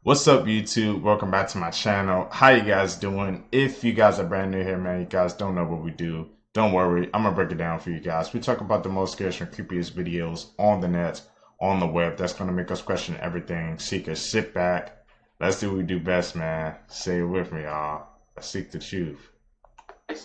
What's up, YouTube? Welcome back to my channel. How you guys doing? If you guys are brand new here, man, you guys don't know what we do, don't worry. I'm gonna break it down for you guys. We talk about the most scariest and creepiest videos on the net, on the web. That's gonna make us question everything. Seekers, sit back. Let's do what we do best, man. Say it with me, y'all. Let's seek the truth.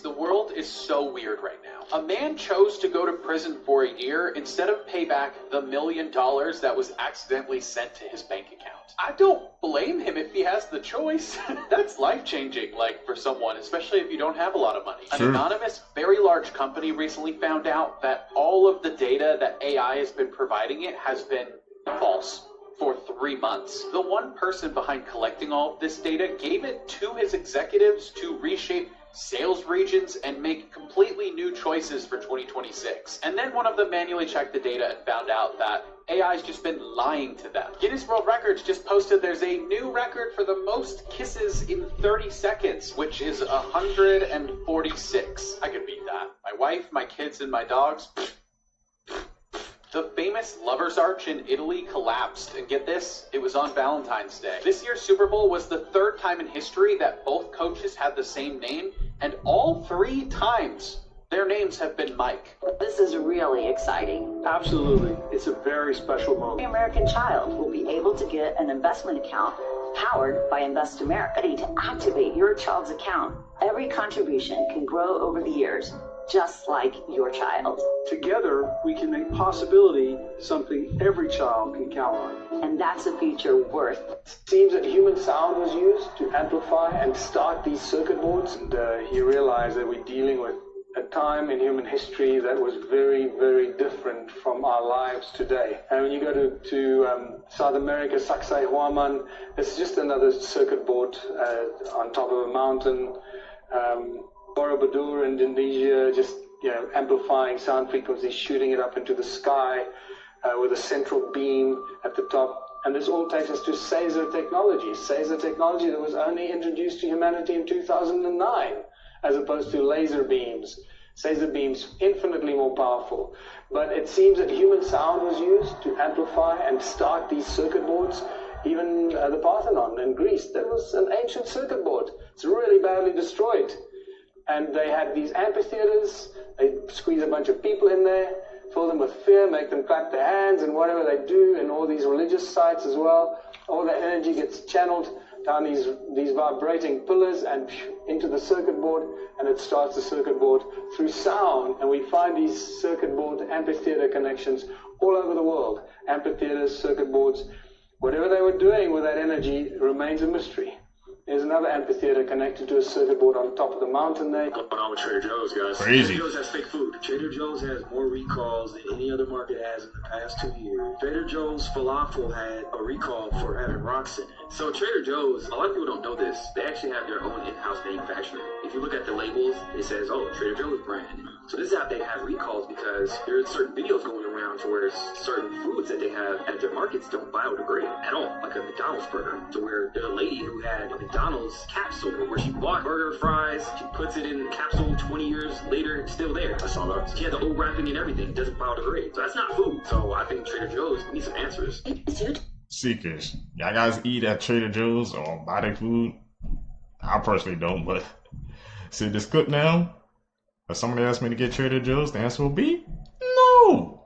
The world is so weird right now. A man chose to go to prison for a year instead of pay back the $1 million that was accidentally sent to his bank account. I don't blame him if he has the choice. That's life-changing, like, for someone, especially if you don't have a lot of money. Sure. An anonymous, very large company recently found out that all of the data that AI has been providing it has been false for 3 months. The one person behind collecting all of this data gave it to his executives to reshape sales regions and make completely new choices for 2026. And then one of them manually checked the data and found out that AI's just been lying to them. Guinness World Records just posted there's a new record for the most kisses in 30 seconds, which is 146. I could beat that. My wife, my kids, and my dogs. The famous Lovers Arch in Italy collapsed, and get this, it was on Valentine's Day. This year's Super Bowl was the third time in history that both coaches had the same name, and all 3 times their names have been Mike. This is really exciting. Absolutely. It's a very special moment. The American child will be able to get an investment account powered by Invest America. To activate your child's account, every contribution can grow over the years, just like your child. Together, we can make possibility something every child can count on. And that's a future worth. It seems that human sound was used to amplify and start these circuit boards. And you realize that we're dealing with a time in human history that was very, very different from our lives today. And when you go to South America, Sacsayhuaman, it's just another circuit board on top of a mountain. Borobudur in Indonesia, just amplifying sound frequencies, shooting it up into the sky with a central beam at the top. And this all takes us to Caesar technology. Caesar technology that was only introduced to humanity in 2009, as opposed to laser beams. Caesar beams, infinitely more powerful. But it seems that human sound was used to amplify and start these circuit boards. Even the Parthenon in Greece, that was an ancient circuit board. It's really badly destroyed. And they had these amphitheaters. They squeeze a bunch of people in there, fill them with fear, make them clap their hands and whatever they do, and all these religious sites as well. All that energy gets channeled down these vibrating pillars and into the circuit board, and it starts the circuit board through sound. And we find these circuit board amphitheater connections all over the world. Amphitheaters, circuit boards, whatever they were doing with that energy remains a mystery. There's another amphitheater connected to a circuit board on top of the mountain there. Going on with Trader Joe's, guys. Crazy. Trader Joe's has fake food. Trader Joe's has more recalls than any other market has in the past 2 years. Trader Joe's falafel had a recall for having rocks in it. So Trader Joe's, a lot of people don't know this, they actually have their own in-house manufacturing. If you look at the labels, it says, oh, Trader Joe's brand. So this is how they have recalls because there are certain videos going around to where certain foods that they have at their markets don't biodegrade at all, like a McDonald's burger. To where there's a lady who had a McDonald's capsule where she bought burger fries, she puts it in the capsule 20 years later, it's still there. I saw that. She had the old wrapping and everything, it doesn't biodegrade. So that's not food. So I think Trader Joe's needs some answers. Seekers, y'all guys eat at Trader Joe's or buy their food? I personally don't, but see this clip now? If somebody asked me to get Trader Joe's, the answer will be no.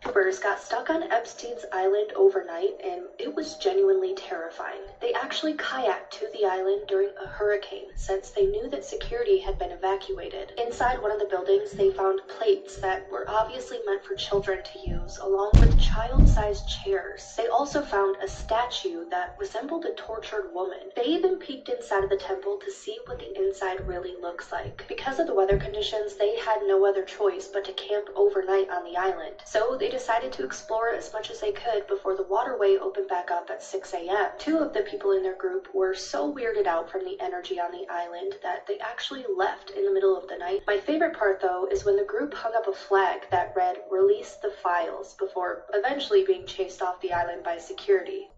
Troopers got stuck on Epstein's Island overnight, and it was genuinely terrifying. They actually kayaked to the island during a hurricane, since they knew that security had been evacuated. Inside one of the buildings, they found plates that were obviously meant for children to use, along with child-sized chairs. They also found a statue that resembled a tortured woman. They even peeked inside of the temple to see what the inside really looks like. Because of the weather conditions, they had no other choice but to camp overnight on the island. So they decided to explore as much as they could before the waterway opened back up at 6 a.m. 2 of the people in their group were so weirded out from the energy on the island that they actually left in the middle of the night. My favorite part, though, is when the group hung up a flag that read, "Release the files," before eventually being chased off the island by security.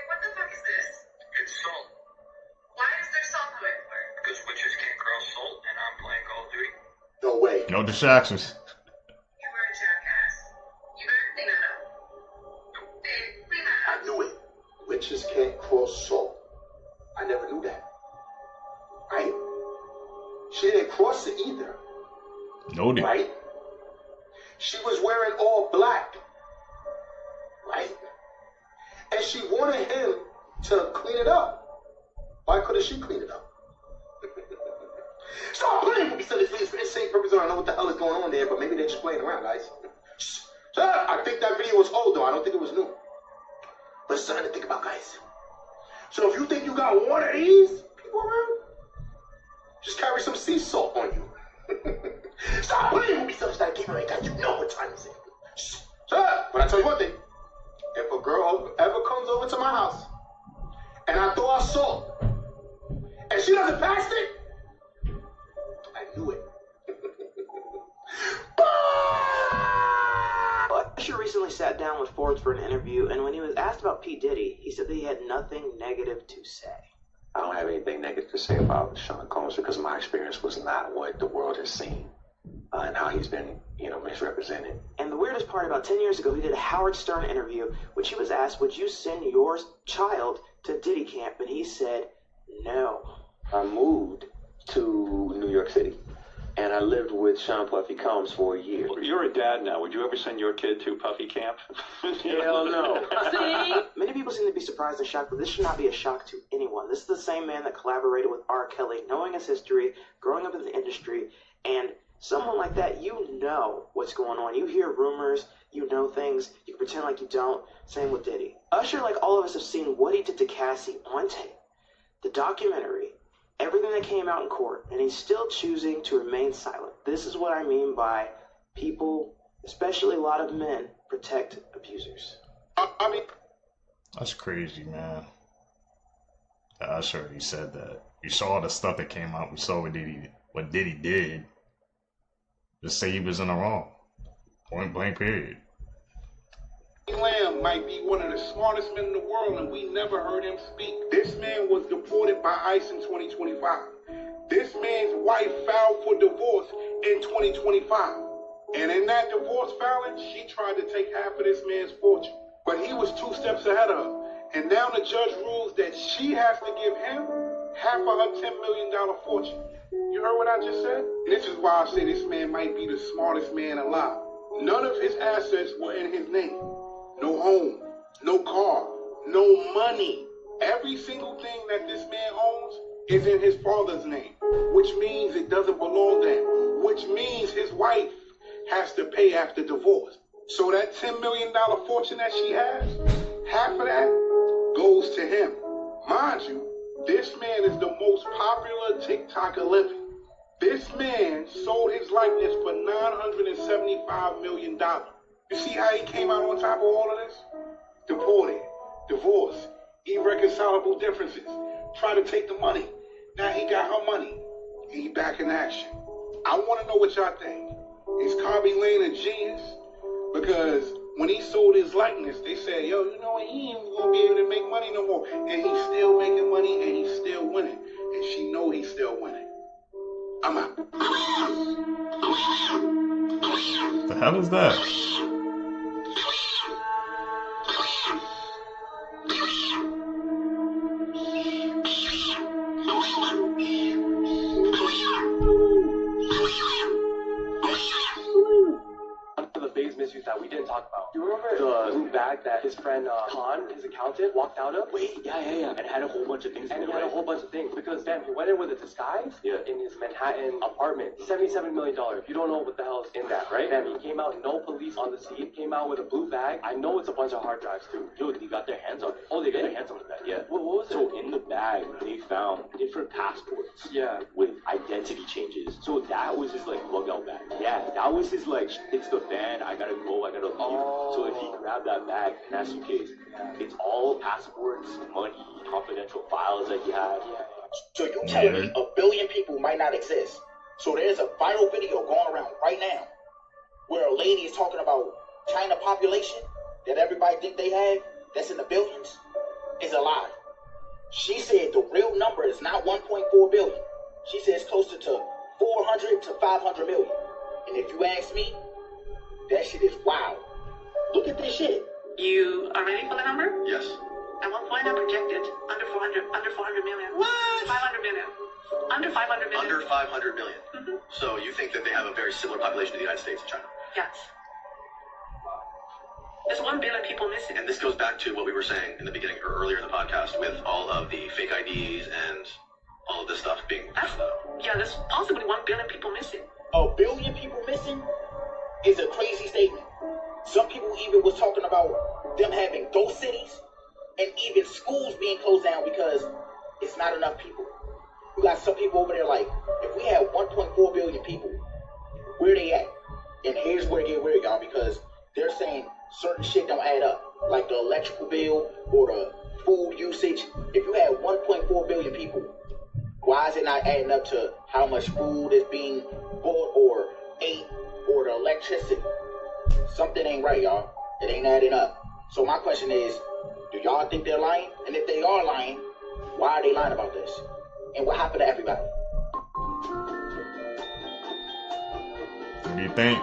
What the fuck is this? It's salt. Why is there salt everywhere? Because witches can't grow salt, and I'm playing Call of Duty. No way. No No distractions. You were a jackass. You better clean that up. Babe, clean that up. I knew it. Witches can't cross salt. I never knew that. Right? She didn't cross it either. Noted. Right? She was wearing all black. Right? And she wanted him to clean it up. Why couldn't she clean it up? Stop playing with me, so this for insane purposes. I don't know what the hell is going on there, but maybe they're just playing around, guys. I think that video was old, though. I don't think it was new. But it's something to think about, guys. So if you think you got one of these people around, just carry some sea salt on you. Stop playing with me, so that gamer ain't got you know what time is it. Sir, but I tell you one thing. If a girl ever comes over to my house and I throw out salt and she doesn't pass it, I knew it. Usher recently sat down with Forbes for an interview, and when he was asked about P. Diddy, he said that he had nothing negative to say. I don't have anything negative to say about Sean Combs because my experience was not what the world has seen and how he's been, misrepresented. And the weirdest part, about 10 years ago, he did a Howard Stern interview, which he was asked, would you send your child to Diddy camp? And he said, no. I moved to New York City, and I lived with Sean Puffy Combs for a year. You're a dad now. Would you ever send your kid to Puffy camp? Hell no. See? Many people seem to be surprised and shocked, but this should not be a shock to anyone. This is the same man that collaborated with R. Kelly, knowing his history, growing up in the industry, and someone like that, you know what's going on. You hear rumors, you know things, you can pretend like you don't. Same with Diddy. Usher, like all of us, have seen what he did to Cassie on tape, the documentary, everything that came out in court, and he's still choosing to remain silent. This is what I mean by people, especially a lot of men, protect abusers. That's crazy, man. Usher already said that. You saw the stuff that came out. We saw what Diddy did. Just say he was in the wrong. Point blank, period. Lamb might be one of the smartest men in the world, and we never heard him speak. This man was deported by ICE in 2025. This man's wife filed for divorce in 2025. And in that divorce filing, she tried to take half of this man's fortune. But he was 2 steps ahead of her. And now the judge rules that she has to give him half of her $10 million fortune. You heard what I just said? This is why I say this man might be the smartest man alive. None of his assets were in his name. No home, no car, no money. Every single thing that this man owns is in his father's name, which means it doesn't belong to him, which means his wife has to pay after divorce. So that $10 million fortune that she has, half of that goes to him. Mind you, this man is the most popular TikToker living. This man sold his likeness for $975 million. You see how he came out on top of all of this? Deported, divorce, irreconcilable differences, try to take the money. Now he got her money, and he back in action. I want to know what y'all think. Is Khaby Lame a genius? Because when he sold his likeness, they said, yo, you know what, he ain't gonna be able to make money no more. And he's still making money, and he's still winning. And she know he's still winning. I'm out. The hell is that? That we didn't talk about. Do you remember the blue bag that his friend Khan, his accountant, walked out of? Wait, yeah. And had a whole bunch of things. And he had a whole bunch of things because then he went in with a disguise in his Manhattan apartment. $77 million. You don't know what the hell is in that, right? Then he came out, no police on the scene. Came out with a blue bag. I know it's a bunch of hard drives too. Yo, they got their hands on it. Oh, they got their hands on the bag. Yeah. What was it? So in the bag, they found different passports. Yeah. With identity changes. So that was his bug out bag. Yeah, that was his it's the fan. I gotta go. I gotta leave. So if he grabbed that bag and that suitcase, it's all passports, money, confidential files that he had. So you telling me 1 billion people might not exist? So there's a viral video going around right now where a lady is talking about China population that everybody think they have, that's in the billions, is a lie. She said the real number is not 1.4 billion. She says closer to 400 to 500 million. And if you ask me, that shit is wild. Look at this shit. You are ready for the number? Yes. At one point I projected under 400 million. What? 500 million. Under 500 million. Under 500 million. Mm-hmm. So you think that they have a very similar population to the United States and China? Yes. There's 1 billion people missing. And this goes back to what we were saying in the beginning or earlier in the podcast with all of the fake IDs and all of this stuff being... Yeah, there's possibly 1 billion people missing. A billion people missing is a crazy statement. Some people even was talking about them having ghost cities and even schools being closed down because it's not enough people. You got some people over there like, if we had 1.4 billion people, where they at? And here's where it get weird, y'all, because they're saying certain shit don't add up, like the electrical bill or the food usage. If you had 1.4 billion people, why is it not adding up to how much food is being bought or ate or the electricity? Something ain't right, y'all. It ain't adding up. So my question is, do y'all think they're lying? And if they are lying, why are they lying about this? And what happened to everybody? What do you think?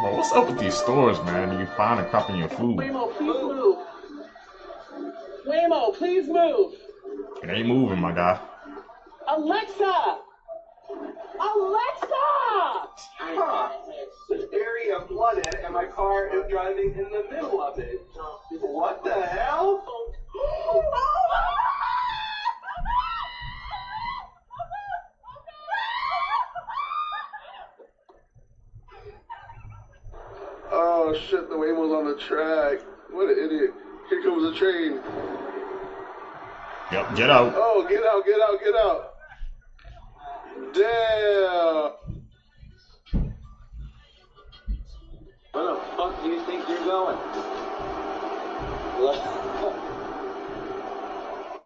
Bro, what's up with these stores, man? You find a crop in your food. Waymo, please move. Waymo, please move. It ain't moving, my guy. Alexa! Alexa! Huh. This area flooded and my car is driving in the middle of it. What the hell? Oh shit, the Waymo's on the track. What an idiot. Here comes the train. Yep, get out. Oh, get out, get out, get out. Damn. Where the fuck do you think you're going?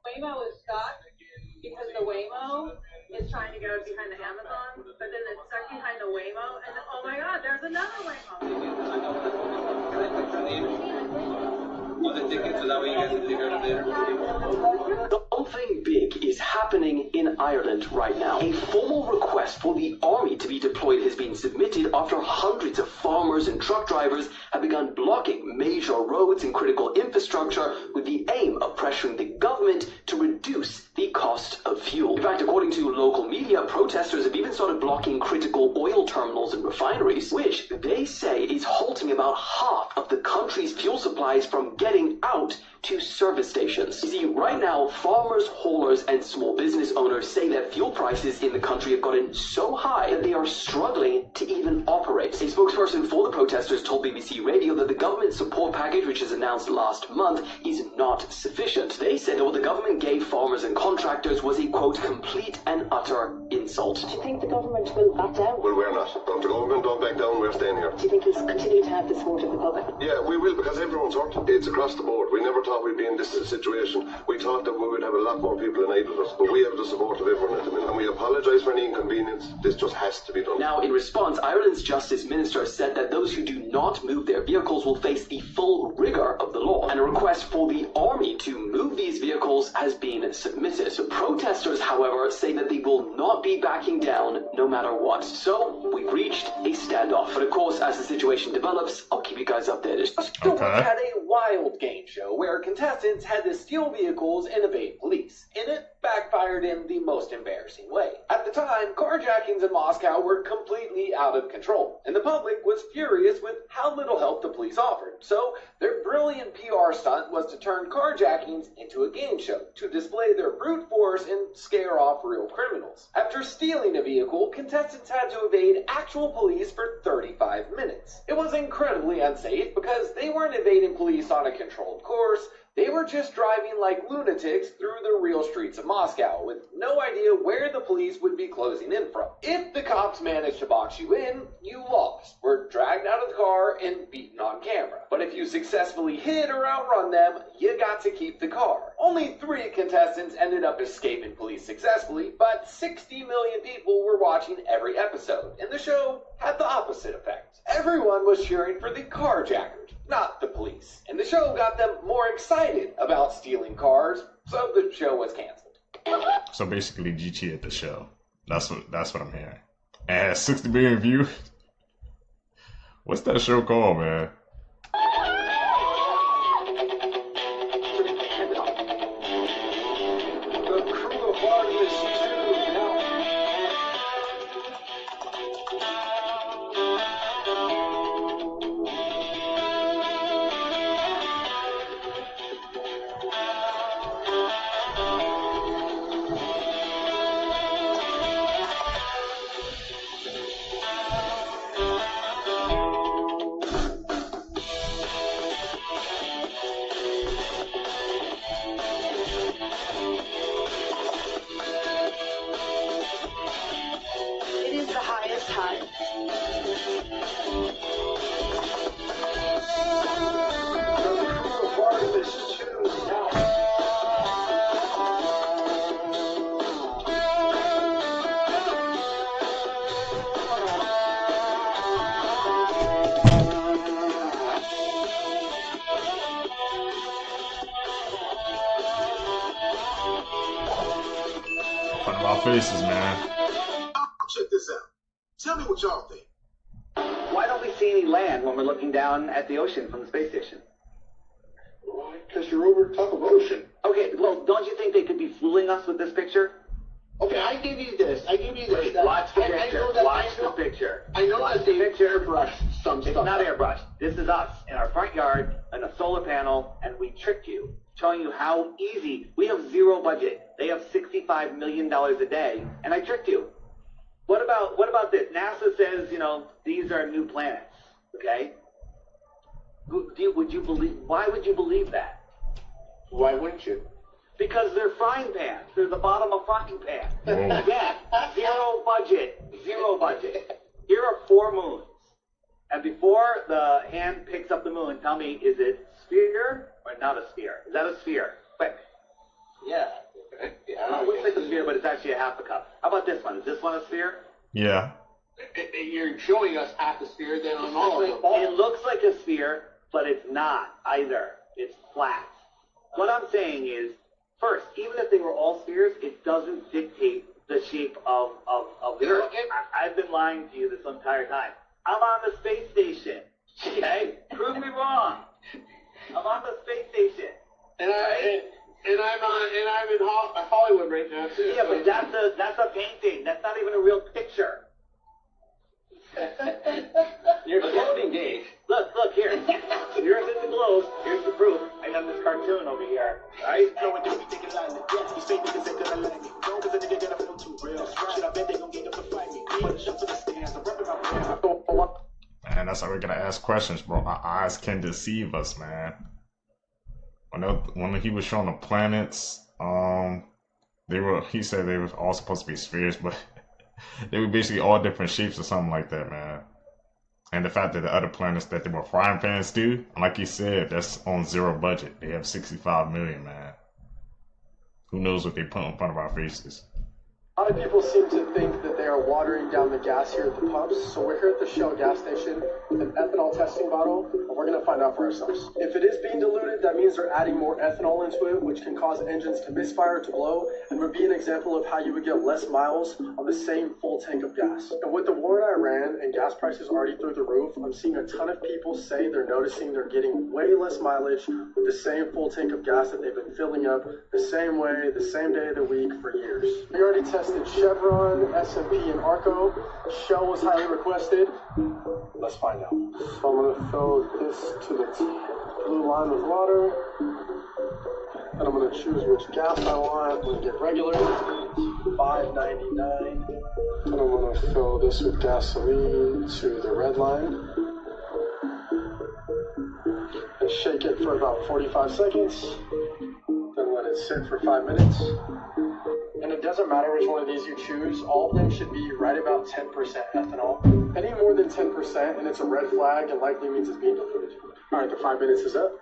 Waymo is stuck because the Waymo is trying to go behind the Amazon, but then it's stuck behind the Waymo, and oh my god, there's another Waymo. Something big is happening in Ireland right now. A formal request for the army to be deployed has been submitted after hundreds of farmers and truck drivers have begun blocking major roads and critical infrastructure with the aim of pressuring the government to reduce the cost of fuel. In fact, according to local media, protesters have even started blocking critical oil terminals and refineries, which they say is halting about half of the country's fuel supplies from getting out to service stations. You see, right now, farmers, haulers, and small business owners say that fuel prices in the country have gotten so high that they are struggling to even operate. A spokesperson for the protesters told BBC Radio that the government support package, which was announced last month, is not sufficient. They said that what the government gave farmers and contractors was a, quote, complete and utter insult. Do you think the government will back down? Well, we're not. If the government don't back down, we're staying here. Do you think you'll continue to have the support of the public? Yeah, we will, because everyone's hurt. It's across the board. We never thought we'd be in this situation. We thought that we would have a lot more people than with us, but we have the support of everyone at the minute, and we apologise for any inconvenience. This just has to be done. Now, in response, Ireland's Justice Minister said that those who do not move their vehicles will face the full rigour of the law, and a request for the army to move these vehicles has been submitted. So protesters, however, say that they will not be backing down no matter what. So we've reached a standoff. But of course, as the situation develops, I'll keep you guys updated. Okay. Had a wild game show where contestants had to steal vehicles and evade police. And it backfired in the most embarrassing way. At the time, carjackings in Moscow were completely out of control, and the public was furious with how little help the police offered. So their brilliant PR stunt was to turn carjackings into a game show, to display their brute force and scare off real criminals. After stealing a vehicle, contestants had to evade actual police for 35 minutes. It was incredibly unsafe because they weren't evading police on a controlled course. They were just driving like lunatics through the real streets of Moscow with no idea where the police would be closing in from. If the cops managed to box you in, you lost, were dragged out of the car and beaten on camera. But if you successfully hit or outrun them, you got to keep the car. Only 3 contestants ended up escaping police successfully, but 60 million people were watching every episode, and the show had the opposite effect. Everyone was cheering for the carjackers, not the police, and the show got them more excited about stealing cars, so the show was canceled. So basically, G cheated the show. That's what I'm hearing. got 60 million views. What's that show called, man? It is the highest high. Front of our faces, man. Check this out. Tell me what y'all think. Why don't we see any land when we're looking down at the ocean from the space station? Because you're over top of ocean. Okay, well, don't you think they could be fooling us with this picture? Okay, I give you this. Wait, watch the picture. Watch the picture. I know Watch that the they picture. airbrushed some It's stuff. not airbrush. This is us in our front yard and a solar panel, and we tricked you, showing you how easy. We have zero budget. They have $65 million a day, and I tricked you. What about this? NASA says, you know, these are new planets. Okay. Would you believe? Why would you believe that? Why wouldn't you? Because they're frying pans. They're the bottom of frying pan. Whoa. Yeah, zero budget. Zero budget. Here are 4 moons. And before the hand picks up the moon, tell me, is it sphere or not a sphere? Is that a sphere? Quick. Yeah. It looks like a sphere, but it's actually a half a cup. How about this one? Is this one a sphere? Yeah. You're showing us half the sphere then on all of them. It looks like a sphere, but it's not either. It's flat. What I'm saying is, first, even if they were all spheres, it doesn't dictate the shape of the Earth. I've been lying to you this entire time. I'm on the space station. Okay? Prove me wrong. I'm on the space station. And I'm in Hollywood right now too. Yeah, but that's a painting. That's not even a real picture. You're floating, Dave. Look here. Here's the globe. Here's the proof. I got this cartoon over here. Right? Man, that's how we're gonna ask questions, bro. Our eyes can deceive us, man. When he was showing the planets, he said they were all supposed to be spheres, but they were basically all different shapes or something like that, man. And the fact that the other planets that they were frying pans do, like he said, that's on zero budget. They have 65 million, man. Who knows what they put in front of our faces? A lot of people seem to think that they are watering down the gas here at the pumps, so we're here at the Shell gas station with an ethanol testing bottle, and we're going to find out for ourselves. If it is being diluted, that means they're adding more ethanol into it, which can cause engines to misfire, to blow, and would be an example of how you would get less miles on the same full tank of gas. And with the war in Iran and gas prices already through the roof, I'm seeing a ton of people say they're noticing they're getting way less mileage with the same full tank of gas that they've been filling up the same way, the same day of the week for years. We already tested Chevron, S&P, and Arco. Shell was highly requested. Let's find out. So I'm going to fill this to the blue line with water. And I'm going to choose which gas I want. I'm going to get regular, $5.99. And I'm going to fill this with gasoline to the red line. And shake it for about 45 seconds. Then let it sit for 5 minutes. And it doesn't matter which one of these you choose, all of them should be right about 10% ethanol. Any more than 10% and it's a red flag, it likely means it's being diluted. Alright, the 5 minutes is up.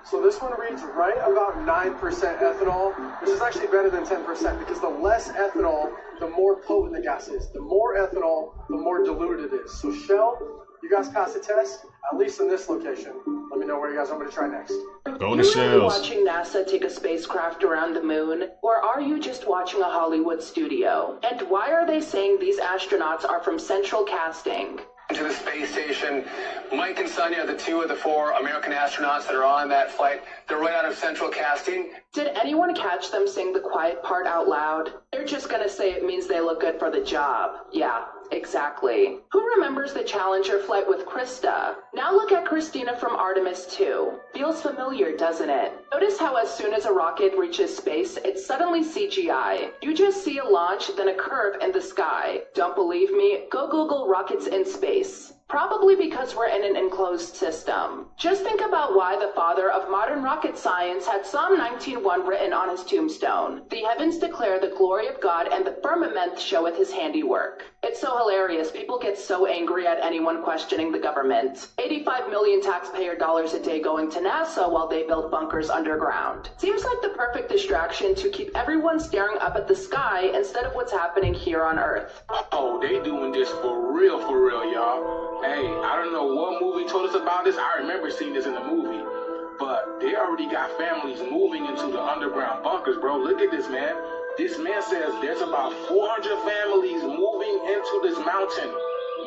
So this one reads right about 9% ethanol. This is actually better than 10% because the less ethanol, the more potent the gas is. The more ethanol, the more more diluted it is. So Shell, you guys pass the test, at least in this location. Let me know where you guys want me to try next. Go to Shells. Watching NASA take a spacecraft around the moon, or are you just watching a Hollywood studio? And why are they saying these astronauts are from Central Casting? To the space station. Mike and Sonia are the two of the 4 American astronauts that are on that flight. They're right out of Central Casting. Did anyone catch them saying the quiet part out loud? They're just gonna say it means they look good for the job. Yeah, exactly. Who remembers the Challenger flight with Krista? Now look at Christina from Artemis 2. Feels familiar, doesn't it? Notice how as soon as a rocket reaches space, it's suddenly CGI. You just see a launch, then a curve in the sky. Don't believe me? Go Google rockets in space. Probably because we're in an enclosed system. Just think about why the father of modern rocket science had Psalm 19:1 written on his tombstone. The heavens declare the glory of God, and the firmament showeth his handiwork. It's so hilarious. People get so angry at anyone questioning the government. 85 million taxpayer dollars a day going to NASA while they build bunkers underground. Seems like the perfect distraction to keep everyone staring up at the sky instead of what's happening here on Earth. Oh, they doing this for real, y'all. Hey, I don't know what movie told us about this. I remember seeing this in the movie. But they already got families moving into the underground bunkers, bro. Look at this, man. This man says there's about 400 families moving into this mountain.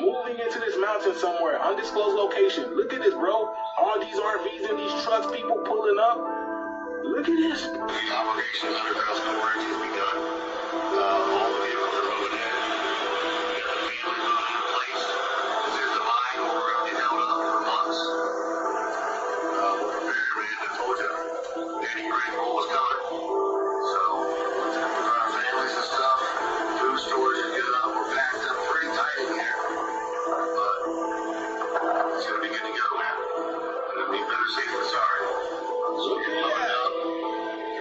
Moving into this mountain somewhere, undisclosed location. Look at this, bro. All these RVs and these trucks, people pulling up. Look at this. The operation underground storage has begun. All the vehicles are moving in. We got the families moving in place. This is the mine where we're going to be held up for months. I told you, Danny Granville was coming. So, let's get with our families and stuff. Food storage is good up. We're packed up pretty tight in here. But it's going to be good to go, man. It'll be better safe than sorry. So you're loading up.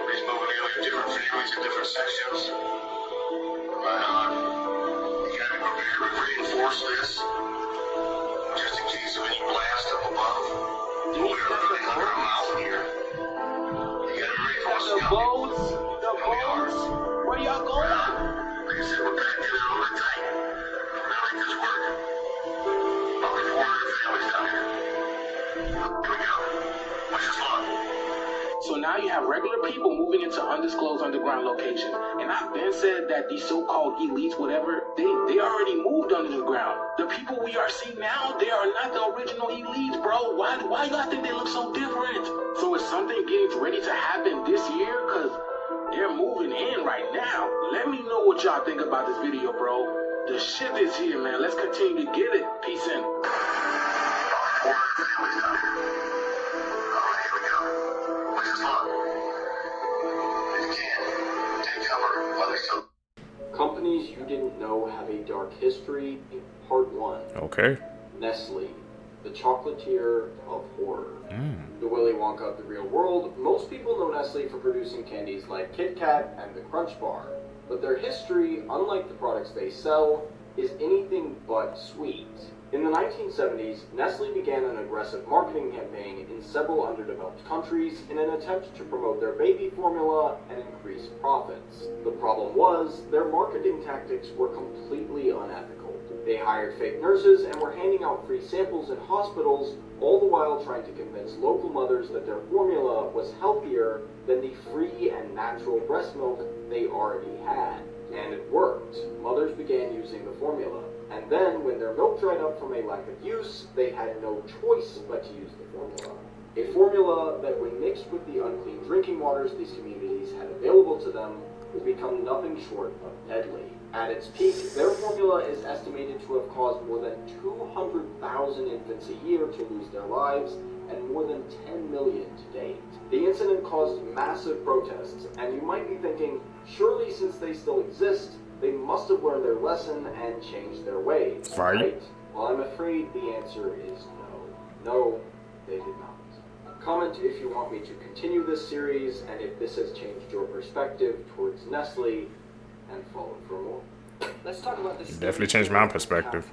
Everybody's moving in. We have different families in different sections. But, you got to prepare to reinforce this. Just in case of any blast up above. We're literally under a mountain here. You got to reinforce The boats. Where y'all going? Like I said, we're packed in a little bit tight. We're gonna make this work. Probably 400 families down here. Here we go. Wish us luck. So now you have regular people moving into undisclosed underground locations. And I've been said that these so-called elites, whatever, they already moved under the ground. The people we are seeing now, they are not the original elites, bro. Why y'all think they look so different? So is something getting ready to happen this year? Because they're moving in right now. Let me know what y'all think about this video, bro. The shit is here, man. Let's continue to get it. Peace in. Companies you didn't know have a dark history, part 1. Okay. Nestle, the chocolatier of horror. The Willy Wonka of the real world. Most people know Nestle for producing candies like Kit Kat and the Crunch Bar. But their history, unlike the products they sell, is anything but sweet. In the 1970s, Nestle began an aggressive marketing campaign in several underdeveloped countries in an attempt to promote their baby formula and increase profits. The problem was, their marketing tactics were completely unethical. They hired fake nurses and were handing out free samples in hospitals, all the while trying to convince local mothers that their formula was healthier than the free and natural breast milk they already had. And it worked. Mothers began using the formula. And then, when their milk dried up from a lack of use, they had no choice but to use the formula. A formula that, when mixed with the unclean drinking waters these communities had available to them, would become nothing short of deadly. At its peak, their formula is estimated to have caused more than 200,000 infants a year to lose their lives, and more than 10 million to date. The incident caused massive protests, and you might be thinking, surely since they still exist, they must have learned their lesson and changed their ways, right? Well, I'm afraid the answer is no. No, they did not. Comment if you want me to continue this series, and if this has changed your perspective towards Nestle, and follow for more. Let's talk about this. Definitely changed my perspective.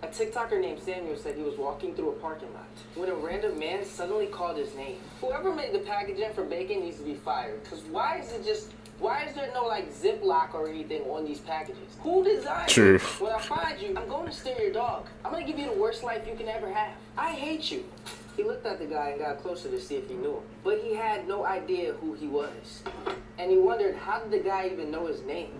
A TikToker named Samuel said he was walking through a parking lot when a random man suddenly called his name. Whoever made the packaging for bacon needs to be fired, because why is it just Why is there no like Ziploc or anything on these packages? Who designed True. it? When I find you, I'm going to steal your dog. I'm gonna give you the worst life you can ever have. I hate you. He looked at the guy and got closer to see if he knew him. But he had no idea who he was. And he wondered, how did the guy even know his name?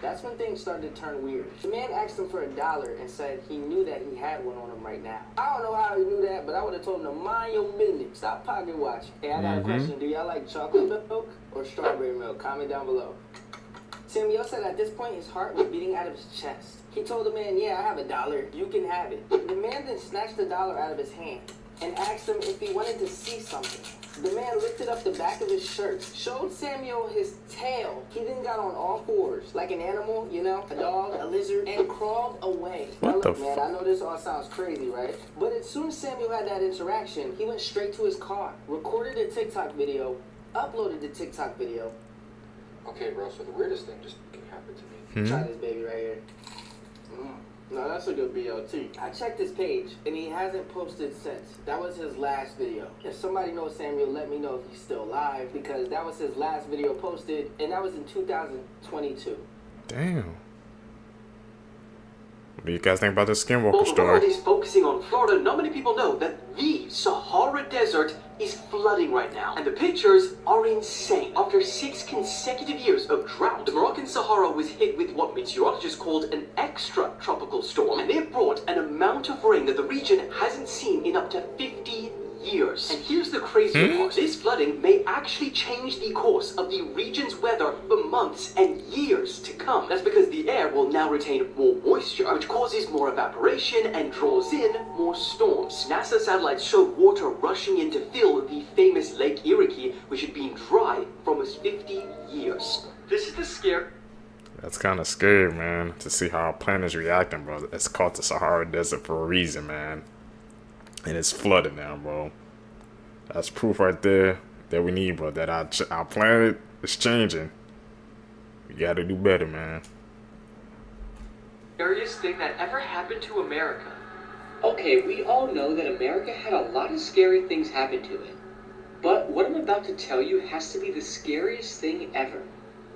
That's when things started to turn weird. The man asked him for $1 and said he knew that he had one on him right now. I don't know how he knew that, but I would have told him to mind your business. Stop pocket watching. Hey, I got a question. Do y'all like chocolate milk or strawberry milk? Comment down below. Samuel said at this point his heart was beating out of his chest. He told the man, yeah, I have $1. You can have it. The man then snatched the $1 out of his hand and asked him if he wanted to see something. The man lifted up the back of his shirt, showed Samuel his tail. He then got on all fours, like an animal, you know, a dog, a lizard, and crawled away. Now look, man, I know this all sounds crazy, right? But as soon as Samuel had that interaction, he went straight to his car, recorded a TikTok video, uploaded the TikTok video. Okay, bro, so the weirdest thing just happened to me. Try this baby right here. No, that's a good BLT. I checked his page, and he hasn't posted since. That was his last video. If somebody knows Samuel, let me know if he's still alive, because that was his last video posted, and that was in 2022. Damn. What do you guys think about the Skinwalker While the world story? is focusing on Florida, not many people know that the Sahara Desert is flooding right now. And the pictures are insane. After 6 consecutive years of drought, the Moroccan Sahara was hit with what meteorologists called an extra-tropical storm. And they have brought an amount of rain that the region hasn't seen in up to 50 years. And here's the crazy part. This flooding may actually change the course of the region's weather for months and years to come. That's because the air will now retain more moisture, which causes more evaporation and draws in more storms. NASA satellites showed water rushing in to fill the famous Lake Erie, which had been dry for almost 50 years. This is the scare. That's kind of scary, man, to see how our planet's reacting, bro. It's called the Sahara Desert for a reason, man. And it's flooded now, bro. That's proof right there that we need, bro. That our planet is changing. We gotta do better, man. Scariest thing that ever happened to America. Okay, we all know that America had a lot of scary things happen to it. But what I'm about to tell you has to be the scariest thing ever.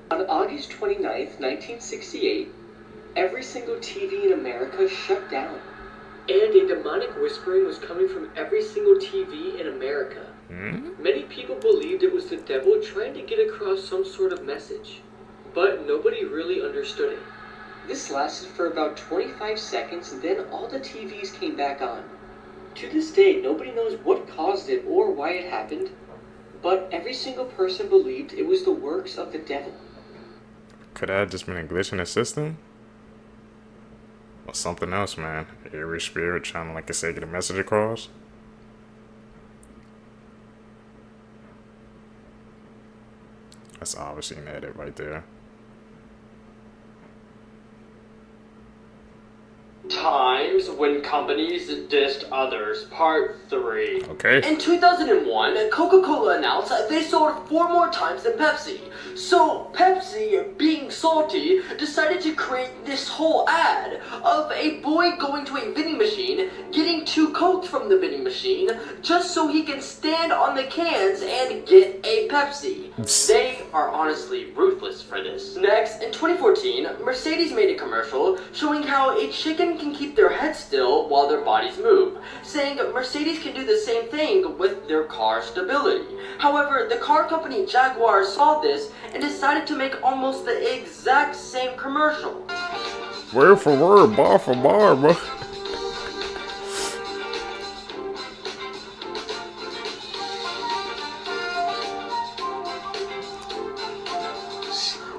On August 29th, 1968, every single TV in America shut down. And a demonic whispering was coming from every single TV in America. Many people believed it was the devil trying to get across some sort of message, but nobody really understood it. This lasted for about 25 seconds, and then all the TVs came back on. To this day, nobody knows what caused it or why it happened, but every single person believed it was the works of the devil. Could that have just been a glitch in the system? Or something else, man? Every spirit trying to, like I said, get a message across? That's obviously an edit right there. Times when companies dissed others, part 3. Okay. In 2001, Coca-Cola announced that they sold 4 more times than Pepsi. So Pepsi, being salty, decided to create this whole ad of a boy going to a vending machine, getting 2 Cokes from the vending machine, just so he can stand on the cans and get a Pepsi. They are honestly ruthless for this. Next, in 2014, Mercedes made a commercial showing how a chicken can keep their head still while their bodies move, saying Mercedes can do the same thing with their car stability. However, the car company Jaguar saw this and decided to make almost the exact same commercial. Word for word, bar for bar, bro.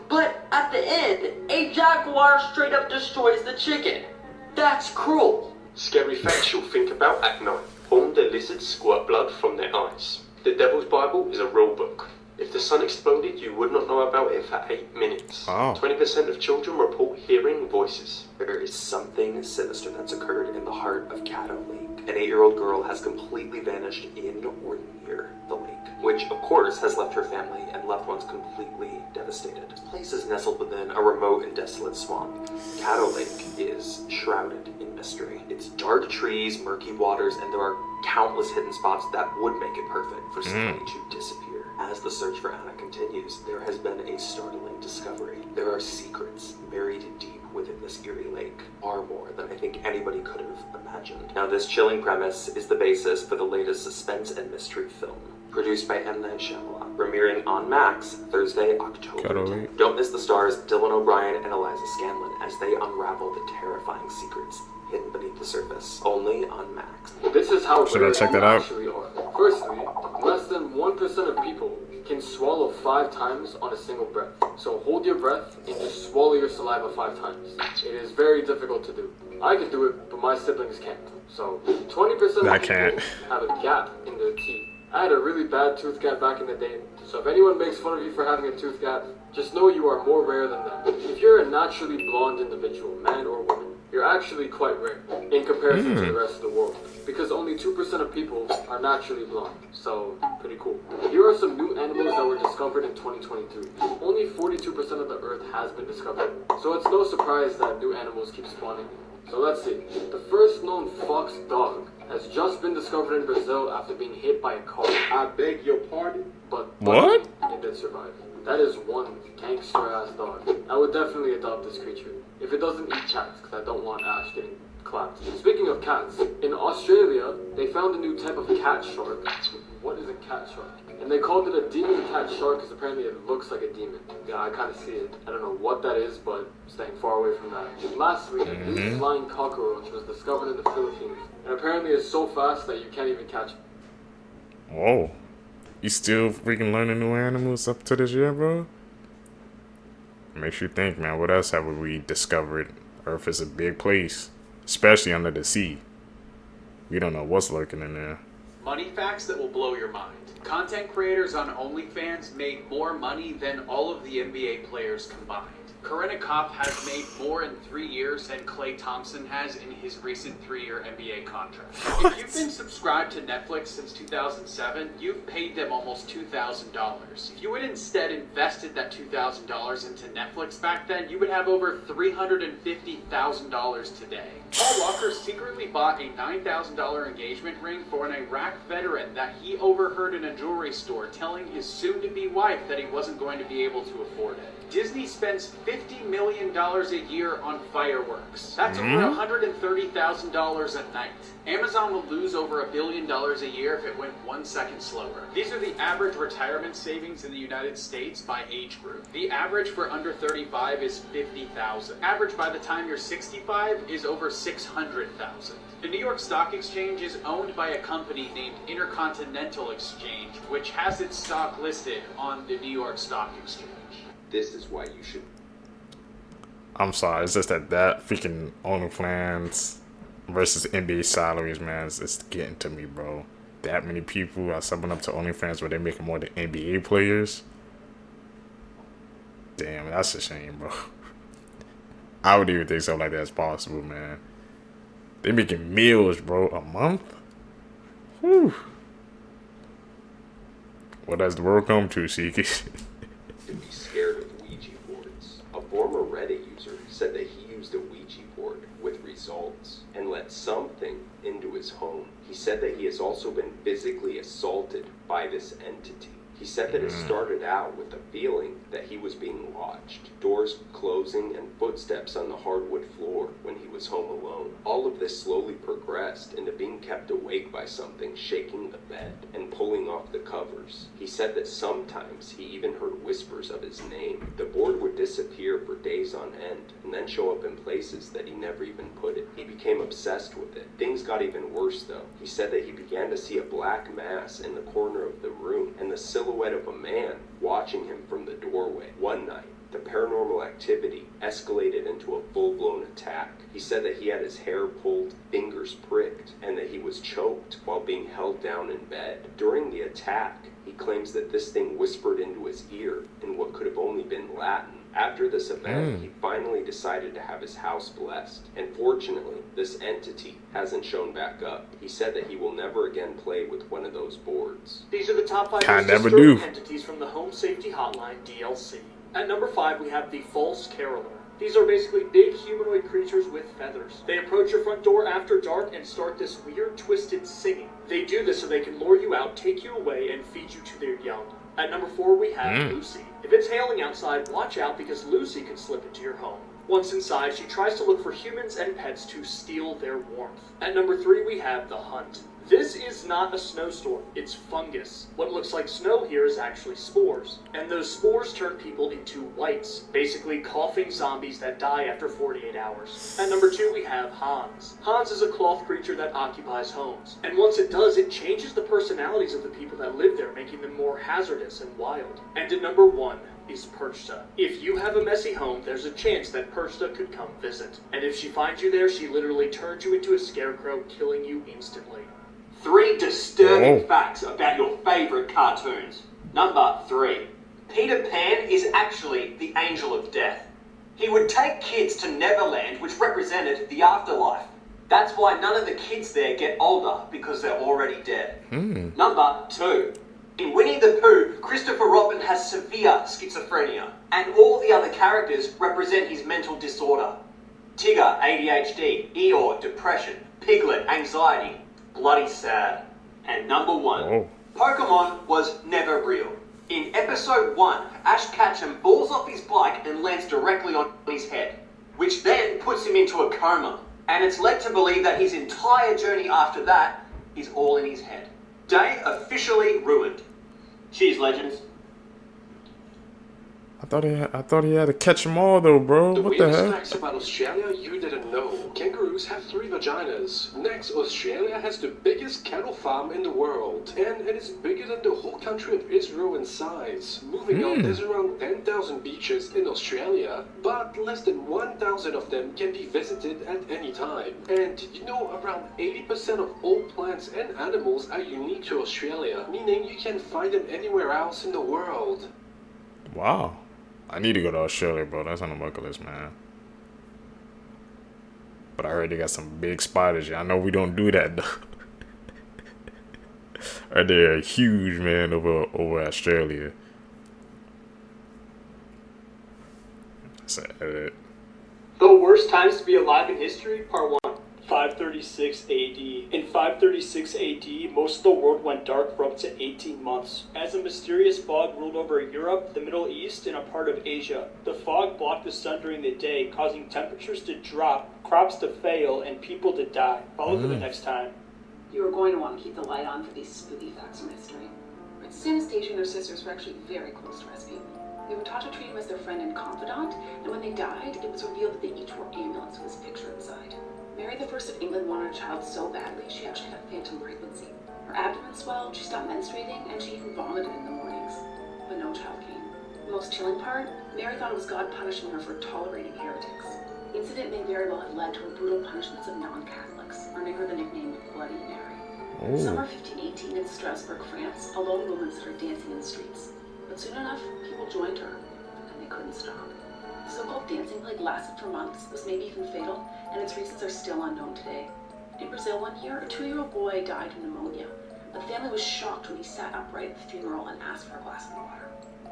But at the end, a Jaguar straight up destroys the chicken. That's cruel. Scary facts you'll think about at night. Horned lizards squirt blood from their eyes. The Devil's Bible is a real book. If the sun exploded, you would not know about it for 8 minutes. 20% of children report hearing voices. There is something sinister that's occurred in the heart of Caddo Lake. An 8-year-old girl has completely vanished in or near the lake, which of course has left her family and loved ones completely devastated. This place is nestled within a remote and desolate swamp. Caddo Lake is shrouded in mystery. It's dark trees, murky waters, and there are countless hidden spots that would make it perfect for somebody to disappear. As the search for Anna continues, there has been a startling discovery. There are secrets buried deep within this eerie lake, far more than I think anybody could have imagined. Now, this chilling premise is the basis for the latest suspense and mystery film, produced by M. Night Shyamalan, premiering on Max Thursday, October 10th. Don't miss the stars Dylan O'Brien and Eliza Scanlon as they unravel the terrifying secrets hidden beneath the surface, only on Max. This is how Should I check that out? actually are. Firstly, less than 1% of people can swallow 5 times on a single breath. So hold your breath and just swallow your saliva 5 times. It is very difficult to do. I can do it, but my siblings can't. So 20% of people have a gap in their teeth. I had a really bad tooth gap back in the day, so if anyone makes fun of you for having a tooth gap, just know you are more rare than them. If you're a naturally blonde individual, man or woman, you're actually quite rare in comparison to the rest of the world, because only 2% of people are naturally blonde, so pretty cool. Here are some new animals that were discovered in 2022. Only 42% of the Earth has been discovered, so it's no surprise that new animals keep spawning. So let's see. The first known fox dog has just been discovered in Brazil after being hit by a car. I beg your pardon? But What? It did survive. That is one gangster-ass dog. I would definitely adopt this creature. If it doesn't eat cats, because I don't want Ash getting clapped. Speaking of cats, in Australia, they found a new type of cat shark. What is a cat shark? And they called it a demon cat shark because apparently it looks like a demon. Yeah, I kind of see it. I don't know what that is, but staying far away from that. And lastly, a new flying cockroach was discovered in the Philippines. And apparently it's so fast that you can't even catch it. Whoa. You still freaking learning new animals up to this year, bro? Makes you think, man. What else have we discovered? Earth is a big place, especially under the sea. We don't know what's lurking in there. Money facts that will blow your mind. Content creators on OnlyFans made more money than all of the NBA players combined. Karenikov has made more in 3 years than Klay Thompson has in his recent 3-year NBA contract. If you've been subscribed to Netflix since 2007, you've paid them almost $2,000. If you had instead invested that $2,000 into Netflix back then, you would have over $350,000 today. Paul Walker secretly bought a $9,000 engagement ring for an Iraq veteran that he overheard in a jewelry store telling his soon-to-be wife that he wasn't going to be able to afford it. Disney spends $50 million a year on fireworks. That's over $130,000 a night. Amazon will lose over $1 billion a year if it went 1 second slower. These are the average retirement savings in the United States by age group. The average for under 35 is $50,000. Average by the time you're 65 is over $600,000. The New York Stock Exchange is owned by a company named Intercontinental Exchange, which has its stock listed on the New York Stock Exchange. This is why you should. I'm sorry, it's just that freaking OnlyFans versus NBA salaries, man, it's getting to me, bro. That many people are subbing up to OnlyFans where they're making more than NBA players. Damn, that's a shame, bro. I would even think something like that's possible, man. They making meals, bro, a month? Whew. What does the world come to, Seeky? To be scared of Ouija boards. A former Reddit user said that he used a Ouija board with results and let something into his home. He said that he has also been physically assaulted by this entity. He said that it started out with a feeling that he was being watched. Doors closing and footsteps on the hardwood floor when he was home alone. All of this slowly progressed into being kept awake by something shaking the bed and pulling off the covers. He said that sometimes he even heard whispers of his name. The board would disappear for days on end and then show up in places that he never even put it. He became obsessed with it. Things got even worse though. He said that he began to see a black mass in the corner of the room and the silhouette of a man watching him from the doorway. One night, the paranormal activity escalated into a full-blown attack. He said that he had his hair pulled, fingers pricked, and that he was choked while being held down in bed. During the attack, he claims that this thing whispered into his ear in what could have only been Latin. After this event, he finally decided to have his house blessed, and fortunately, this entity hasn't shown back up. He said that he will never again play with one of those boards. These are the top 5 I most never disturbing do. entities from the Home Safety Hotline DLC. At number 5, we have the False Caroler. These are basically big humanoid creatures with feathers. They approach your front door after dark and start this weird, twisted singing. They do this so they can lure you out, take you away, and feed you to their young. At number 4, we have Lucy. If it's hailing outside, watch out because Lucy can slip into your home. Once inside, she tries to look for humans and pets to steal their warmth. At number 3, we have the Hunt. This is not a snowstorm, it's fungus. What looks like snow here is actually spores. And those spores turn people into whites, basically coughing zombies that die after 48 hours. At number 2, we have Hans. Hans is a cloth creature that occupies homes. And once it does, it changes the personalities of the people that live there, making them more hazardous and wild. And at number 1, is Perchta. If you have a messy home, there's a chance that Perchta could come visit. And if she finds you there, she literally turns you into a scarecrow, killing you instantly. 3 disturbing facts about your favorite cartoons. Number 3. Peter Pan is actually the angel of death. He would take kids to Neverland, which represented the afterlife. That's why none of the kids there get older, because they're already dead. Number 2. In Winnie the Pooh, Christopher Robin has severe schizophrenia, and all the other characters represent his mental disorder. Tigger, ADHD, Eeyore, depression, Piglet, anxiety. Bloody sad. And number 1, Pokemon was never real. In episode 1, Ash Ketchum balls off his bike and lands directly on his head, which then puts him into a coma. And it's led to believe that his entire journey after that is all in his head. Day officially ruined. Cheers, legends. I thought he had to catch them all though, bro. What the weirdest heck? facts about Australia you didn't know. Kangaroos have 3 vaginas. Next, Australia has the biggest cattle farm in the world. And it is bigger than the whole country of Israel in size. Moving on, there's around 10,000 beaches in Australia, but less than 1,000 of them can be visited at any time. And you know, around 80% of all plants and animals are unique to Australia, meaning you can find them anywhere else in the world. Wow. I need to go to Australia, bro. That's on the bucket list, man. But I heard they got some big spiders. I know we don't do that, though. Right, they're huge, man, over Australia. That's it. The worst times to be alive in history, part 1. 536 AD. In 536 AD, most of the world went dark for up to 18 months, as a mysterious fog ruled over Europe, the Middle East, and a part of Asia. The fog blocked the sun during the day, causing temperatures to drop, crops to fail, and people to die. Follow for the next time. You are going to want to keep the light on for these spooky facts from history. Princess Anastasia and her sisters were actually very close to Rasputin. They were taught to treat him as their friend and confidant, and when they died, it was revealed that they each wore amulets with his picture inside. Mary I of England wanted a child so badly she actually had phantom pregnancy. Her abdomen swelled, she stopped menstruating, and she even vomited in the mornings. But no child came. The most chilling part, Mary thought it was God punishing her for tolerating heretics. The incident may very well have led to her brutal punishments of non-Catholics, earning her the nickname Bloody Mary. In the summer of 1518 in Strasbourg, France, a lone woman started dancing in the streets. But soon enough, people joined her, and they couldn't stop. The so-called dancing plague lasted for months, was maybe even fatal, and its reasons are still unknown today. In Brazil one year, a 2-year-old boy died of pneumonia. The family was shocked when he sat upright at the funeral and asked for a glass of water.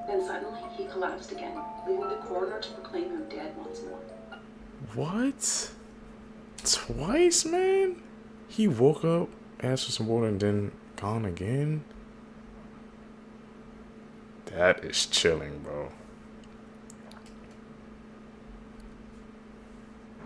Then suddenly, he collapsed again, leaving the coroner to proclaim him dead once more. What? Twice, man? He woke up, asked for some water, and then gone again? That is chilling, bro.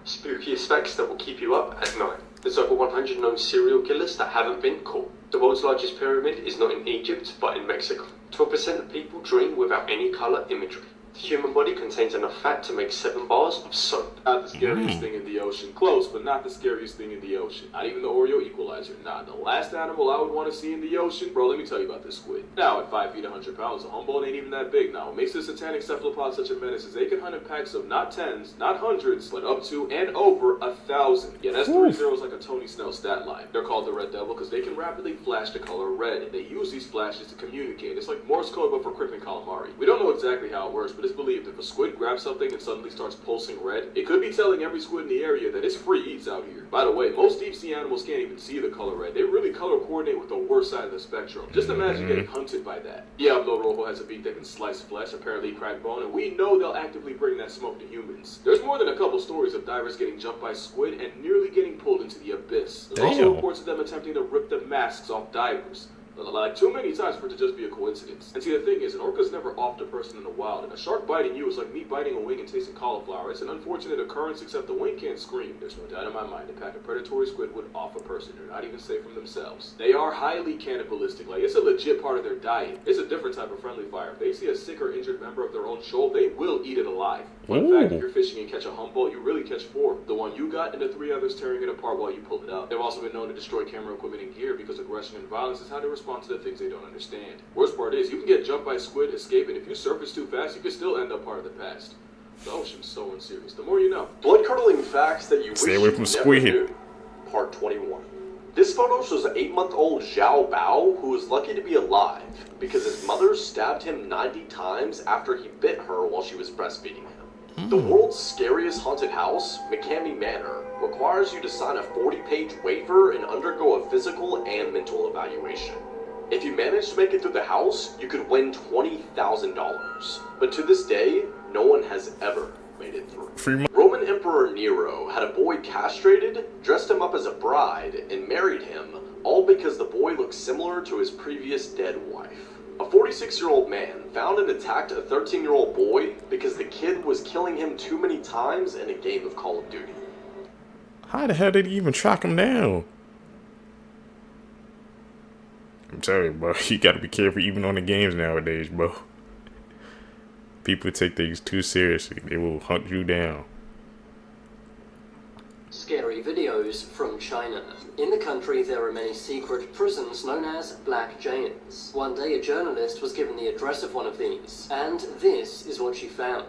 Spookiest facts that will keep you up at night. There's over 100 known serial killers that haven't been caught. The world's largest pyramid is not in Egypt, but in Mexico. 12% of people dream without any color imagery. The human body contains enough fat to make 7 bars of soap. Not the scariest thing in the ocean. Close, but not the scariest thing in the ocean. Not even the Oreo equalizer. Nah, the last animal I would want to see in the ocean. Bro, let me tell you about this squid. Now, at 5 feet, 100 pounds, a Humboldt ain't even that big now. What makes the satanic cephalopod such a menace is they can hunt in packs of not tens, not hundreds, but up to and over 1,000. Yeah, that's 3 zeros like a Tony Snell stat line. They're called the Red Devil because they can rapidly flash the color red. And they use these flashes to communicate. It's like Morse code, but for crippling calamari. We don't know exactly how it works, but it's believed if a squid grabs something and suddenly starts pulsing red, it could be telling every squid in the area that it's free eats out here. By the way, most deep sea animals can't even see the color red. They really color coordinate with the worst side of the spectrum. Just imagine getting hunted by that. Diablo Rojo has a beak that can slice flesh, apparently crack bone, and we know they'll actively bring that smoke to humans. There's more than a couple stories of divers getting jumped by squid and nearly getting pulled into the abyss. There's also reports of them attempting to rip the masks off divers. Like, too many times for it to just be a coincidence. And see, the thing is, an orca's never offed a person in the wild, and a shark biting you is like me biting a wing and tasting cauliflower. It's an unfortunate occurrence, except the wing can't scream. There's no doubt in my mind a pack of predatory squid would off a person. They're not even safe from themselves. They are highly cannibalistic. Like, it's a legit part of their diet. It's a different type of friendly fire. If they see a sick or injured member of their own shoal, they will eat it alive. Fun fact, if you're fishing and catch a Humboldt, you really catch 4. The one you got and the 3 others tearing it apart while you pull it up. They've also been known to destroy camera equipment and gear because aggression and violence is how they respond to the things they don't understand. Worst part is, you can get jumped by a squid, escape, and if you surface too fast, you can still end up part of the past. The ocean's so unserious. The more you know. Blood-curdling facts that you Stay wish away you from never squid. knew. Part 21. This photo shows an 8-month-old Xiao Bao who was lucky to be alive because his mother stabbed him 90 times after he bit her while she was breastfeeding him. The world's scariest haunted house, McCamey Manor, requires you to sign a 40-page waiver and undergo a physical and mental evaluation. If you manage to make it through the house, you could win $20,000. But to this day, no one has ever made it through. Roman Emperor Nero had a boy castrated, dressed him up as a bride, and married him, all because the boy looked similar to his previous dead wife. A 46-year-old man found and attacked a 13-year-old boy because the kid was killing him too many times in a game of Call of Duty. How the hell did he even track him down? I'm telling you, bro, you gotta be careful even on the games nowadays, bro. People take things too seriously. They will hunt you down. Scary videos from China. In the country, there are many secret prisons known as Black Jails. One day, a journalist was given the address of one of these, and this is what she found.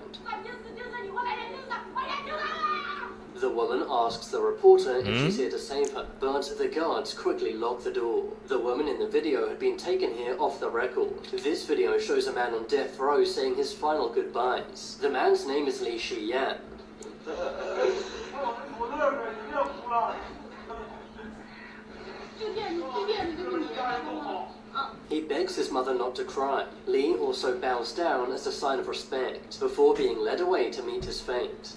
The woman asks the reporter if she's here to save her, but the guards quickly lock the door. The woman in the video had been taken here off the record. This video shows a man on death row saying his final goodbyes. The man's name is Li Shiyan. He begs his mother not to cry. Li also bows down as a sign of respect, before being led away to meet his fate.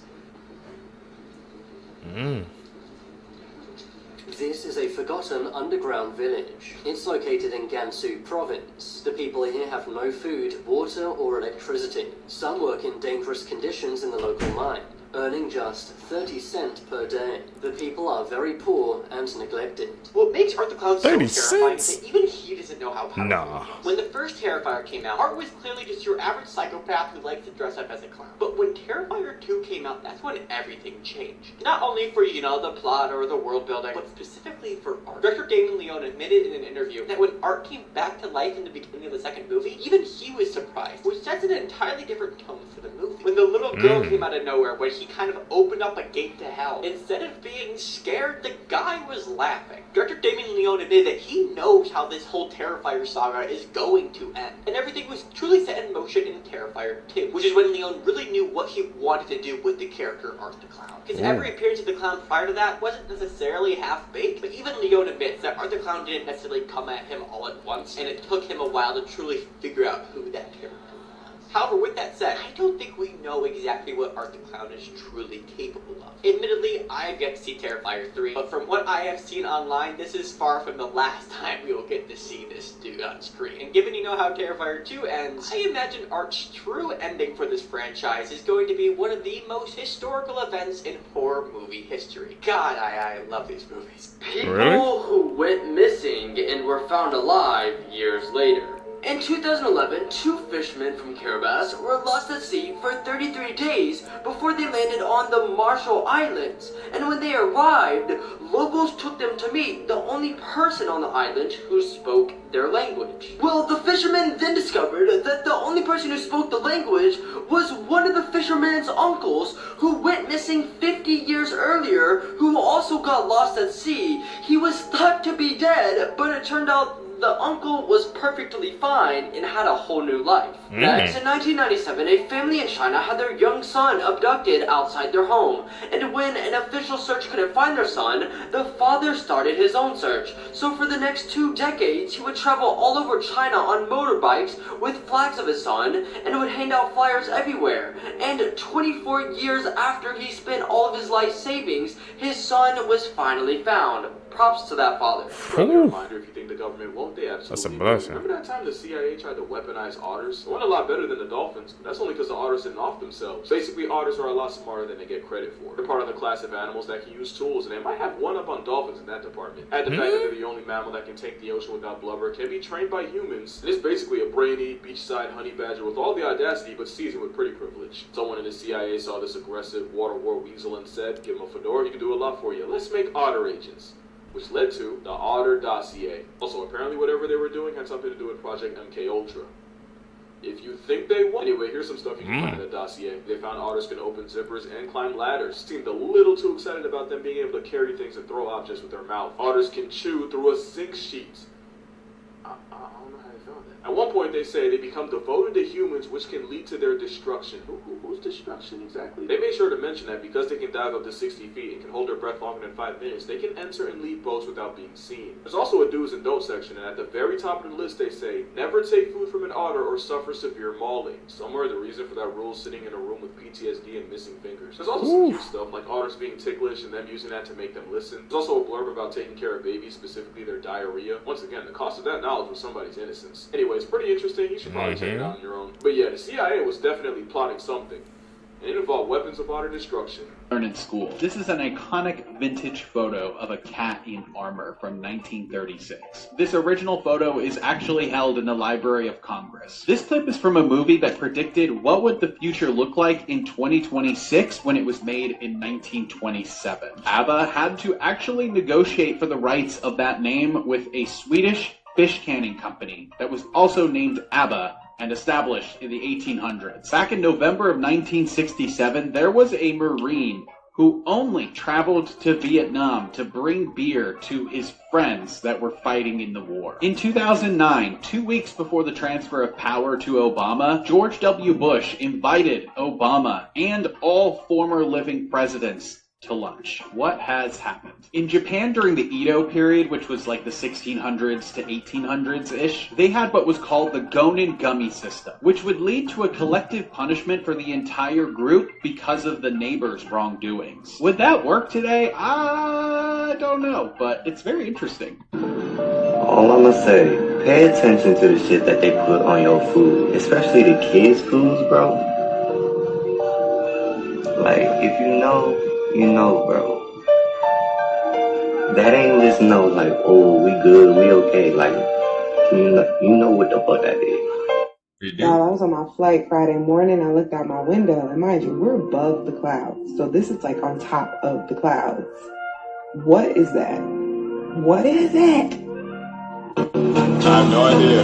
This is a forgotten underground village. It's located in Gansu province. The people here have no food, water, or electricity. Some work in dangerous conditions in the local mine, earning just 30 cents per day. The people are very poor and neglected. What makes Art the Clown so 30 terrifying cents? is that even he doesn't know how powerful Nah. he is. When the first Terrifier came out, Art was clearly just your average psychopath who likes to dress up as a clown. But when Terrifier 2 came out, that's when everything changed. Not only for, the plot or the world building, but specifically for Art. Director Damon Leone admitted in an interview that when Art came back to life in the beginning of the second movie, even he was surprised, which sets an entirely different tone for the movie. When the little girl came out of nowhere, when he kind of opened up a gate to hell, instead of being scared, the guy was laughing. Director Damon Leone admitted that he knows how this whole Terrifier saga is going to end, and everything was truly set in motion in Terrifier 2, which is when Leone really knew what he wanted to do with the character Art the Clown. Because every appearance of the clown prior to that wasn't necessarily half-baked, but even Leone admits that Art the Clown didn't necessarily come at him all at once, and it took him a while to truly figure out who that character was. However, with that said, I don't think we know exactly what Art the Clown is truly capable of. Admittedly, I have yet to see Terrifier 3, but from what I have seen online, this is far from the last time we will get to see this dude on screen. And given how Terrifier 2 ends, I imagine Art's true ending for this franchise is going to be one of the most historical events in horror movie history. God, I love these movies. People who went missing and were found alive years later. In 2011, 2 fishermen from Kiribati were lost at sea for 33 days before they landed on the Marshall Islands, and when they arrived, locals took them to meet the only person on the island who spoke their language. Well, the fishermen then discovered that the only person who spoke the language was one of the fishermen's uncles who went missing 50 years earlier, who also got lost at sea. He was thought to be dead, but it turned out the uncle was perfectly fine and had a whole new life. Next, in 1997, a family in China had their young son abducted outside their home. And when an official search couldn't find their son, the father started his own search. So for the next 2 decades, he would travel all over China on motorbikes with flags of his son and would hand out flyers everywhere. And 24 years after he spent all of his life savings, his son was finally found. props to that father. Friendly reminder, if you think the government won't, they absolutely That's a will. blessing. Remember that time the CIA tried to weaponize otters? It went a lot better than the dolphins, but that's only because the otters didn't off themselves. Basically, otters are a lot smarter than they get credit for. They're part of the class of animals that can use tools, and they might have one up on dolphins in that department. Add the fact that they're the only mammal that can take the ocean without blubber, can be trained by humans, and it's basically a brainy, beachside honey badger with all the audacity, but seasoned with pretty privilege. Someone in the CIA saw this aggressive water war weasel and said, give him a fedora, he can do a lot for you. Let's make otter agents. Which led to the Otter Dossier. Also, apparently whatever they were doing had something to do with Project MK Ultra. If you think they won. Anyway, here's some stuff you can find in the dossier. They found otters can open zippers and climb ladders. Seemed a little too excited about them being able to carry things and throw objects with their mouth. Otters can chew through a zinc sheet. I don't know how they found that. At one point, they say they become devoted to humans, which can lead to their destruction. Whose destruction exactly? They made sure to mention that because they can dive up to 60 feet and can hold their breath longer than 5 minutes, they can enter and leave boats without being seen. There's also a do's and don'ts section, and at the very top of the list they say, never take food from an otter or suffer severe mauling. Somewhere the reason for that rule is sitting in a room with PTSD and missing fingers. There's also some cute stuff, like otters being ticklish and them using that to make them listen. There's also a blurb about taking care of babies, specifically their diarrhea. Once again, the cost of that knowledge was somebody's innocence. Anyway, it's pretty interesting. You should probably check it out on your own. But yeah, the CIA was definitely plotting something. And it involved weapons of otter destruction. Learn in school. This is an iconic vintage photo of a cat in armor from 1936. This original photo is actually held in the Library of Congress. This clip is from a movie that predicted what would the future look like in 2026 when it was made in 1927. ABBA had to actually negotiate for the rights of that name with a Swedish fish canning company that was also named ABBA and established in the 1800s. Back in November of 1967, there was a Marine who only traveled to Vietnam to bring beer to his friends that were fighting in the war. In 2009, 2 weeks before the transfer of power to Obama, George W. Bush invited Obama and all former living presidents to lunch. What has happened? In Japan during the Edo period, which was like the 1600s to 1800s-ish, they had what was called the Gonin Gummy system, which would lead to a collective punishment for the entire group because of the neighbors' wrongdoings. Would that work today? I don't know, but it's very interesting. All I'ma say, pay attention to the shit that they put on your food, especially the kids' foods, bro. Like, if you know, you know, bro. That ain't just no, like, oh, we good, we okay. Like, you know what the fuck that is. Y'all, I was on my flight Friday morning. I looked out my window, and mind you, we're above the clouds. So this is like on top of the clouds. What is that? What is it? I have no idea.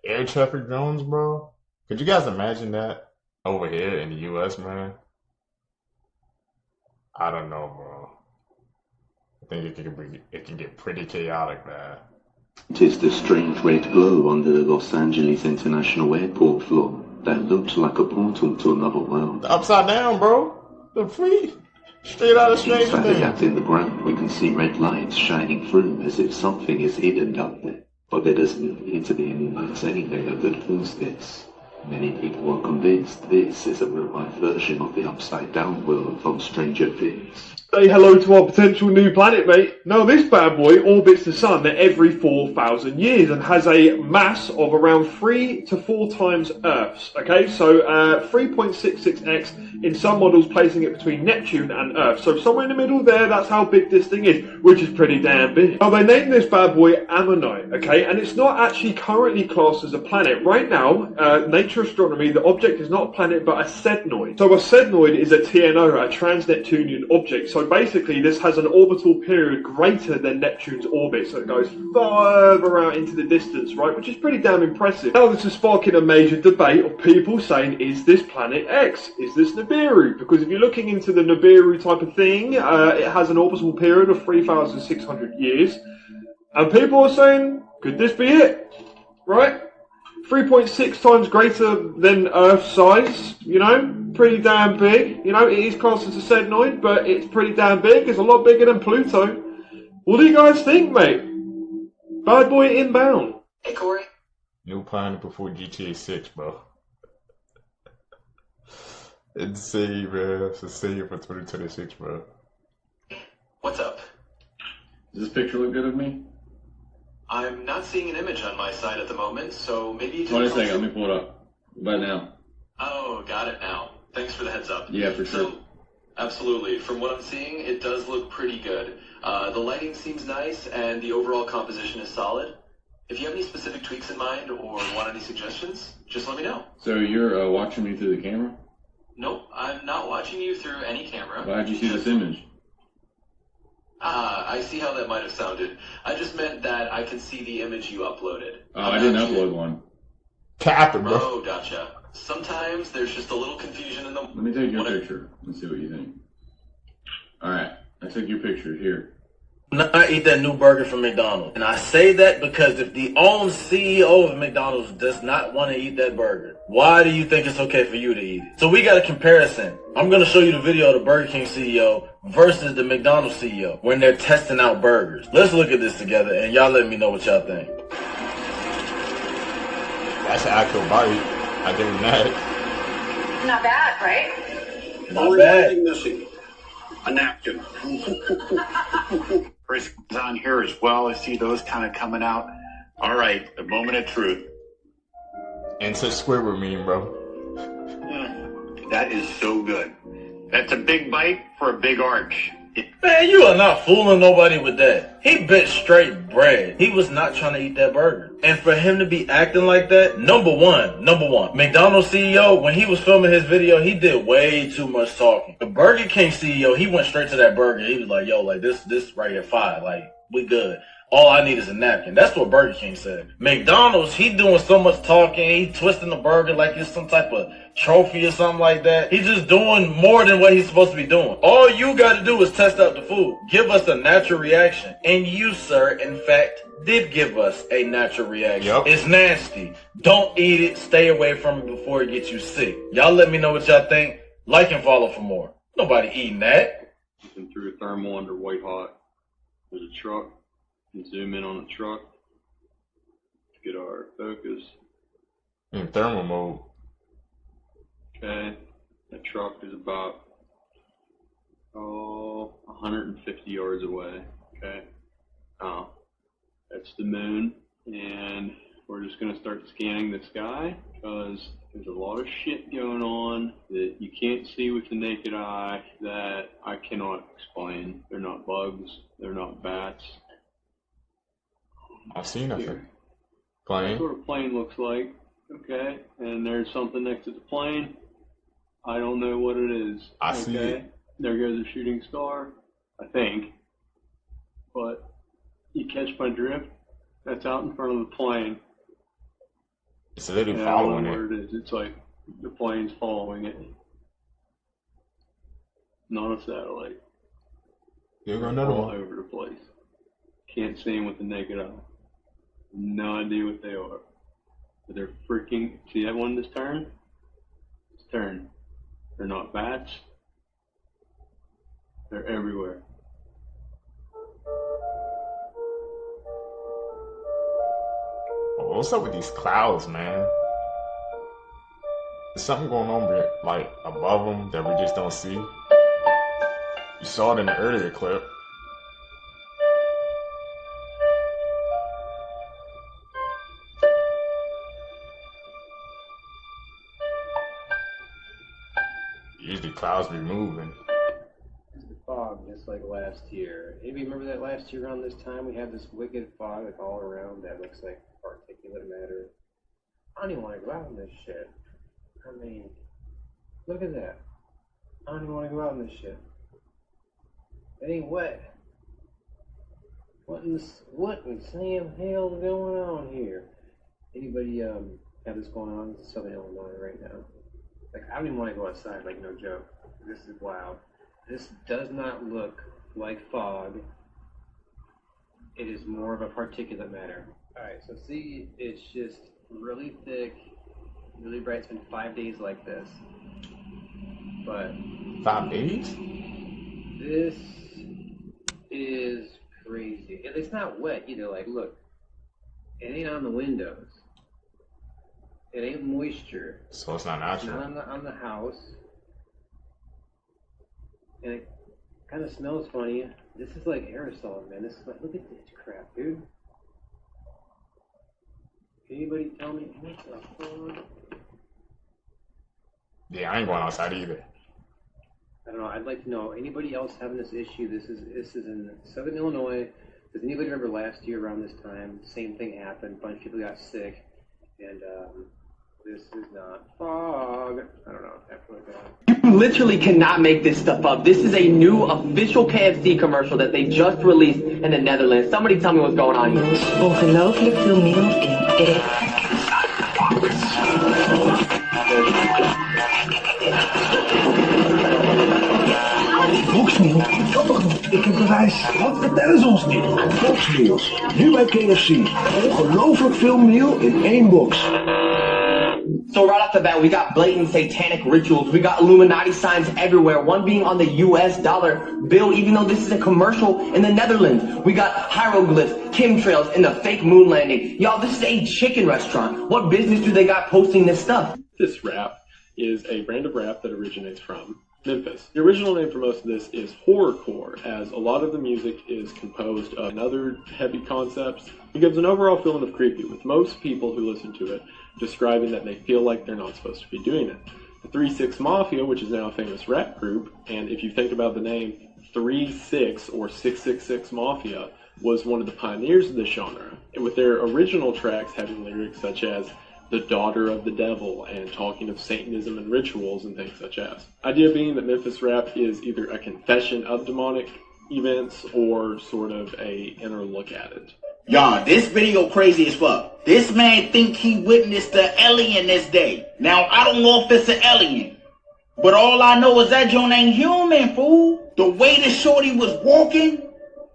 Air traffic drones, bro. Could you guys imagine that over here in the US, man? I don't know, bro. I think it can get pretty chaotic, man. It is the strange red glow on the Los Angeles International Airport floor that looked like a portal to another world. The upside down, bro. The free. Straight out of Stranger Inside the Things. gap in the ground, we can see red lights shining through as if something is hidden down there. But there doesn't appear to be any lights anywhere that proves this. Many people are convinced this is a real-life version of the upside-down world from Stranger Things. Say hello to our potential new planet, mate. Now, this bad boy orbits the sun every 4,000 years and has a mass of around 3 to 4 times Earth's. Okay, so 3.66x in some models, placing it between Neptune and Earth. So somewhere in the middle there, that's how big this thing is, which is pretty damn big. Now, they named this bad boy Ammonite, okay, and it's not actually currently classed as a planet. Right now, Nature Astronomy, the object is not a planet but a sednoid. So a sednoid is a TNO, a trans-Neptunian object. So basically, this has an orbital period greater than Neptune's orbit, so it goes further out into the distance, right? Which is pretty damn impressive. Now, this is sparking a major debate of people saying, is this Planet X? Is this Nibiru? Because if you're looking into the Nibiru type of thing, it has an orbital period of 3,600 years. And people are saying, could this be it? Right? 3.6 times greater than Earth size, you know, pretty damn big. You know, it is classed as a sednoid, but it's pretty damn big. It's a lot bigger than Pluto. What do you guys think, mate? Bad boy inbound. Hey, Corey. New planet before GTA 6, bro. Insane, man. It's insane for 2026, bro. What's up? Does this picture look good of me? I'm not seeing an image on my side at the moment, so maybe you can... Wait a second, let me pull it up. What about now? Oh, got it now. Thanks for the heads up. Yeah, for sure. So, absolutely. From what I'm seeing, it does look pretty good. The lighting seems nice, and the overall composition is solid. If you have any specific tweaks in mind or want any suggestions, just let me know. So you're watching me through the camera? Nope, I'm not watching you through any camera. Why'd you see this image? I see how that might have sounded. I just meant that I can see the image you uploaded. Oh, I didn't upload one. Capping, bro. Oh, gotcha. Sometimes there's just a little confusion in the... Let me take your picture and see what you think. Alright, I took your picture. Here. Not eat that new burger from McDonald's. And I say that because if the own CEO of McDonald's does not want to eat that burger, why do you think it's okay for you to eat it? So we got a comparison. I'm going to show you the video of the Burger King CEO versus the McDonald's CEO when they're testing out burgers. Let's look at this together and y'all let me know what y'all think. That's an actual bite. I give him that. Not bad, right? Not bad. Missing a napkin. Chris is on here as well. I see those kind of coming out. All right, the moment of truth. Insert Squidward meme, bro. That is so good. That's a big bite for a big arch. Man, you are not fooling nobody with that. He bit straight bread. He was not trying to eat that burger. And for him to be acting like that, number one, McDonald's CEO, when he was filming his video, he did way too much talking. The Burger King CEO, he went straight to that burger. He was like, yo, like this right here, fine. Like, we good. All I need is a napkin. That's what Burger King said. McDonald's, he doing so much talking. He twisting the burger like it's some type of trophy or something like that. He's just doing more than what he's supposed to be doing. All you got to do is test out the food. Give us a natural reaction. And you, sir, in fact, did give us a natural reaction. Yep. It's nasty. Don't eat it. Stay away from it before it gets you sick. Y'all let me know what y'all think. Like and follow for more. Nobody eating that. Looking through a thermal under white hot. There's a truck. Zoom in on the truck to get our focus. In thermal mode. Okay, that truck is about 150 yards away. Okay, that's the moon, and we're just gonna start scanning the sky because there's a lot of shit going on that you can't see with the naked eye that I cannot explain. They're not bugs. They're not bats. I've seen nothing. Here. Plane. That's what a plane looks like. Okay, and there's something next to the plane. I don't know what it is. I see it. There goes a shooting star, I think. But you catch my drift? That's out in front of the plane. It's literally following it. I don't know what it is. It's like the plane's following it. Not a satellite. There go another all one. over the place. Can't see them with the naked eye. No idea what they are. But they're freaking... See that one that's turned? It's turned. They're not bats. They're everywhere. What's up with these clouds, man? There's something going on, like, above them that we just don't see. You saw it in the earlier clip. Usually clouds be moving. The fog, just like last year. Maybe remember that last year around this time we had this wicked fog like all around that looks like particulate matter. I don't even want to go out in this shit. I mean, look at that. I don't even want to go out in this shit. It ain't wet. What in Sam hell is going on here? Anybody have this going on in Southern Illinois right now? Like, I don't even want to go outside, like, no joke. This is wild. This does not look like fog. It is more of a particulate matter. Alright, so see, it's just really thick, really bright. It's been 5 days like this. But 5 days? this is crazy. And it's not wet either. Like, look, it ain't on the windows. It ain't moisture. So it's not It's natural. not on the house. And it kind of smells funny. This is like aerosol, man. This is like, look at this crap, dude. Can anybody tell me what the fuck? Yeah, I ain't going outside either. I don't know. I'd like to know, anybody else having this issue? This is in Southern Illinois. Does anybody remember last year around this time? Same thing happened. A bunch of people got sick, and this is not fog. I don't know. After like that. You literally cannot make this stuff up. This is a new official KFC commercial that they just released in the Netherlands. Somebody tell me what's going on here. Ongelooflijk veel meal in Volksmeal? Dat toch niet? Ik heb bewijs. Wat vertellen ze ons niet? Volksmeals. Nu bij KFC. Ongelooflijk veel meal in één box. So right off the bat, we got blatant satanic rituals. We got Illuminati signs everywhere, one being on the US dollar bill, even though this is a commercial in the Netherlands. We got hieroglyphs, chemtrails, and the fake moon landing. Y'all, this is a chicken restaurant. What business do they got posting this stuff? This rap is a brand of rap that originates from Memphis. The original name for most of this is horrorcore, as a lot of the music is composed of other heavy concepts. It gives an overall feeling of creepy, with most people who listen to it describing that they feel like they're not supposed to be doing it. The 3 6 Mafia, which is now a famous rap group, and if you think about the name 3 6 or 666 Mafia, was one of the pioneers of this genre, and with their original tracks having lyrics such as the daughter of the devil and talking of Satanism and rituals and things such as. Idea being that Memphis rap is either a confession of demonic events or sort of a inner look at it. Y'all, this video crazy as fuck. This man think he witnessed the alien this day. Now, I don't know if it's an alien, but all I know is that joint ain't human, fool. The way the shorty was walking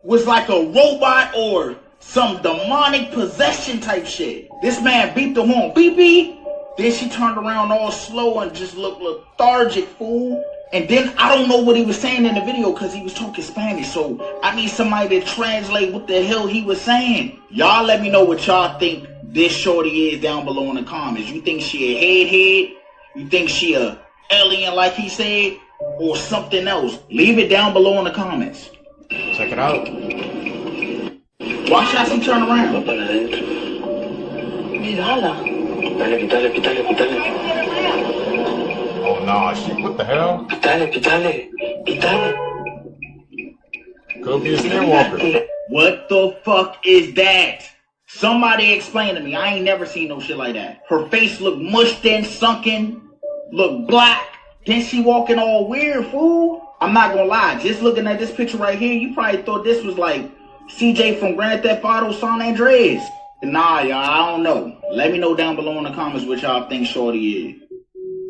was like a robot or some demonic possession type shit. This man beat the horn, beep beep. Then she turned around all slow and just looked lethargic, fool. And then I don't know what he was saying in the video because he was talking Spanish. So I need somebody to translate what the hell he was saying. Y'all let me know what y'all think this shorty is down below in the comments. You think she a head? You think she a alien like he said? Or something else? Leave it down below in the comments. Check it out. Watch out she turn around. Oh nah, shit, what the hell? Could be a skinwalker. What the fuck is that? Somebody explain to me. I ain't never seen no shit like that. Her face look mushed in, sunken, look black. Then she walking all weird, fool. I'm not gonna lie, just looking at this picture right here, you probably thought this was like CJ from Grand Theft Auto San Andreas. Nah, y'all, I don't know. Let me know down below in the comments what y'all think shorty is.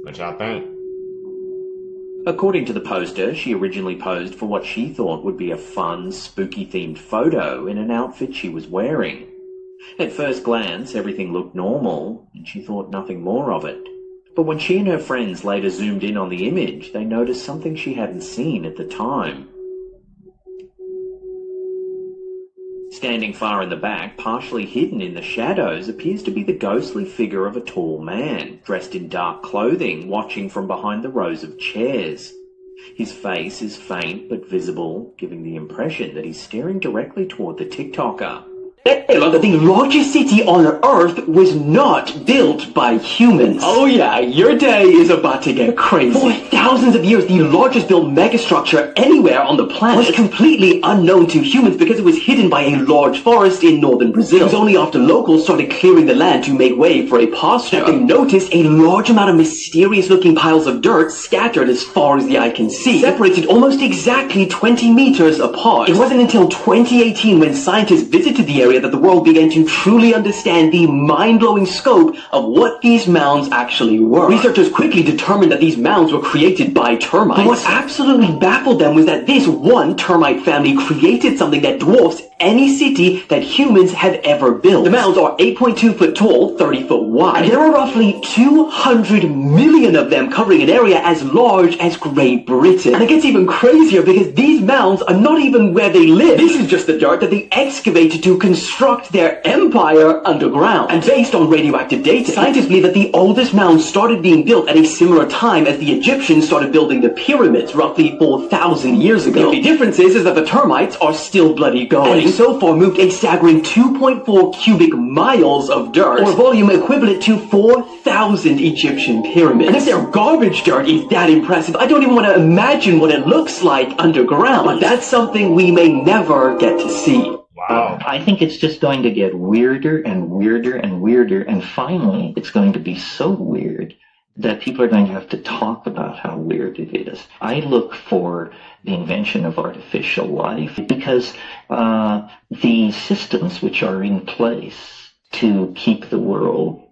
What y'all think? According to the poster, she originally posed for what she thought would be a fun, spooky-themed photo in an outfit she was wearing. At first glance, everything looked normal, and she thought nothing more of it. But when she and her friends later zoomed in on the image, they noticed something she hadn't seen at the time. Standing far in the back, partially hidden in the shadows, appears to be the ghostly figure of a tall man, dressed in dark clothing, watching from behind the rows of chairs. His face is faint but visible, giving the impression that he's staring directly toward the TikToker. The largest city on Earth was not built by humans. Oh yeah, your day is about to get crazy. For thousands of years, the largest built megastructure anywhere on the planet was completely unknown to humans because it was hidden by a large forest in northern Brazil. It was only after locals started clearing the land to make way for a pasture that they noticed a large amount of mysterious-looking piles of dirt scattered as far as the eye can see, separated almost exactly 20 meters apart. It wasn't until 2018 when scientists visited the area that the world began to truly understand the mind-blowing scope of what these mounds actually were. Researchers quickly determined that these mounds were created by termites. But what absolutely baffled them was that this one termite family created something that dwarfs any city that humans have ever built. The mounds are 8.2 foot tall, 30 foot wide, and there are roughly 200 million of them covering an area as large as Great Britain. And it gets even crazier because these mounds are not even where they live. This is just the dirt that they excavated to construct their empire underground. And based on radioactive data, scientists believe that the oldest mounds started being built at a similar time as the Egyptians started building the pyramids roughly 4,000 years ago. The only difference is that the termites are still bloody going. And so far moved a staggering 2.4 cubic miles of dirt, or volume equivalent to 4,000 Egyptian pyramids. And if their garbage dirt is that impressive, I don't even want to imagine what it looks like underground. But that's something we may never get to see. Wow. I think it's just going to get weirder and weirder and weirder, and finally it's going to be so weird that people are going to have to talk about how weird it is. I look for the invention of artificial life because the systems which are in place to keep the world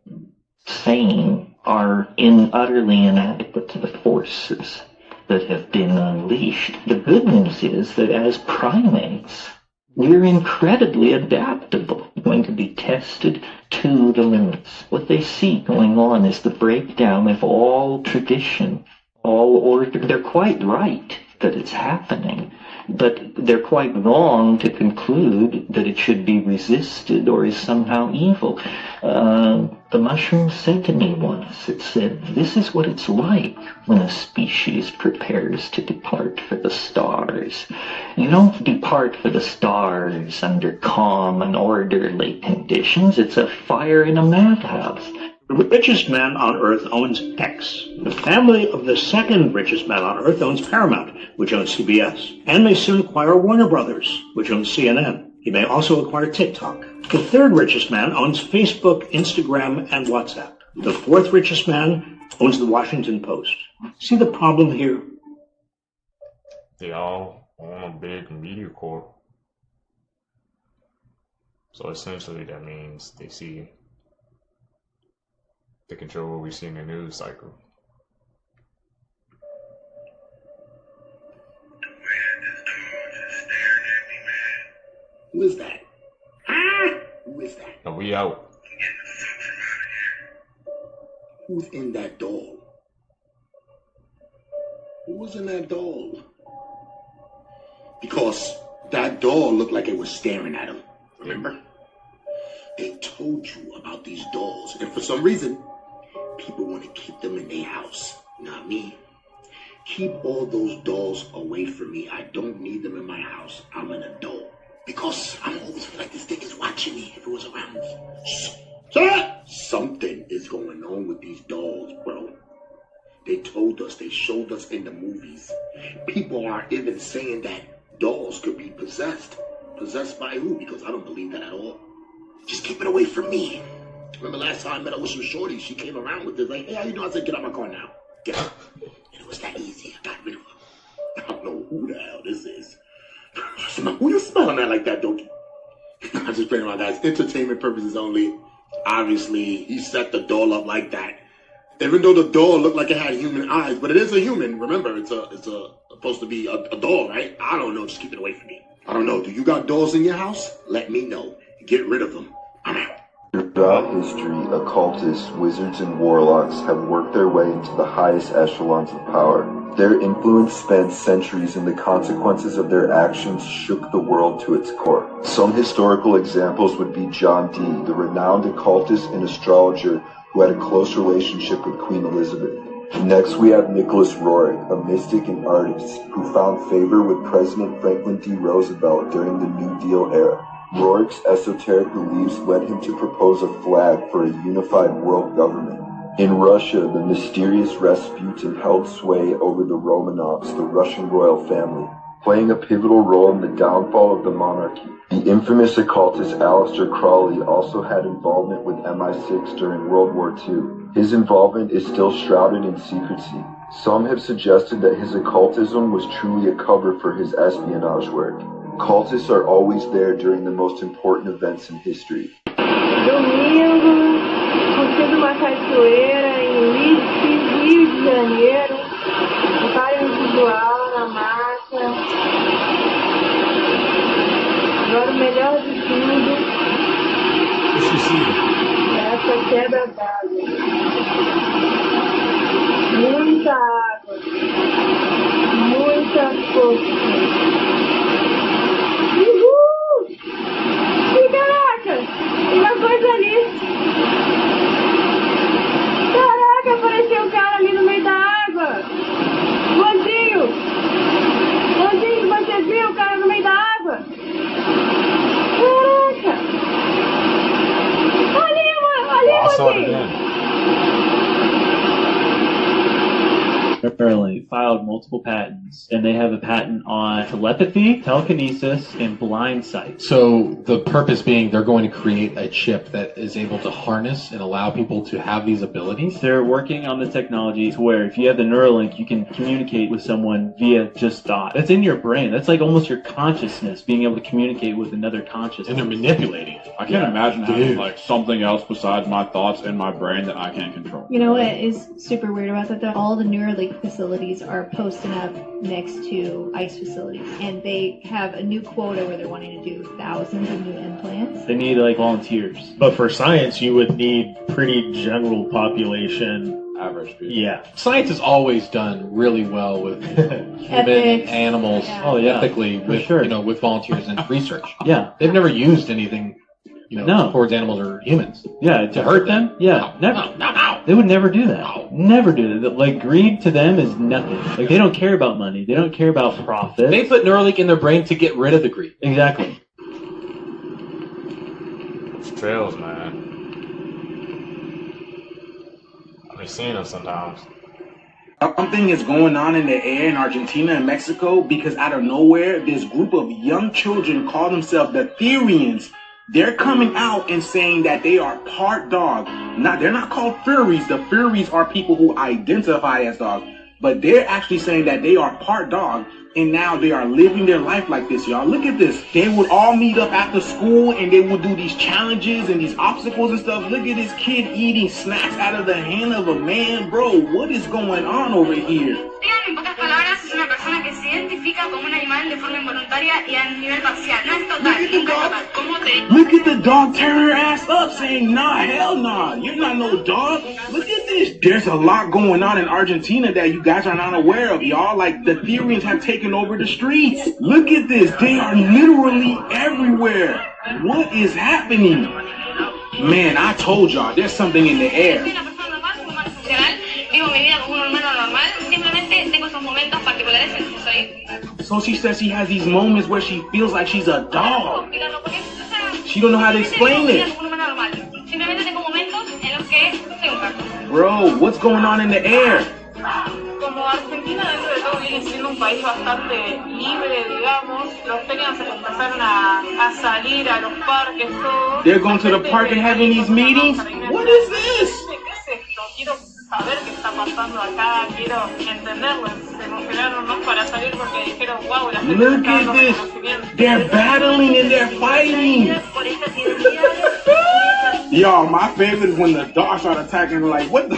sane are utterly inadequate to the forces that have been unleashed. The good news is that as primates, we're incredibly adaptable, going to be tested to the limits. What they see going on is the breakdown of all tradition, all order. They're quite right that it's happening, but they're quite wrong to conclude that it should be resisted or is somehow evil. The mushroom said to me once, it said, this is what it's like when a species prepares to depart for the stars. You don't depart for the stars under calm and orderly conditions. It's a fire in a madhouse. The richest man on Earth owns X. The family of the second richest man on Earth owns Paramount, which owns CBS, and may soon acquire Warner Brothers, which owns CNN. He may also acquire TikTok. The third richest man owns Facebook, Instagram, and WhatsApp. The fourth richest man owns the Washington Post. See the problem here? They all own a big media corp. So essentially that means they control what we see in the news cycle. Who is that? Ah! Who is that? And we out. Who's in that doll? Who was in that doll? Because that doll looked like it was staring at him. Remember? They told you about these dolls, and for some reason, people want to keep them in their house. Not me. Keep all those dolls away from me. I don't need them in my house. I'm an adult. Because I always feel like this thing is watching me if it was around me. Something is going on with these dolls, bro. They told us, they showed us in the movies. People are even saying that dolls could be possessed. Possessed by who? Because I don't believe that at all. Just keep it away from me. Remember last time I met up with some shorty, she came around with this like, hey, how you doing? I said, get out my car now. Get out. And it was that easy. I got rid of her. I don't know who the hell this is. Who you smelling at like that, don't you? I'm just playing around, guys. Entertainment purposes only. Obviously, he set the doll up like that. Even though the doll looked like it had human eyes, but it is a human. Remember, it's supposed to be a doll, right? I don't know. Just keep it away from me. I don't know. Do you got dolls in your house? Let me know. Get rid of them. I'm out. Throughout history, occultists, wizards, and warlocks have worked their way into the highest echelons of power. Their influence spanned centuries, and the consequences of their actions shook the world to its core. Some historical examples would be John Dee, the renowned occultist and astrologer who had a close relationship with Queen Elizabeth. Next, we have Nicholas Roerich, a mystic and artist who found favor with President Franklin D. Roosevelt during the New Deal era. Rourke's esoteric beliefs led him to propose a flag for a unified world government. In Russia, the mysterious Rasputin held sway over the Romanovs, the Russian royal family, playing a pivotal role in the downfall of the monarchy. The infamous occultist Aleister Crowley also had involvement with MI6 during World War II. His involvement is still shrouded in secrecy. Some have suggested that his occultism was truly a cover for his espionage work. Cultists are always there during the most important events in history. Domingo, curtindo uma cachoeira em Rio de Janeiro, ensaio individual na mata. Agora o melhor de tudo, essa queda d'água. Muita água, muita força. Uhul! E caraca, uma coisa ali. Caraca, apareceu um cara ali no meio da água. Landinho, você viu o cara no meio da água? Caraca! Ali, Landinho! Neuralink filed multiple patents, and they have a patent on telepathy, telekinesis, and blind sight. So the purpose being they're going to create a chip that is able to harness and allow people to have these abilities? They're working on the technology to where if you have the Neuralink, you can communicate with someone via just thought. That's in your brain. That's like almost your consciousness, being able to communicate with another consciousness. And they're manipulating it. I can't imagine having like something else besides my thoughts in my brain that I can't control. You know what is super weird about that though? All the Neuralink facilities are posting up next to ICE facilities, and they have a new quota where they're wanting to do thousands of new implants. They need like volunteers. But for science, you would need pretty general population. Average people. Yeah. Science has always done really well with human animals, ethically, with with volunteers and research. Yeah. They've never used anything towards animals or humans. Yeah, to hurt them? Yeah, never. No. They would never do that. Never do that. Like, greed to them is nothing. Like, they don't care about money. They don't care about profit. They put Neuralink in their brain to get rid of the greed. Exactly. It's trails, man. I've been seeing them sometimes. Something is going on in the air in Argentina and Mexico because out of nowhere, this group of young children call themselves the Therians. They're coming out and saying that they are part dog. They're not called furries. The furries are people who identify as dogs. But they're actually saying that they are part dog, and now they are living their life like this, y'all. Look at this. They would all meet up after school, and they would do these challenges and these obstacles and stuff. Look at this kid eating snacks out of the hand of a man. Bro, what is going on over here? En pocas palabras, es una persona que se identifica como un animal de forma involuntaria y a nivel parcial. No es total, nunca es total. ¿Cómo te... Look at the dog tearing her ass up saying, nah, hell nah, you're not no dog. Look at this. There's a lot going on in Argentina that you guys are not aware of, y'all. Like, the Therians have taken over the streets. Look at this. They are literally everywhere. What is happening? Man, I told y'all, there's something in the air. So she says she has these moments where she feels like she's a dog. She don't know how to explain it. Bro, what's going on in the air? Como Argentina dentro de todo viene siendo un país bastante libre, digamos, los Therians empezaron a salir a los parques, todo. They're going to the park and having these meetings? What is this? ¿Qué es esto? Quiero saber qué está pasando acá, quiero entenderlo. Se emocionaron más para salir porque dijeron, wow, la gente Look está dando at this. reconocimiento. They're battling and they're fighting. Y'all, my favorite is when the dogs start attacking. Like, what the...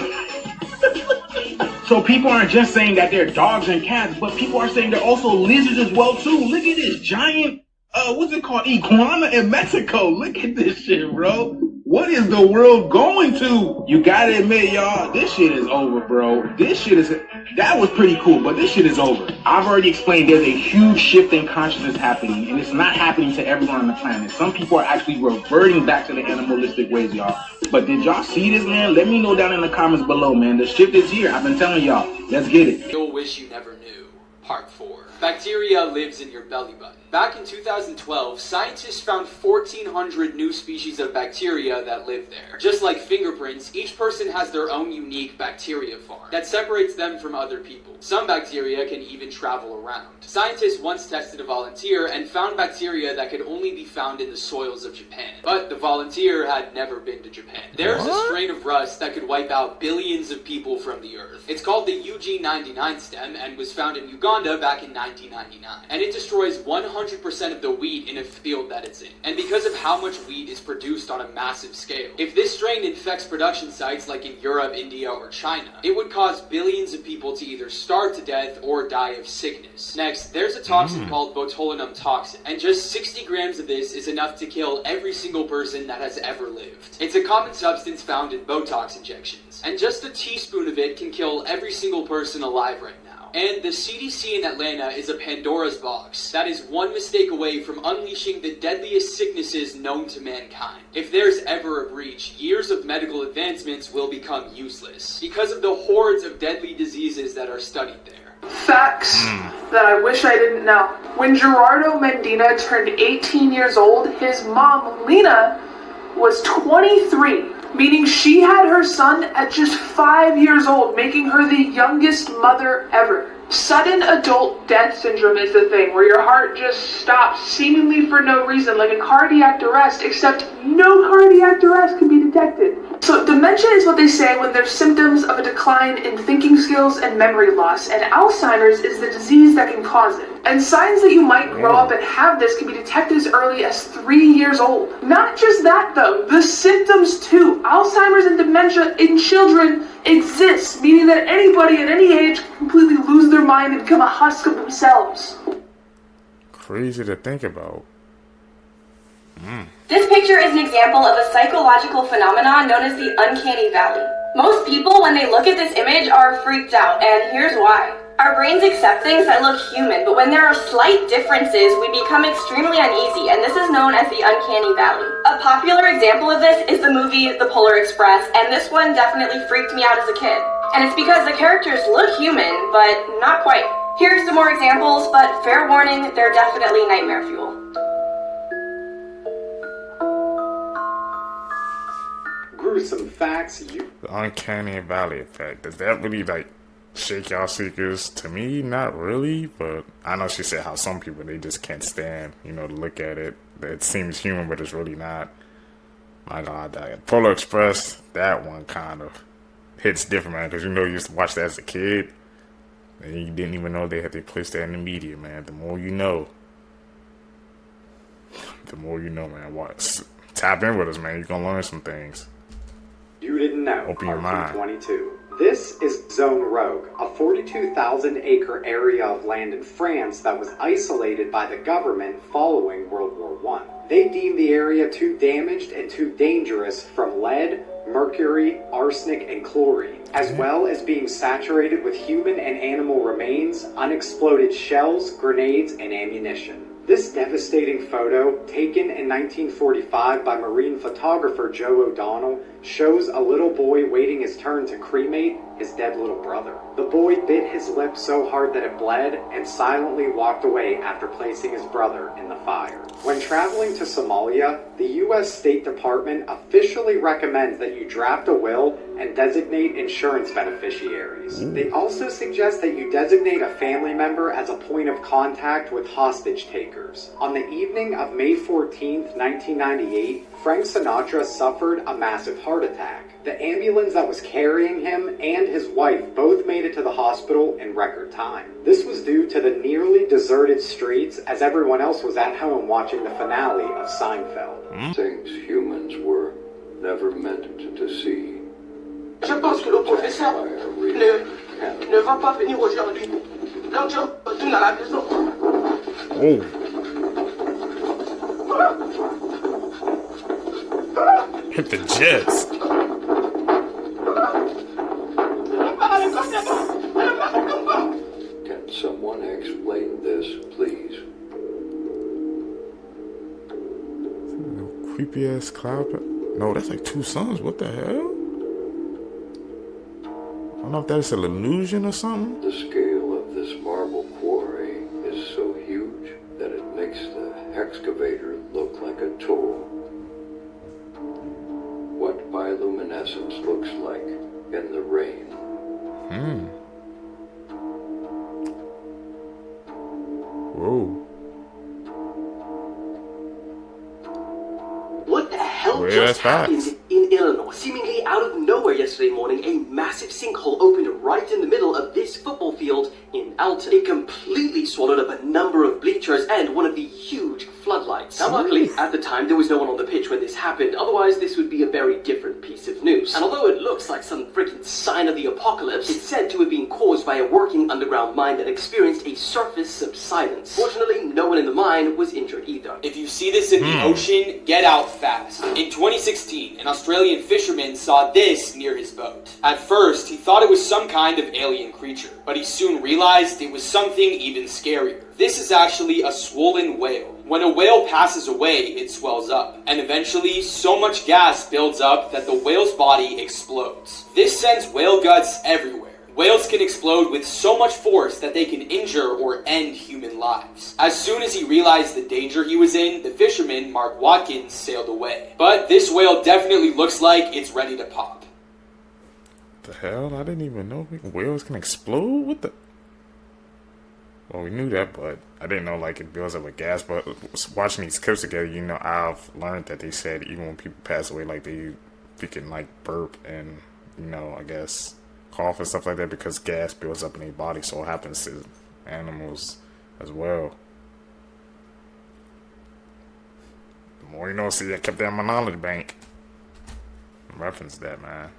So people aren't just saying that they're dogs and cats, but people are saying they're also lizards as well too. Look at this giant, what's it called, iguana in Mexico. Look at this shit, bro. What is the world going to? You gotta admit, y'all, this shit is over, bro. This shit is, that was pretty cool, but this shit is over. I've already explained there's a huge shift in consciousness happening, and it's not happening to everyone on the planet. Some people are actually reverting back to the animalistic ways, y'all. But did y'all see this, man? Let me know down in the comments below, man. The shift is here. I've been telling y'all. Let's get it. You'll wish you never knew. Part 4. Bacteria lives in your belly button. Back in 2012, scientists found 1,400 new species of bacteria that live there. Just like fingerprints, each person has their own unique bacteria farm that separates them from other people. Some bacteria can even travel around. Scientists once tested a volunteer and found bacteria that could only be found in the soils of Japan. But the volunteer had never been to Japan. There's a strain of rust that could wipe out billions of people from the earth. It's called the UG99 stem and was found in Uganda back in 1999. And it destroys 100% of the wheat in a field that it's in. And because of how much wheat is produced on a massive scale, if this strain infects production sites like in Europe, India, or China, it would cause billions of people to either starve to death or die of sickness. Next, there's a toxin called botulinum toxin, and just 60 grams of this is enough to kill every single person that has ever lived. It's a common substance found in Botox injections, and just a teaspoon of it can kill every single person alive right now. And the CDC in Atlanta is a Pandora's box that is one mistake away from unleashing the deadliest sicknesses known to mankind. If there's ever a breach, years of medical advancements will become useless because of the hordes of deadly diseases that are studied there. Facts that I wish I didn't know. When Gerardo Mendina turned 18 years old, his mom, Lena, was 23. Meaning she had her son at just 5 years old, making her the youngest mother ever. Sudden adult death syndrome is the thing, where your heart just stops seemingly for no reason, like a cardiac arrest, except no cardiac arrest can be detected. So dementia is what they say when there's symptoms of a decline in thinking skills and memory loss, and Alzheimer's is the disease that can cause it. And signs that you might grow up and have this can be detected as early as 3 years old. Not just that though, the symptoms too. Alzheimer's and dementia in children exists, meaning that anybody at any age can completely lose their mind and become a husk of themselves. Crazy to think about. This picture is an example of a psychological phenomenon known as the uncanny valley. Most people, when they look at this image, are freaked out, and here's why. Our brains accept things that look human, but when there are slight differences, we become extremely uneasy, and this is known as the uncanny valley. A popular example of this is the movie The Polar Express, and this one definitely freaked me out as a kid. And it's because the characters look human, but not quite. Here's some more examples, but fair warning, they're definitely nightmare fuel. Gruesome facts The uncanny valley effect. Does that really shake y'all seekers? To me, not really, but I know she said how some people, they just can't stand, to look at it. It seems human, but it's really not. My God, that Polar Express, that one kind of hits different, man, because you used to watch that as a kid, and you didn't even know they placed that in the media, man. The more you know, man. Tap in with us, man. You're going to learn some things. you didn't know. Open your mind. 22. This is Zone Rogue, a 42,000-acre area of land in France that was isolated by the government following World War I. They deemed the area too damaged and too dangerous from lead, mercury, arsenic, and chlorine, as well as being saturated with human and animal remains, unexploded shells, grenades, and ammunition. This devastating photo, taken in 1945 by marine photographer Joe O'Donnell, shows a little boy waiting his turn to cremate his dead little brother. The boy bit his lip so hard that it bled and silently walked away after placing his brother in the fire. When traveling to Somalia, the U.S. State Department officially recommends that you draft a will and designate insurance beneficiaries. They also suggest that you designate a family member as a point of contact with hostage takers. On the evening of May 14, 1998, Frank Sinatra suffered a massive heart attack. The ambulance that was carrying him and his wife both made it to the hospital in record time. This was due to the nearly deserted streets as everyone else was at home watching the finale of Seinfeld. Things humans were never meant to see. Je pense que le professeur ne va pas venir aujourd'hui. Donc je retourne à la maison. Hit the jets. Can someone explain this, please? Creepy ass cloud. No, that's like two suns. What the hell? I don't know if that's an illusion or something. The scale of this marble quarry presence looks like in the rain. Whoa. What the hell Well, just that's happened facts. in Illinois? Seemingly out of nowhere yesterday morning, a massive sinkhole opened right in the middle of this football field in Alton. It completely swallowed up a number of bleachers and one of the huge floodlights. Now luckily, at the time, there was no one on the pitch when this happened, otherwise this would be a very different piece of news. And although it looks like some freaking sign of the apocalypse, it's said to have been caused by a working underground mine that experienced a surface subsidence. Fortunately, no one in the mine was injured either. If you see this in the ocean, get out fast. In 2016, an Australian fisherman saw this near his boat. At first, he thought it was some kind of alien creature, but he soon realized it was something even scarier. This is actually a swollen whale. When a whale passes away, it swells up, and eventually so much gas builds up that the whale's body explodes. This sends whale guts everywhere. Whales can explode with so much force that they can injure or end human lives. As soon as he realized the danger he was in, the fisherman, Mark Watkins, sailed away. But this whale definitely looks like it's ready to pop. The hell? I didn't even know whales can explode? What the? Well, we knew that, but I didn't know like it builds up with gas. But watching these clips together, you know, I've learned that they said even when people pass away, like they can like burp and, you know, I guess cough and stuff like that because gas builds up in their body. So it happens to animals as well. The more you know, see, I kept that in my knowledge bank. Reference that, man.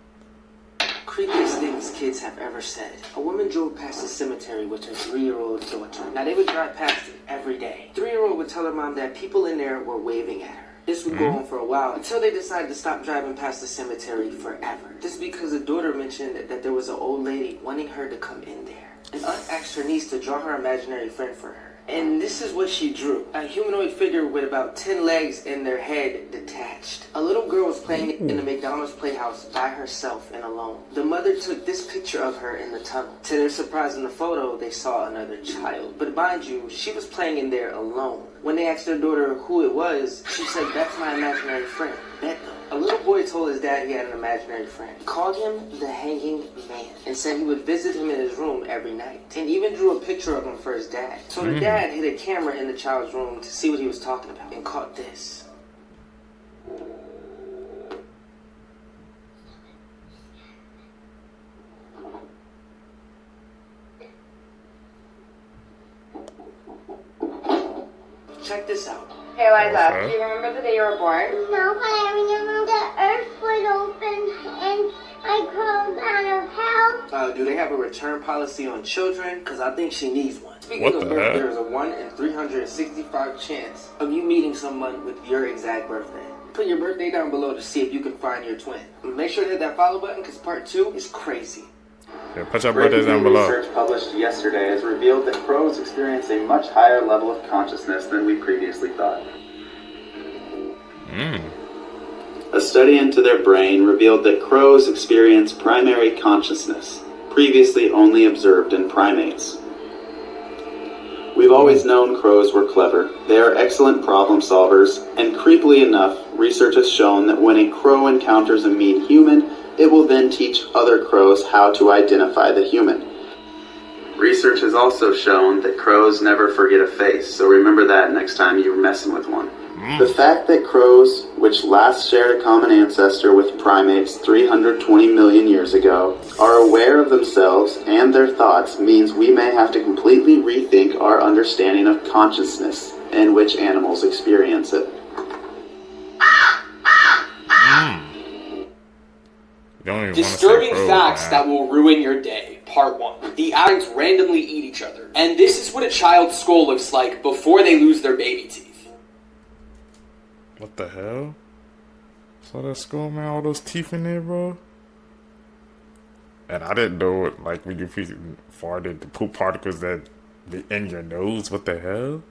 Creepiest things kids have ever said. A woman drove past the cemetery with her 3-year-old daughter. Now they would drive past it every day. 3-year-old would tell her mom that people in there were waving at her. This would go on for a while until they decided to stop driving past the cemetery forever. This is because the daughter mentioned that there was an old lady wanting her to come in there. An aunt asked her niece to draw her imaginary friend for her. And this is what she drew. A humanoid figure with about 10 legs and their head detached. A little girl was playing in the McDonald's playhouse by herself and alone. The mother took this picture of her in the tunnel. To their surprise in the photo, they saw another child. But mind you, she was playing in there alone. When they asked their daughter who it was, she said, "That's my imaginary friend, Beto." A little boy told his dad he had an imaginary friend. He called him the Hanging Man and said he would visit him in his room every night. And even drew a picture of him for his dad. So the dad hid a camera in the child's room to see what he was talking about and caught this. Check this out. Hey Liza, do you remember the day you were born? No, but I remember the earth was open and I crawled out of hell. Do they have a return policy on children? Because I think she needs one. Speaking What of the birth, heck? there is a 1 in 365 chance of you meeting someone with your exact birthday. Put your birthday down below to see if you can find your twin. Make sure to hit that follow button because part 2 is crazy. Yeah, put your birthdays down below. Research published yesterday has revealed that crows experience a much higher level of consciousness than we previously thought. A study into their brain revealed that crows experience primary consciousness, previously only observed in primates. We've always known crows were clever. They are excellent problem solvers, and creepily enough, research has shown that when a crow encounters a mean human, it will then teach other crows how to identify the human. Research has also shown that crows never forget a face, so remember that next time you're messing with one. The fact that crows, which last shared a common ancestor with primates 320 million years ago, are aware of themselves and their thoughts means we may have to completely rethink our understanding of consciousness and which animals experience it. Disturbing facts that will ruin your day. Part 1. The ants randomly eat each other. And this is what a child's skull looks like before they lose their baby teeth. What the hell? Saw that skull, man? All those teeth in there, bro? And I didn't know it, like, when you farted, the poop particles that be in your nose. What the hell?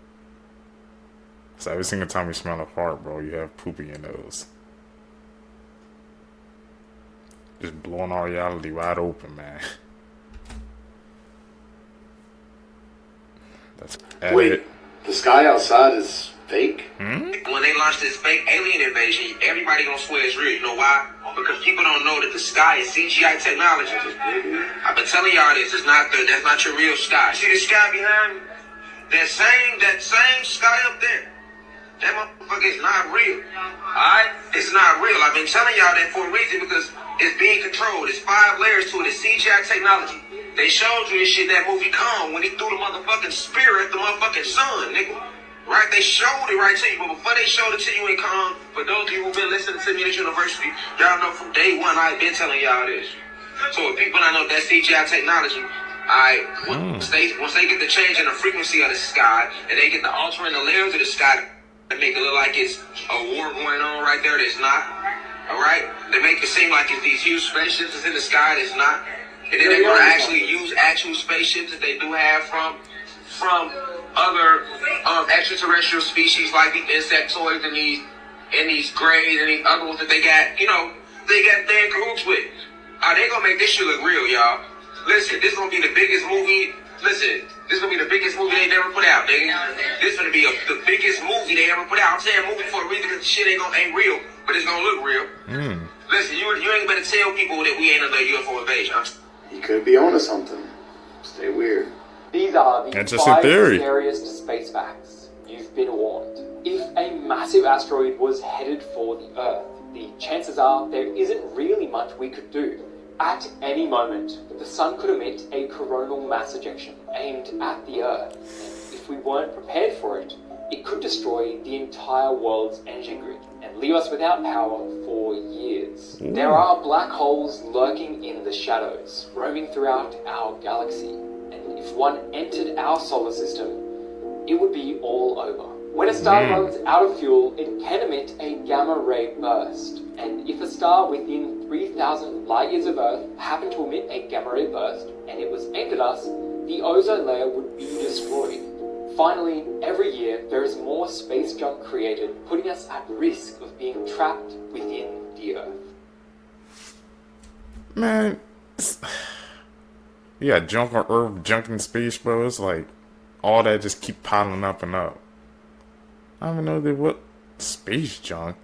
So every single time you smell a fart, bro, you have poop in your nose. Just blowing our reality wide open, man. That's Wait, the sky outside is fake? When they launch this fake alien invasion, everybody gonna swear it's real. You know why? Because people don't know that the sky is CGI technology. I've been telling y'all this. That's not your real sky. See the sky behind me? That same sky up there. That motherfucker is not real. Alright? It's not real. I've been telling y'all that for a reason, because it's being controlled. It's 5 layers to it. It's CGI technology. They showed you this shit in that movie Kong when he threw the motherfucking spear at the motherfucking sun, nigga. Right? They showed it right to you, but before they showed it to you in Kong, for those of you who've been listening to me at university, y'all know from day one I've been telling y'all this. So if people don't know that CGI technology, once they get the change in the frequency of the sky, and they get the altering the layers of the sky to make it look like it's a war going on right there, that's not. Alright? They make it seem like it's these huge spaceships that's in the sky, that's not. And then they're gonna actually use actual spaceships that they do have from other extraterrestrial species, like these insectoids and these greys and these other ones that they got, they in cahoots with. They gonna make this shit look real, y'all. Listen, this gonna be the biggest movie. Listen, this gonna be the biggest movie they never put out, nigga. This gonna be the biggest movie they ever put out. I'm saying movie for a reason, because the shit ain't real, but it's gonna look real. Listen, you ain't better tell people that we ain't under UFO invasion. He could be onto something. Stay weird. These are the That's just a 5 theory. scariest space facts. You've been warned. If a massive asteroid was headed for the Earth, the chances are there isn't really much we could do. At any moment, the sun could emit a coronal mass ejection aimed at the Earth, and if we weren't prepared for it, it could destroy the entire world's energy grid and leave us without power for years. There are black holes lurking in the shadows, roaming throughout our galaxy, and if one entered our solar system, it would be all over. When a star runs out of fuel, it can emit a gamma ray burst, and if a star within 3,000 light years of Earth happened to emit a gamma ray burst, and it was aimed at us, the ozone layer would be destroyed. Finally, every year there is more space junk created, putting us at risk of being trapped within the Earth. Man, you got junk on Earth, junk in space, bro. It's like all that just keep piling up and up. I don't even know there what space junk.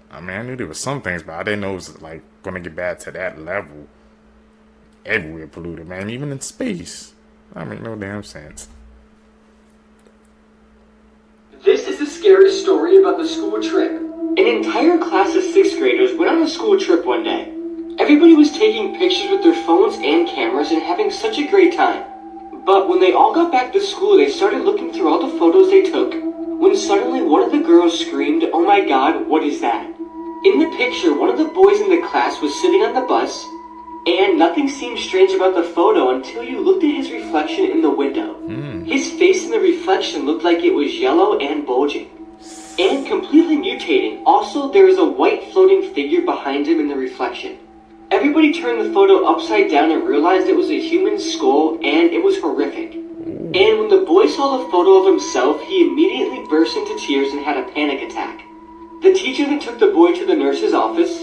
I mean, I knew there was some things, but I didn't know it was like gonna get bad to that level. Everywhere polluted, man. Even in space. That make no damn sense. This is the scary story about the school trip. An entire class of 6th graders went on a school trip one day. Everybody was taking pictures with their phones and cameras and having such a great time. But when they all got back to school, they started looking through all the photos they took, when suddenly one of the girls screamed, "Oh my God, what is that?" In the picture, one of the boys in the class was sitting on the bus, and nothing seemed strange about the photo until you looked at his reflection in the window. His face in the reflection looked like it was yellow and bulging, and completely mutating. Also, there was a white floating figure behind him in the reflection. Everybody turned the photo upside down and realized it was a human skull, and it was horrific. And when the boy saw the photo of himself, he immediately burst into tears and had a panic attack. The teacher then took the boy to the nurse's office,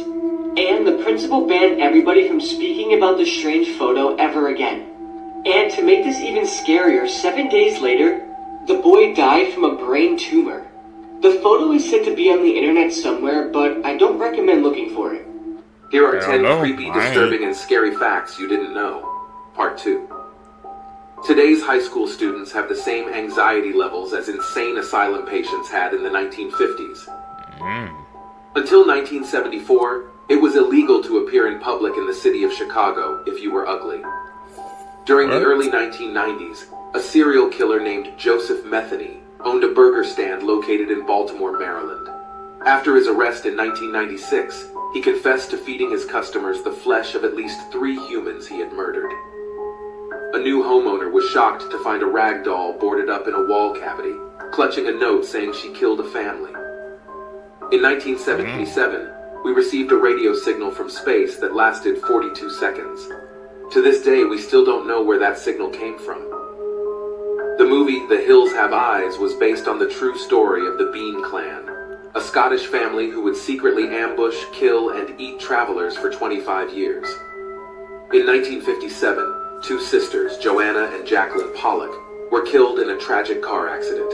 and the principal banned everybody from speaking about the strange photo ever again. And to make this even scarier, 7 days later, the boy died from a brain tumor. The photo is said to be on the internet somewhere, but I don't recommend looking for it. Here are 10 creepy, disturbing, and scary facts you didn't know. Part 2. Today's high school students have the same anxiety levels as insane asylum patients had in the 1950s. Until 1974, it was illegal to appear in public in the city of Chicago if you were ugly. During the early 1990s, a serial killer named Joseph Metheny owned a burger stand located in Baltimore, Maryland. After his arrest in 1996, he confessed to feeding his customers the flesh of at least 3 humans he had murdered. A new homeowner was shocked to find a rag doll boarded up in a wall cavity, clutching a note saying she killed a family. In 1977, we received a radio signal from space that lasted 42 seconds. To this day, we still don't know where that signal came from. The movie The Hills Have Eyes was based on the true story of the Bean Clan, a Scottish family who would secretly ambush, kill, and eat travelers for 25 years. In 1957, 2 sisters, Joanna and Jacqueline Pollock, were killed in a tragic car accident.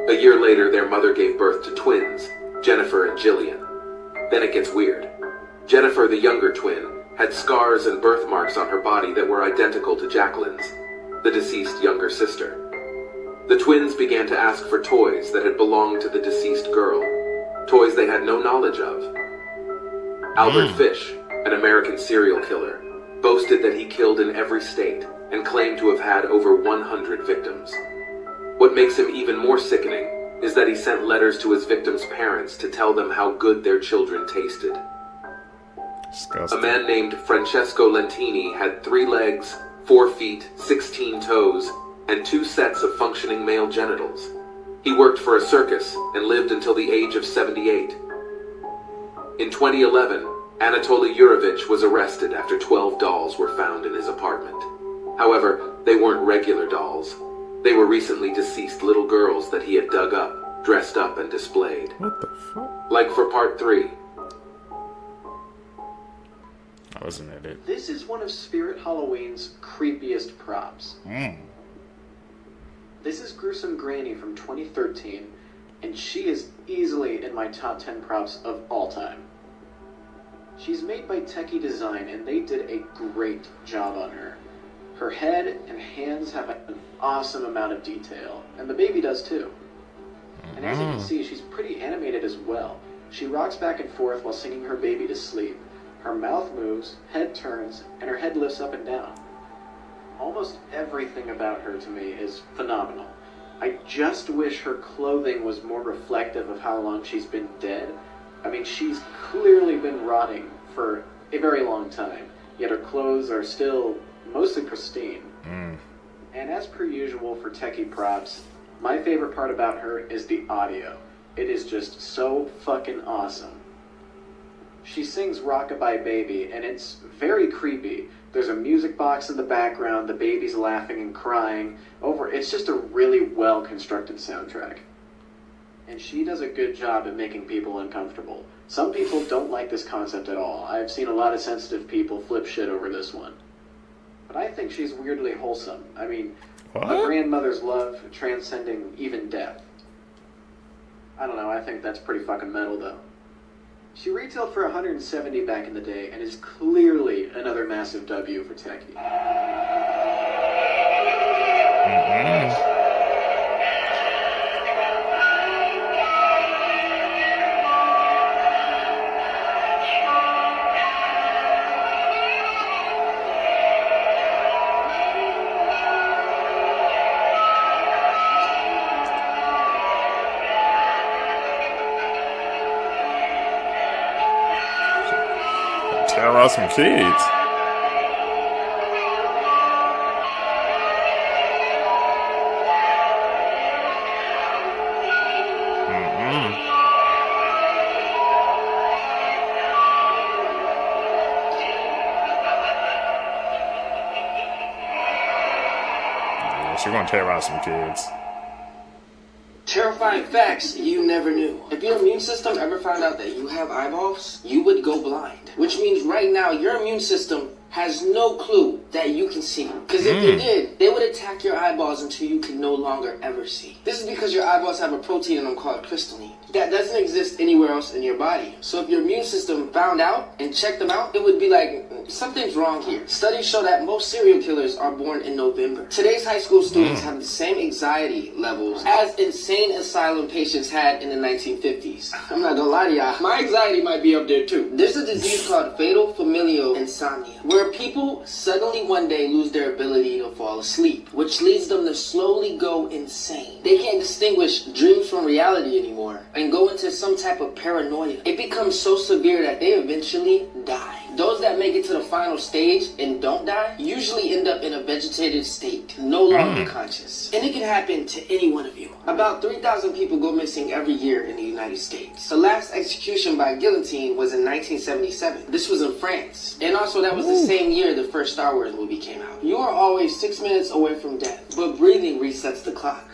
A year later, their mother gave birth to twins, Jennifer and Jillian. Then it gets weird. Jennifer, the younger twin, had scars and birthmarks on her body that were identical to Jacqueline's, the deceased younger sister. The twins began to ask for toys that had belonged to the deceased girl, toys they had no knowledge of. Albert Fish, an American serial killer, boasted that he killed in every state and claimed to have had over 100 victims. What makes him even more sickening is that he sent letters to his victims' parents to tell them how good their children tasted. Disgusting. A man named Francesco Lentini had 3 legs, 4 feet, 16 toes, and 2 sets of functioning male genitals. He worked for a circus and lived until the age of 78. In 2011, Anatoly Yurovich was arrested after 12 dolls were found in his apartment. However, they weren't regular dolls. They were recently deceased little girls that he had dug up, dressed up, and displayed. What the fuck? Like for part 3. That wasn't it. This is one of Spirit Halloween's creepiest props. This is Gruesome Granny from 2013, and she is easily in my top 10 props of all time. She's made by Techie Design, and they did a great job on her. Her head and hands have an awesome amount of detail, and the baby does too. And as you can see, she's pretty animated as well. She rocks back and forth while singing her baby to sleep. Her mouth moves, head turns, and her head lifts up and down. Almost everything about her to me is phenomenal. I just wish her clothing was more reflective of how long she's been dead. I mean, she's clearly been rotting for a very long time, yet her clothes are still mostly pristine. And as per usual for techie props, my favorite part about her is the audio. It is just so fucking awesome. She sings Rockabye Baby, and it's very creepy. There's a music box in the background, the baby's laughing and crying. It's just a really well-constructed soundtrack. And she does a good job at making people uncomfortable. Some people don't like this concept at all. I've seen a lot of sensitive people flip shit over this one. But I think she's weirdly wholesome. I mean, a grandmother's love transcending even death. I don't know, I think that's pretty fucking metal though. She retailed for $170 back in the day and is clearly another massive W for Techie. Tell us some kids. She's gonna terrorize some kids. Terrifying facts you never knew. If your immune system ever found out that you have eyeballs, you would go blind. Which means right now your immune system has no clue that you can see. Because if they did, they would attack your eyeballs until you can no longer ever see. This is because your eyeballs have a protein in them called crystalline that doesn't exist anywhere else in your body. So if your immune system found out and checked them out, it would be like, something's wrong here. Studies show that most serial killers are born in November. Today's high school students have the same anxiety levels as insane asylum patients had in the 1950s. I'm not gonna lie to y'all, my anxiety might be up there too. There's a disease called fatal familial insomnia, where people suddenly one day lose their ability to fall asleep, which leads them to slowly go insane. They can't distinguish dreams from reality anymore and go into some type of paranoia. It becomes so severe that they eventually die. Those that make it to the final stage and don't die usually end up in a vegetative state, no longer conscious. And it can happen to any one of you. About 3,000 people go missing every year in the United States. The last execution by guillotine was in 1977. This was in France. And also that was the same year the first Star Wars movie came out. You are always 6 minutes away from death, but breathing resets the clock.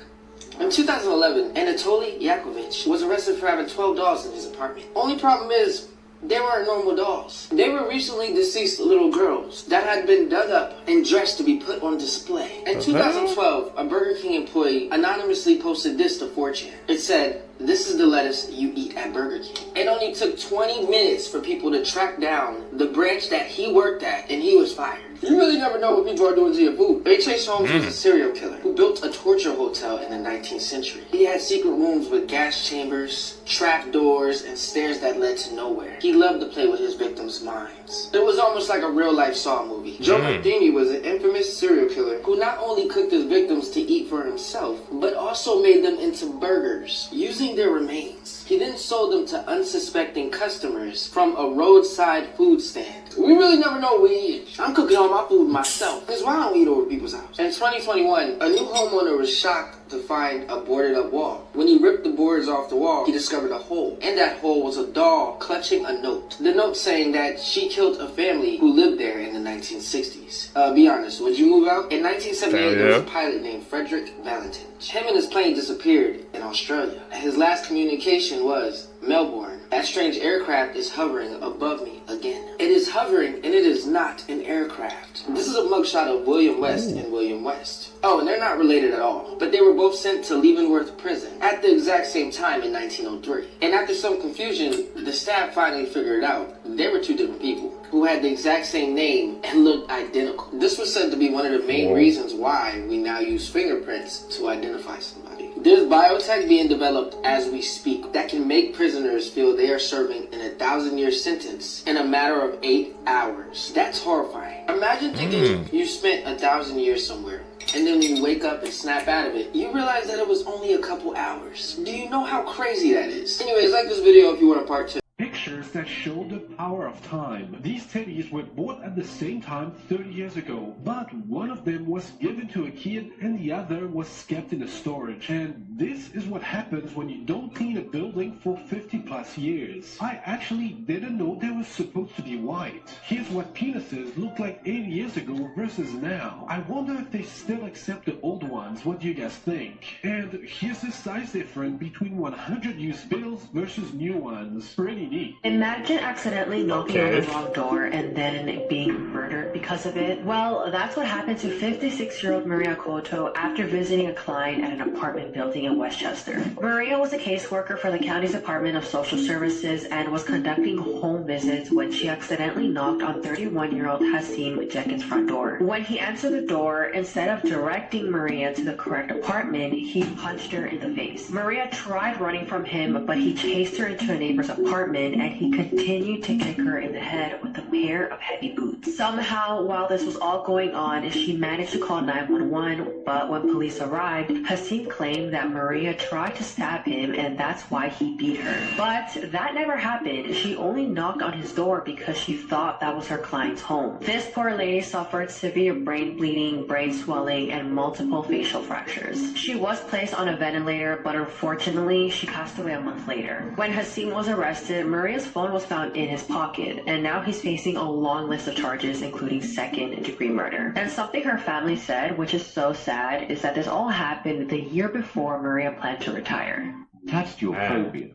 In 2011, Anatoly Yakovich was arrested for having 12 dolls in his apartment. Only problem is, They weren't normal dolls. They were recently deceased little girls that had been dug up and dressed to be put on display. In 2012, a Burger King employee anonymously posted this to 4chan. It said, "This is the lettuce you eat at Burger King." It only took 20 minutes for people to track down the branch that he worked at, and he was fired. You really never know what people are doing to your food. H.H. Holmes was a serial killer who built a torture hotel in the 19th century. He had secret rooms with gas chambers, trap doors, and stairs that led to nowhere. He loved to play with his victims' minds. It was almost like a real-life Saw movie. Joe Martini was an infamous serial killer who not only cooked his victims to eat for himself, but also made them into burgers, using their remains. He then sold them to unsuspecting customers from a roadside food stand. We really never know what we eat. I'm cooking all my food myself. That's why I don't eat over people's house. In 2021, a new homeowner was shocked to find a boarded up wall. When he ripped the boards off the wall, he discovered a hole. In that hole was a doll clutching a note. The note saying that she killed a family who lived there in the 1960s. Be honest, would you move out? In 1978, there was a pilot named Frederick Valentin. Him and his plane disappeared in Australia. His last communication was, "Melbourne, that strange aircraft is hovering above me again." It is hovering and it is not an aircraft. This is a mugshot of William West and William West. Oh, and they're not related at all. But they were both sent to Leavenworth Prison at the exact same time in 1903. And after some confusion, the staff finally figured out they were two different people who had the exact same name and looked identical. This was said to be one of the main reasons why we now use fingerprints to identify somebody. There's biotech being developed as we speak that can make prisoners feel they are serving an 1,000-year sentence in a matter of 8 hours. That's horrifying. Imagine thinking you spent 1,000 years somewhere, and then when you wake up and snap out of it, you realize that it was only a couple hours. Do you know how crazy that is? Anyways, like this video if you want a part 2. Pictures that show the power of time. These teddies were bought at the same time 30 years ago, but one of them was given to a kid and the other was kept in a storage. And this is what happens when you don't clean a building for 50 plus years. I actually didn't know they were supposed to be white. Here's what penises looked like 80 years ago versus now. I wonder if they still accept the old ones. What do you guys think? And here's the size difference between 100 used bills versus new ones. Pretty neat. Imagine accidentally knocking on the wrong door and then being murdered because of it. Well, that's what happened to 56-year-old Maria Cotto after visiting a client at an apartment building in Westchester. Maria was a caseworker for the county's Department of Social Services and was conducting home visits when she accidentally knocked on 31-year-old Hasim Jenkins' front door. When he answered the door, instead of directing Maria to the correct apartment, he punched her in the face. Maria tried running from him, but he chased her into a neighbor's apartment and he continued to kick her in the head with a pair of heavy boots. Somehow, while this was all going on, she managed to call 911, but when police arrived, Hasim claimed that Maria tried to stab him and that's why he beat her. But that never happened. She only knocked on his door because she thought that was her client's home. This poor lady suffered severe brain bleeding, brain swelling, and multiple facial fractures. She was placed on a ventilator, but unfortunately, she passed away a month later. When Hasim was arrested, Maria's phone was found in his pocket, and now he's facing a long list of charges, including second-degree murder. And something her family said, which is so sad, is that this all happened the year before Maria planned to retire. Test your phobia.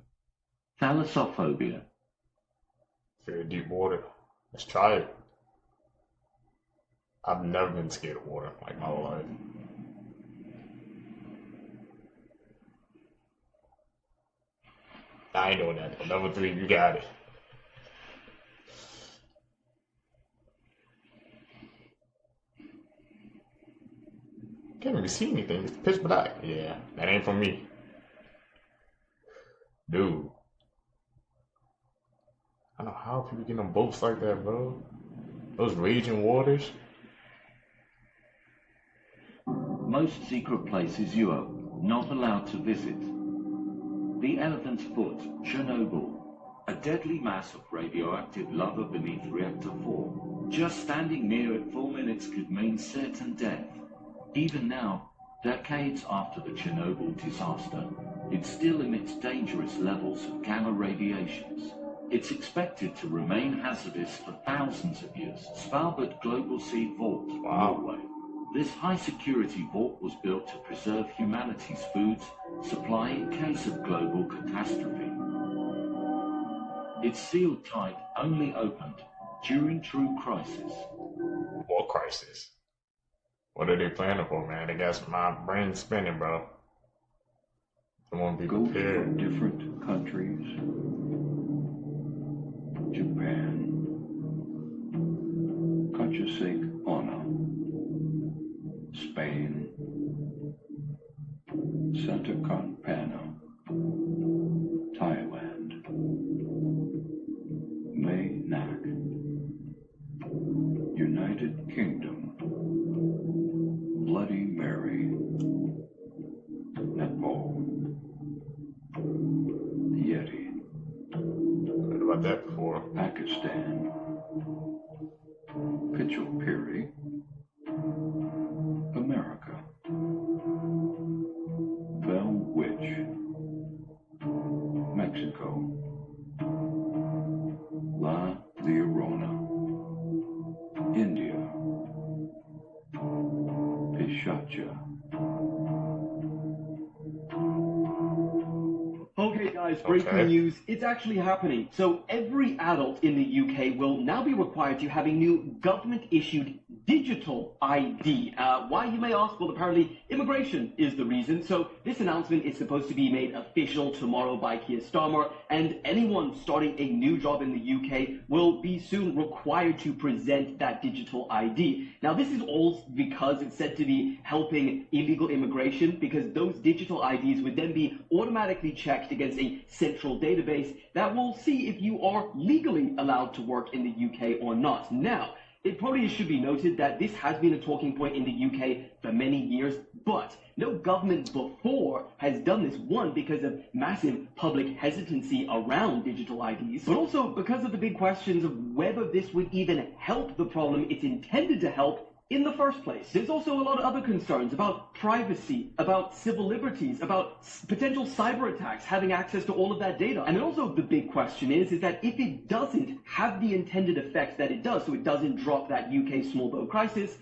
Thalassophobia. Fear of deep water. Let's try it. I've never been scared of water like my whole life. I ain't doing that. Number 3, you got it. Can't even see anything. It's pitch black. Yeah, that ain't for me. Dude. I don't know how people get on boats like that, bro. Those raging waters. Most secret places you are not allowed to visit. The Elephant's Foot, Chernobyl, a deadly mass of radioactive lava beneath Reactor 4. Just standing near it 4 minutes could mean certain death. Even now, decades after the Chernobyl disaster, it still emits dangerous levels of gamma radiations. It's expected to remain hazardous for thousands of years. Svalbard Global Seed Vault, Norway. This high-security vault was built to preserve humanity's foods supply in case of global catastrophe. It's sealed tight, only opened during true crisis. What crisis? What are they planning for, man? They got my brain spinning, bro. I want to be prepared. From different countries. Japan. Kachusik Ono. Spain. Santa Campana. Thailand. Mae Nak. United Kingdom. Bloody Mary. Nepal. Yeti. Heard about that before. Pakistan. Pichel-Piri. America. Bell Witch. Mexico. La Llorona. India. Pishacha. Okay guys, breaking news. It's actually happening. So every adult in the UK will now be required to have a new government-issued digital ID. Why, you may ask? Well, apparently immigration is the reason. So this announcement is supposed to be made official tomorrow by Keir Starmer, and anyone starting a new job in the UK will be soon required to present that digital ID. Now, this is all because it's said to be helping illegal immigration, because those digital IDs would then be automatically checked against a central database that will see if you are legally allowed to work in the UK or not. Now, it probably should be noted that this has been a talking point in the UK for many years, but no government before has done this, one, because of massive public hesitancy around digital IDs, but also because of the big questions of whether this would even help the problem it's intended to help in the first place. There's also a lot of other concerns about privacy, about civil liberties, about potential cyber attacks, having access to all of that data. And then also the big question is that if it doesn't have the intended effect that it does, so it doesn't drop that UK small boat crisis,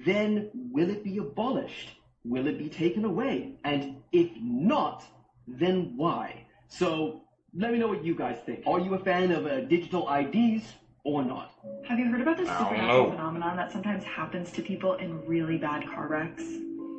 then will it be abolished? Will it be taken away? And if not, then why? So let me know what you guys think. Are you a fan of digital IDs or not? Have you heard about this supernatural phenomenon that sometimes happens to people in really bad car wrecks?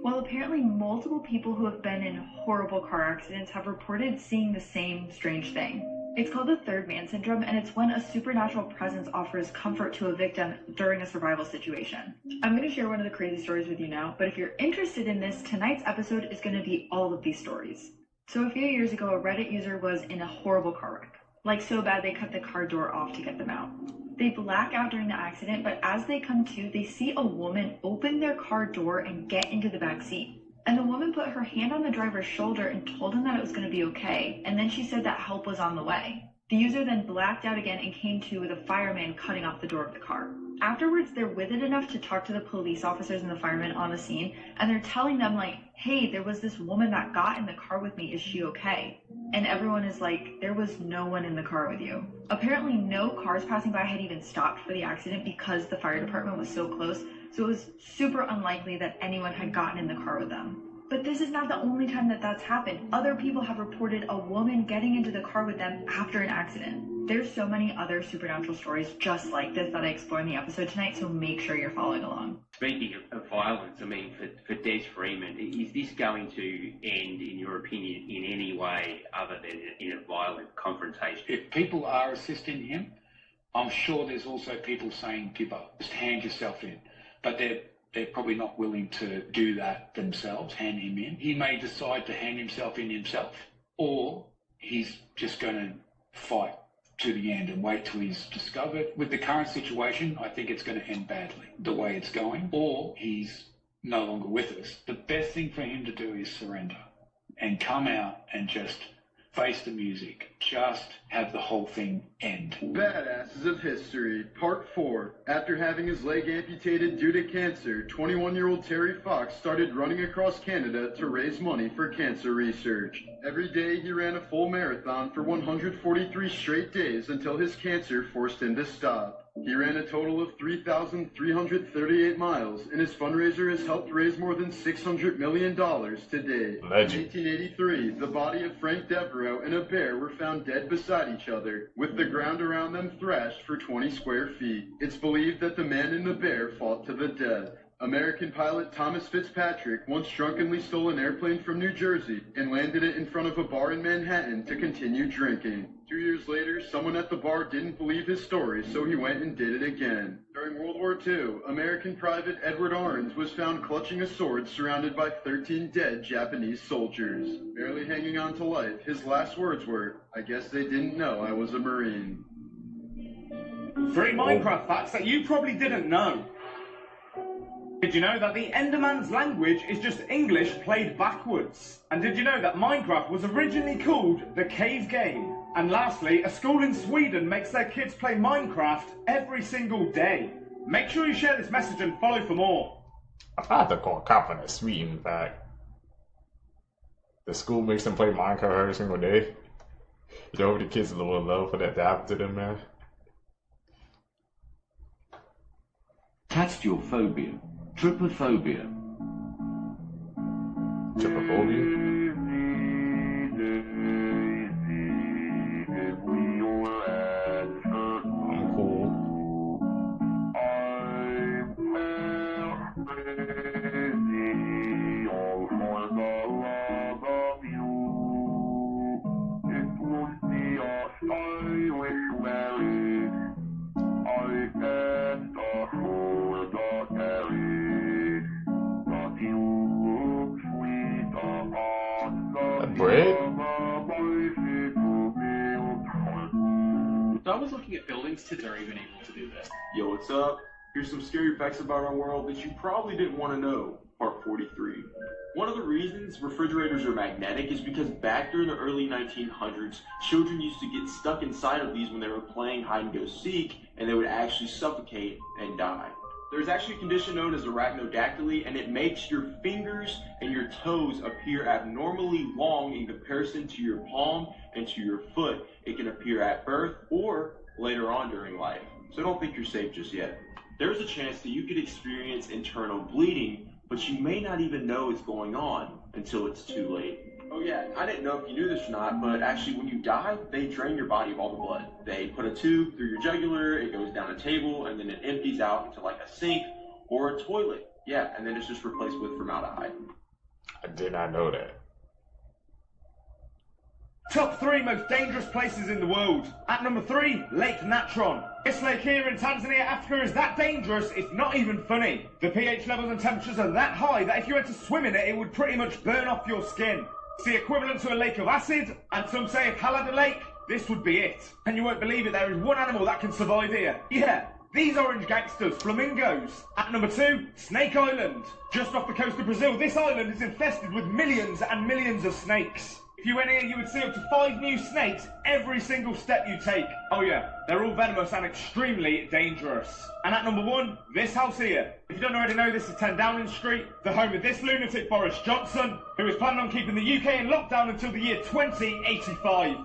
Well, apparently multiple people who have been in horrible car accidents have reported seeing the same strange thing. It's called the third man syndrome, and it's when a supernatural presence offers comfort to a victim during a survival situation. I'm going to share one of the crazy stories with you now, but if you're interested in this, tonight's episode is going to be all of these stories. So a few years ago, a Reddit user was in a horrible car wreck. Like so bad they cut the car door off to get them out. They black out during the accident, but as they come to, they see a woman open their car door and get into the back seat. And the woman put her hand on the driver's shoulder and told him that it was going to be okay, and then she said that help was on the way. The user then blacked out again and came to with a fireman cutting off the door of the car. Afterwards, they're with it enough to talk to the police officers and the firemen on the scene, and they're telling them like, hey, there was this woman that got in the car with me, is she okay? And everyone is like, there was no one in the car with you. Apparently no cars passing by had even stopped for the accident because the fire department was so close, so it was super unlikely that anyone had gotten in the car with them. But this is not the only time that that's happened. Other people have reported a woman getting into the car with them after an accident. There's so many other supernatural stories just like this that I explore in the episode tonight, so make sure you're following along. Speaking of violence, I mean, for Des Freeman, is this going to end, in your opinion, in any way other than in a violent confrontation? If people are assisting him, I'm sure there's also people saying, give up, just hand yourself in. But they're probably not willing to do that themselves, hand him in. He may decide to hand himself in himself, or he's just going to fight to the end and wait till he's discovered. With the current situation, I think it's going to end badly, the way it's going, or he's no longer with us. The best thing for him to do is surrender and come out and just face the music. Just have the whole thing end. Badasses of History, Part 4. After having his leg amputated due to cancer, 21-year-old Terry Fox started running across Canada to raise money for cancer research. Every day he ran a full marathon for 143 straight days until his cancer forced him to stop. He ran a total of 3,338 miles, and his fundraiser has helped raise more than $600 million to date. In 1883, the body of Frank Devereaux and a bear were found dead beside each other, with the ground around them thrashed for 20 square feet. It's believed that the man and the bear fought to the death. American pilot Thomas Fitzpatrick once drunkenly stole an airplane from New Jersey and landed it in front of a bar in Manhattan to continue drinking. 2 years later, someone at the bar didn't believe his story, so he went and did it again. During World War II, American Private Edward Arns was found clutching a sword surrounded by 13 dead Japanese soldiers. Barely hanging on to life, his last words were, "I guess they didn't know I was a Marine." 3 Minecraft facts that you probably didn't know. Did you know that the Enderman's language is just English played backwards? And did you know that Minecraft was originally called the Cave Game? And lastly, a school in Sweden makes their kids play Minecraft every single day. Make sure you share this message and follow for more. I thought to call a cop on that Sweden fact. The school makes them play Minecraft every single day. You know the kids will love for that to happen to them, man. Test your phobia. Trypophobia. Trypophobia? I'm cool. Bread? So I was looking at buildings today that are even able to do this. Yo, what's up? Here's some scary facts about our world that you probably didn't want to know. Part 43. One of the reasons refrigerators are magnetic is because back during the early 1900s, children used to get stuck inside of these when they were playing hide and go seek, and they would actually suffocate and die. There's actually a condition known as arachnodactyly, and it makes your fingers and your toes appear abnormally long in comparison to your palm and to your foot. It can appear at birth or later on during life. So don't think you're safe just yet. There's a chance that you could experience internal bleeding, but you may not even know it's going on until it's too late. Oh yeah, I didn't know if you knew this or not, but actually when you die, they drain your body of all the blood. They put a tube through your jugular, it goes down a table, and then it empties out into like a sink or a toilet. Yeah, and then it's just replaced with formaldehyde. I did not know that. Top 3 most dangerous places in the world. At number 3, Lake Natron. This lake here in Tanzania, Africa is that dangerous, it's not even funny. The pH levels and temperatures are that high that if you were to swim in it, it would pretty much burn off your skin. It's the equivalent to a lake of acid, and some say if Hell had a lake, this would be it. And you won't believe it, there is one animal that can survive here. Yeah, these orange gangsters, flamingos. At number 2, Snake Island. Just off the coast of Brazil, this island is infested with millions and millions of snakes. If you went here, you would see up to 5 new snakes every single step you take. Oh yeah, they're all venomous and extremely dangerous. And at number 1, this house here. If you don't already know, this is 10 Downing Street, the home of this lunatic Boris Johnson, who is planning on keeping the UK in lockdown until the year 2085.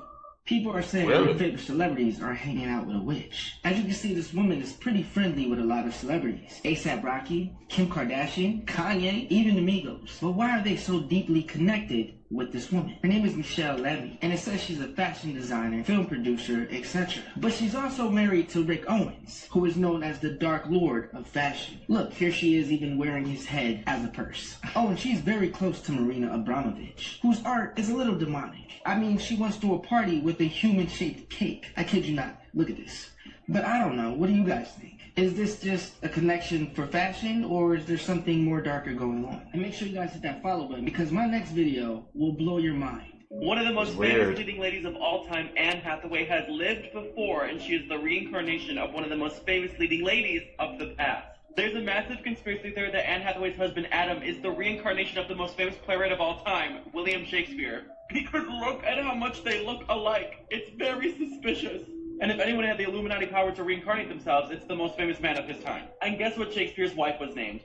People are saying their favorite celebrities are hanging out with a witch. As you can see, this woman is pretty friendly with a lot of celebrities. A$AP Rocky, Kim Kardashian, Kanye, even the Migos. But why are they so deeply connected with this woman? Her name is Michelle Levy, and it says she's a fashion designer, film producer, etc. But she's also married to Rick Owens, who is known as the Dark Lord of fashion. Look, here she is even wearing his head as a purse. Oh, and she's very close to Marina Abramovich, whose art is a little demonic. I mean, she once threw a party with a human-shaped cake. I kid you not. Look at this. But I don't know. What do you guys think? Is this just a connection for fashion, or is there something more darker going on? And make sure you guys hit that follow button, because my next video will blow your mind. One of the most famous leading ladies of all time, Anne Hathaway, has lived before, and she is the reincarnation of one of the most famous leading ladies of the past. There's a massive conspiracy theory that Anne Hathaway's husband, Adam, is the reincarnation of the most famous playwright of all time, William Shakespeare. Because look at how much they look alike. It's very suspicious. And if anyone had the Illuminati power to reincarnate themselves, it's the most famous man of his time. And guess what Shakespeare's wife was named?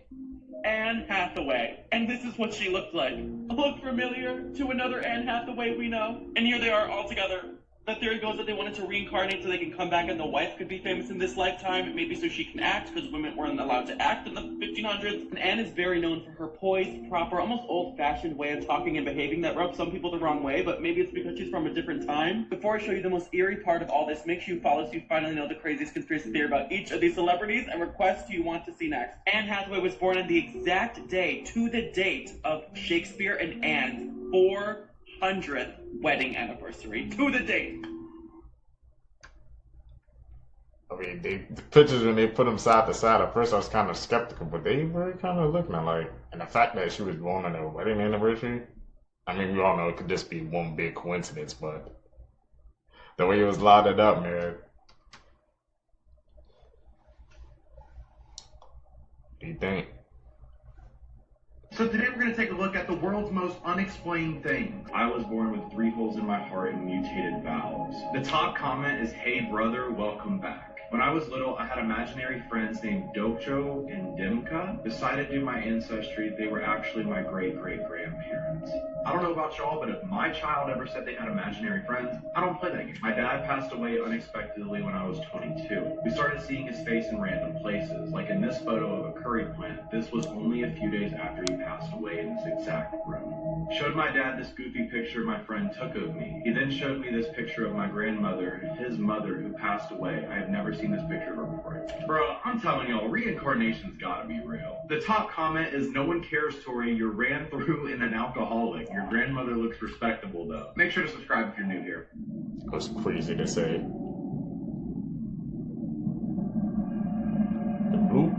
Anne Hathaway. And this is what she looked like. Look familiar to another Anne Hathaway we know? And here they are all together. The theory goes that they wanted to reincarnate so they can come back and the wife could be famous in this lifetime, maybe so she can act, because women weren't allowed to act in the 1500s. And Anne is very known for her poised, proper, almost old-fashioned way of talking and behaving that rubs some people the wrong way, but maybe it's because she's from a different time. Before I show you the most eerie part of all this, make sure you follow so you finally know the craziest conspiracy theory about each of these celebrities and request who you want to see next. Anne Hathaway was born on the exact day, to the date, of Shakespeare and Anne's 400th wedding anniversary. To the date. I mean, the pictures when they put them side to side, at first I was kind of skeptical, but they were kind of looking alike. And the fact that she was born on their wedding anniversary, I mean, we all know it could just be one big coincidence, but the way it was lighted up, man. What do you think? So today we're going to take a look at the world's most unexplained thing. I was born with 3 holes in my heart and mutated valves. The top comment is, "Hey brother, welcome back." When I was little, I had imaginary friends named Dokcho and Dimka. Decided to do my ancestry, they were actually my great-great-grandparents. I don't know about y'all, but if my child ever said they had imaginary friends, I don't play that game. My dad passed away unexpectedly when I was 22. We started seeing his face in random places, like in this photo of a curry plant. This was only a few days after he passed away in this exact room. Showed my dad this goofy picture my friend took of me. He then showed me this picture of my grandmother, his mother, who passed away. I have never seen this picture of her before. Bro, I'm telling y'all, reincarnation's gotta be real. The top comment is, "No one cares, Tori. You ran through in an alcoholic. Your grandmother looks respectable, though." Make sure to subscribe if you're new here. That's crazy to say. The blue.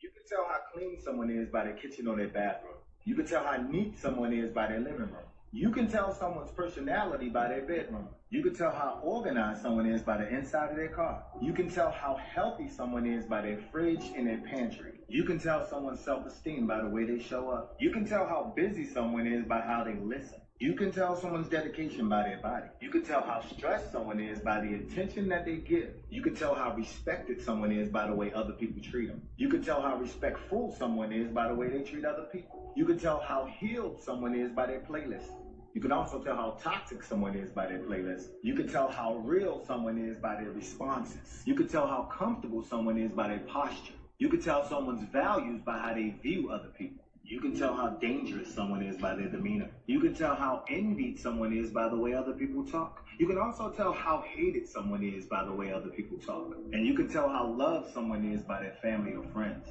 You can tell how clean someone is by their kitchen or their bathroom. You can tell how neat someone is by their living room. You can tell someone's personality by their bedroom. You can tell how organized someone is by the inside of their car. You can tell how healthy someone is by their fridge and their pantry. You can tell someone's self-esteem by the way they show up. You can tell how busy someone is by how they listen. You can tell someone's dedication by their body. You can tell how stressed someone is by the attention that they give. You can tell how respected someone is by the way other people treat them. You can tell how respectful someone is by the way they treat other people. You can tell how healed someone is by their playlist. You can also tell how toxic someone is by their playlist. You can tell how real someone is by their responses. You can tell how comfortable someone is by their posture. You can tell someone's values by how they view other people. You can tell how dangerous someone is by their demeanor. You can tell how envied someone is by the way other people talk. You can also tell how hated someone is by the way other people talk. And you can tell how loved someone is by their family or friends.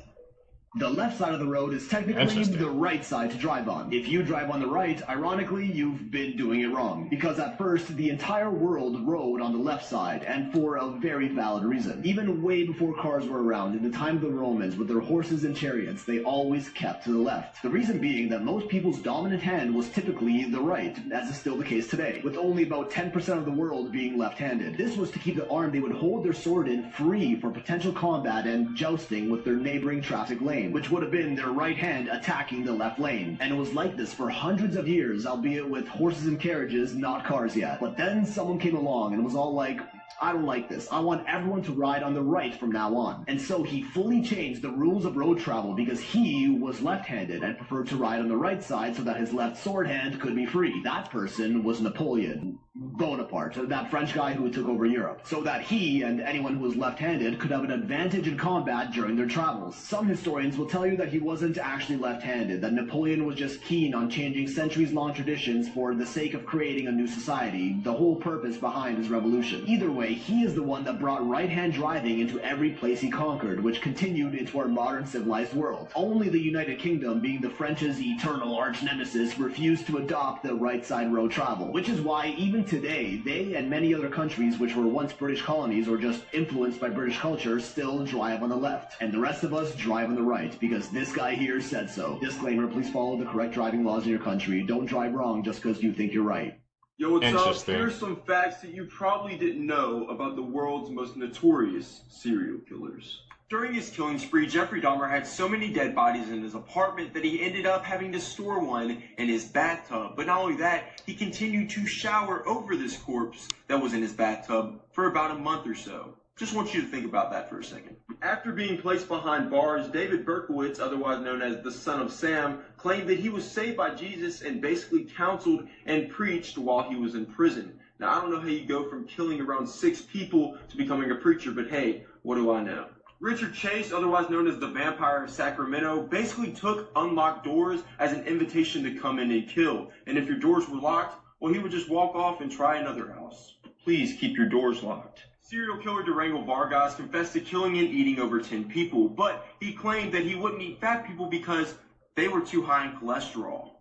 The left side of the road is technically the right side to drive on. If you drive on the right, ironically, you've been doing it wrong. Because at first, the entire world rode on the left side, and for a very valid reason. Even way before cars were around, in the time of the Romans, with their horses and chariots, they always kept to the left. The reason being that most people's dominant hand was typically the right, as is still the case today, with only about 10% of the world being left-handed. This was to keep the arm they would hold their sword in free for potential combat and jousting with their neighboring traffic lane, which would have been their right hand attacking the left lane. And it was like this for hundreds of years, albeit with horses and carriages, not cars yet. But then someone came along and was all like, I don't like this. I want everyone to ride on the right from now on. And so he fully changed the rules of road travel because he was left-handed and preferred to ride on the right side so that his left sword hand could be free. That person was Napoleon Bonaparte, that French guy who took over Europe, so that he and anyone who was left-handed could have an advantage in combat during their travels. Some historians will tell you that he wasn't actually left-handed, that Napoleon was just keen on changing centuries-long traditions for the sake of creating a new society, the whole purpose behind his revolution. Either way, he is the one that brought right-hand driving into every place he conquered, which continued into our modern civilized world. Only the United Kingdom, being the French's eternal arch-nemesis, refused to adopt the right-side road travel, which is why even today, they and many other countries which were once British colonies or just influenced by British culture still drive on the left, and the rest of us drive on the right, because this guy here said so. Disclaimer, please follow the correct driving laws in your country. Don't drive wrong just because you think you're right. Yo, what's up? Here's some facts that you probably didn't know about the world's most notorious serial killers. During his killing spree, Jeffrey Dahmer had so many dead bodies in his apartment that he ended up having to store one in his bathtub. But not only that, he continued to shower over this corpse that was in his bathtub for about a month or so. Just want you to think about that for a second. After being placed behind bars, David Berkowitz, otherwise known as the Son of Sam, claimed that he was saved by Jesus and basically counseled and preached while he was in prison. Now, I don't know how you go from killing around 6 people to becoming a preacher, but hey, what do I know? Richard Chase, otherwise known as the Vampire of Sacramento, basically took unlocked doors as an invitation to come in and kill. And if your doors were locked, well, he would just walk off and try another house. Please keep your doors locked. Serial killer Durango Vargas confessed to killing and eating over 10 people, but he claimed that he wouldn't eat fat people because they were too high in cholesterol.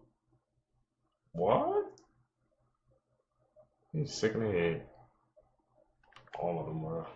What? He's sick in the head. All of them were.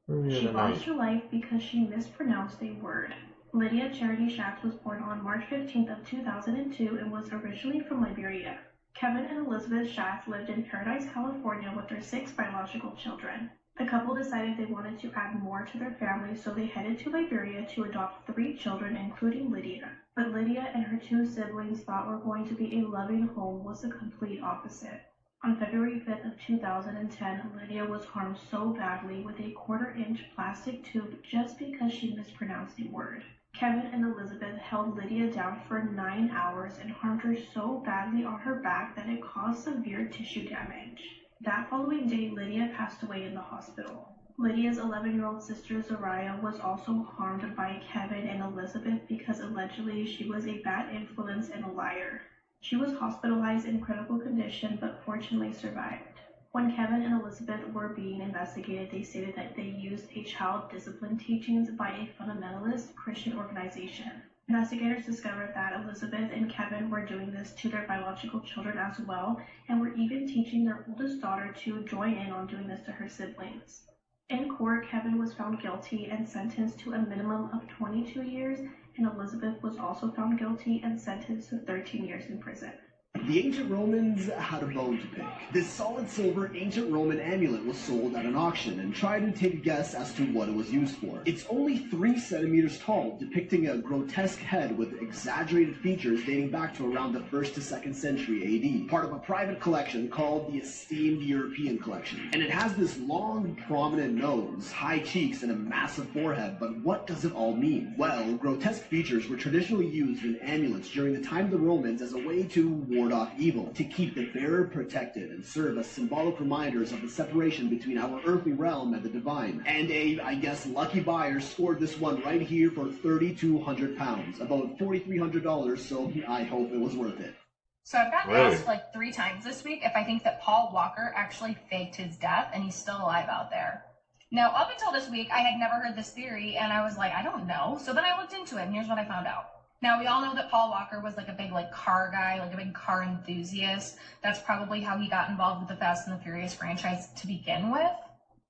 She lost her life because she mispronounced a word. Lydia Charity Schatz was born on March 15th of 2002 and was originally from Liberia. Kevin and Elizabeth Schatz lived in Paradise, California with their 6 biological children. The couple decided they wanted to add more to their family, so they headed to Liberia to adopt 3 children, including Lydia. But Lydia and her 2 siblings thought were going to be a loving home was the complete opposite. On February 5th of 2010, Lydia was harmed so badly with a 1/4-inch plastic tube just because she mispronounced a word. Kevin and Elizabeth held Lydia down for 9 hours and harmed her so badly on her back that it caused severe tissue damage. That following day, Lydia passed away in the hospital. Lydia's 11-year-old sister Zariah was also harmed by Kevin and Elizabeth because allegedly she was a bad influence and a liar. She was hospitalized in critical condition but fortunately survived. When Kevin and Elizabeth were being investigated, they stated that they used a child discipline teachings by a fundamentalist Christian organization. Investigators discovered that Elizabeth and Kevin were doing this to their biological children as well, and were even teaching their oldest daughter to join in on doing this to her siblings. In court, Kevin was found guilty and sentenced to a minimum of 22 years, and Elizabeth was also found guilty and sentenced to 13 years in prison. The ancient Romans had a bone to pick. This solid silver ancient Roman amulet was sold at an auction, and try to take a guess as to what it was used for. It's only 3 centimeters tall, depicting a grotesque head with exaggerated features dating back to around the 1st to 2nd century AD, part of a private collection called the Esteemed European Collection. And it has this long, prominent nose, high cheeks, and a massive forehead, but what does it all mean? Well, grotesque features were traditionally used in amulets during the time of the Romans as a way to ward off evil, to keep the bearer protected, and serve as symbolic reminders of the separation between our earthly realm and the divine. And I guess, lucky buyer scored this one right here for £3,200, about $4,300, so I hope it was worth it. So I've gotten asked like 3 times this week if I think that Paul Walker actually faked his death and he's still alive out there. Now, up until this week, I had never heard this theory, and I was like, I don't know. So then I looked into it, and here's what I found out. Now, we all know that Paul Walker was like a big car guy, like a big car enthusiast. That's probably how he got involved with the Fast and the Furious franchise to begin with.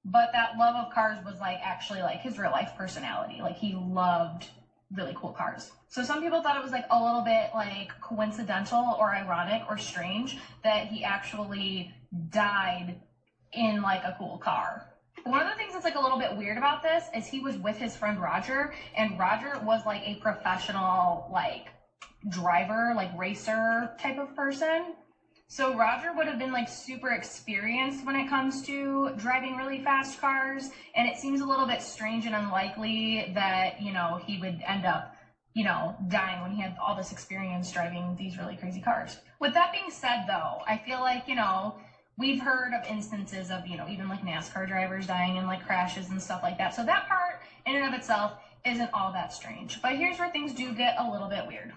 But that love of cars was like actually like his real life personality. Like he loved really cool cars. So some people thought it was like a little bit like coincidental or ironic or strange that he actually died in like a cool car. One of the things that's like a little bit weird about this is he was with his friend Roger, and Roger was like a professional like driver, like racer type of person. So Roger would have been like super experienced when it comes to driving really fast cars, and it seems a little bit strange and unlikely that, you know, he would end up, you know, dying when he had all this experience driving these really crazy cars. With that being said though, I feel like, you know, we've heard of instances of, you know, even like NASCAR drivers dying in like crashes and stuff like that. So that part in and of itself isn't all that strange. But here's where things do get a little bit weird.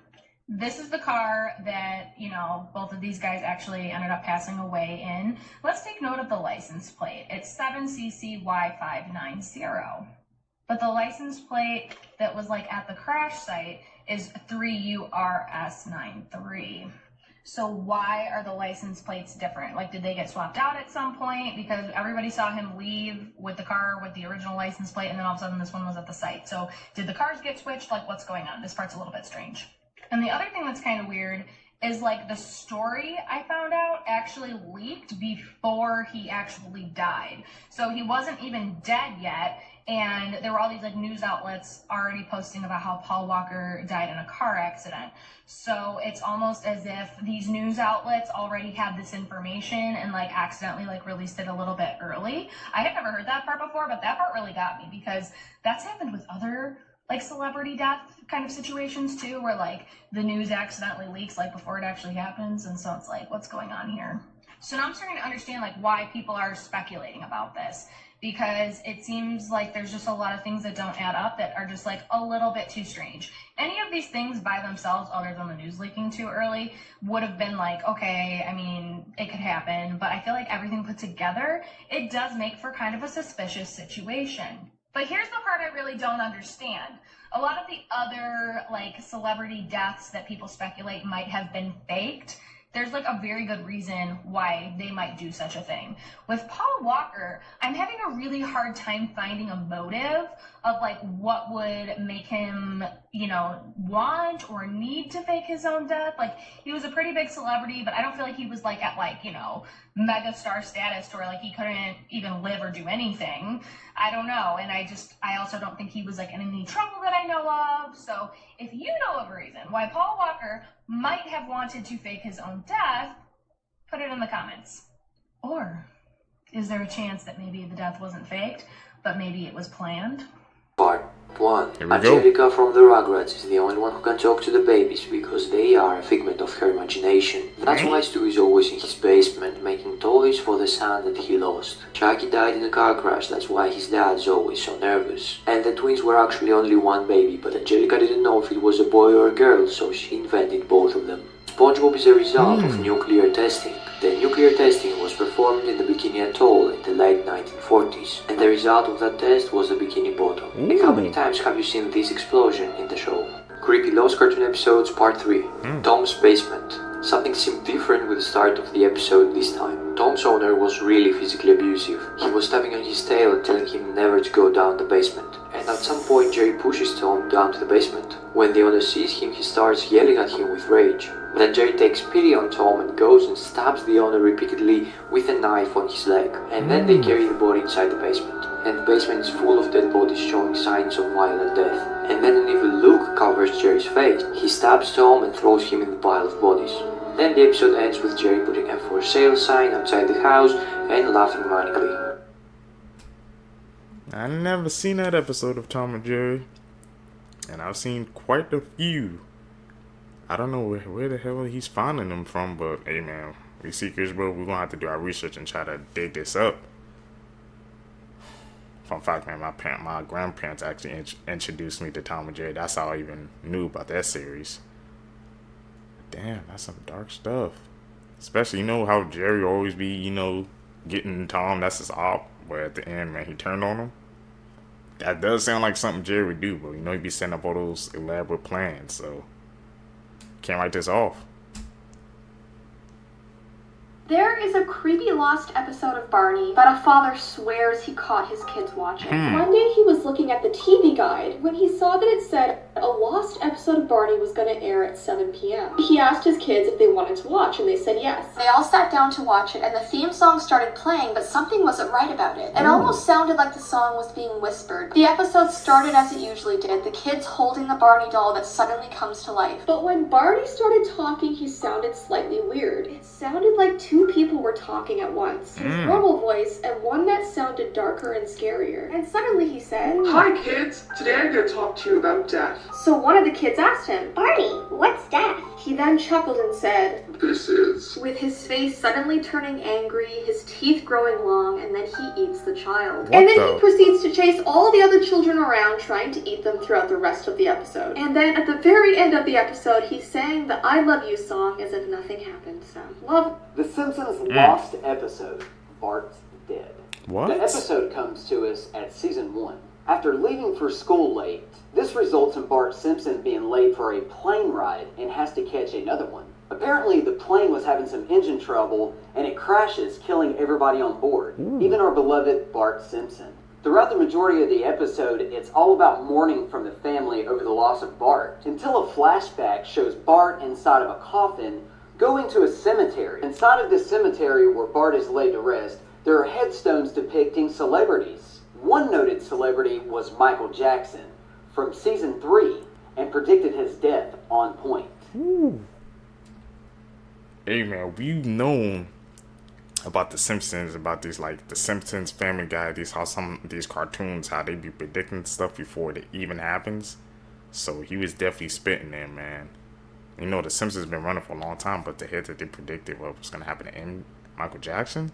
This is the car that, you know, both of these guys actually ended up passing away in. Let's take note of the license plate. It's 7CCY590. But the license plate that was like at the crash site is 3URS93. So why are the license plates different? Like, did they get swapped out at some point? Because everybody saw him leave with the car with the original license plate, and then all of a sudden this one was at the site. So did the cars get switched? Like, what's going on? This part's a little bit strange. And the other thing that's kind of weird is like the story I found out actually leaked before he actually died. So he wasn't even dead yet, And there were all these like news outlets already posting about how Paul Walker died in a car accident. So it's almost as if these news outlets already had this information and like accidentally like released it a little bit early. I had never heard that part before, but that part really got me because that's happened with other like celebrity death kind of situations too, where like the news accidentally leaks like before it actually happens. And so it's like, what's going on here? So now I'm starting to understand like why people are speculating about this, because it seems like there's just a lot of things that don't add up that are just like a little bit too strange. Any of these things by themselves, other than the news leaking too early, would have been like, okay, I mean, it could happen. But I feel like everything put together, it does make for kind of a suspicious situation. But here's the part I really don't understand. A lot of the other like celebrity deaths that people speculate might have been faked. There's like a very good reason why they might do such a thing. With Paul Walker, I'm having a really hard time finding a motive of like what would make him, you know, want or need to fake his own death. Like he was a pretty big celebrity, but I don't feel like he was like at like, you know, mega star status to where like he couldn't even live or do anything. I don't know. And I also don't think he was like in any trouble that I know of. So if you know of a reason why Paul Walker might have wanted to fake his own death, put it in the comments. Or is there a chance that maybe the death wasn't faked, but maybe it was planned? Part 1. Angelica from the Rugrats is the only one who can talk to the babies because they are a figment of her imagination. That's why Stu is always in his basement making toys for the son that he lost. Chucky died in a car crash, that's why his dad's always so nervous. And the twins were actually only one baby, but Angelica didn't know if it was a boy or a girl, so she invented both of them. SpongeBob is a result of nuclear testing. The nuclear testing was performed in the Bikini Atoll in the late 1940s, and the result of that test was the Bikini Bottom. And how many times have you seen this explosion in the show? Creepy Lost Cartoon Episodes Part 3. Tom's Basement. Something seemed different with the start of the episode this time. Tom's owner was really physically abusive. He was tapping on his tail and telling him never to go down the basement. And at some point Jerry pushes Tom down to the basement. When the owner sees him, he starts yelling at him with rage. Then Jerry takes pity on Tom and goes and stabs the owner repeatedly with a knife on his leg. And then they carry the body inside the basement. And the basement is full of dead bodies showing signs of violent death. And then an evil look covers Jerry's face. He stabs Tom and throws him in the pile of bodies. Then the episode ends with Jerry putting a for sale sign outside the house and laughing manically. I never seen that episode of Tom and Jerry, and I've seen quite a few. I don't know where the hell he's finding them from, but hey man, we seekers, bro, we're gonna have to do our research and try to dig this up. Fun fact, man, my grandparents actually introduced me to Tom and Jerry. That's how I even knew about that series. Damn, that's some dark stuff. Especially, you know how Jerry always be, you know, getting Tom, that's his op, but at the end, man, he turned on him. That does sound like something Jerry would do, but you know, he'd be setting up all those elaborate plans, so can't write this off. There is a creepy lost episode of Barney that a father swears he caught his kids watching. One day he was looking at the TV guide when he saw that it said a lost episode of Barney was going to air at 7 p.m. He asked his kids if they wanted to watch, and they said yes. They all sat down to watch it, and the theme song started playing, but something wasn't right about it. It almost sounded like the song was being whispered. The episode started as it usually did, the kids holding the Barney doll that suddenly comes to life. But when Barney started talking, he sounded slightly weird. It sounded like two people were talking at once. His normal voice and one that sounded darker and scarier. And suddenly he said, "Hi kids, today I'm going to talk to you about death." So one of the kids asked him, "Barney, what's death?" He then chuckled and said, "This is..." With his face suddenly turning angry, his teeth growing long, and then he eats the child. He proceeds to chase all the other children around, trying to eat them throughout the rest of the episode. And then at the very end of the episode, he sang the I Love You song as if nothing happened. So, love. The Simpsons lost episode, Bart's Dead. What? The episode comes to us at season 1. After leaving for school late, this results in Bart Simpson being late for a plane ride and has to catch another one. Apparently, the plane was having some engine trouble and it crashes, killing everybody on board, even our beloved Bart Simpson. Throughout the majority of the episode, it's all about mourning from the family over the loss of Bart, until a flashback shows Bart inside of a coffin going to a cemetery. Inside of this cemetery where Bart is laid to rest, there are headstones depicting celebrities. One noted celebrity was Michael Jackson from season 3 and predicted his death on point. Ooh. Hey man, we've known about the Simpsons, about these like the Simpsons, Family Guy, how some of these cartoons, how they be predicting stuff before it even happens. So he was definitely spitting there, man. You know, the Simpsons been running for a long time, but the hit that they predicted what was gonna happen to Michael Jackson,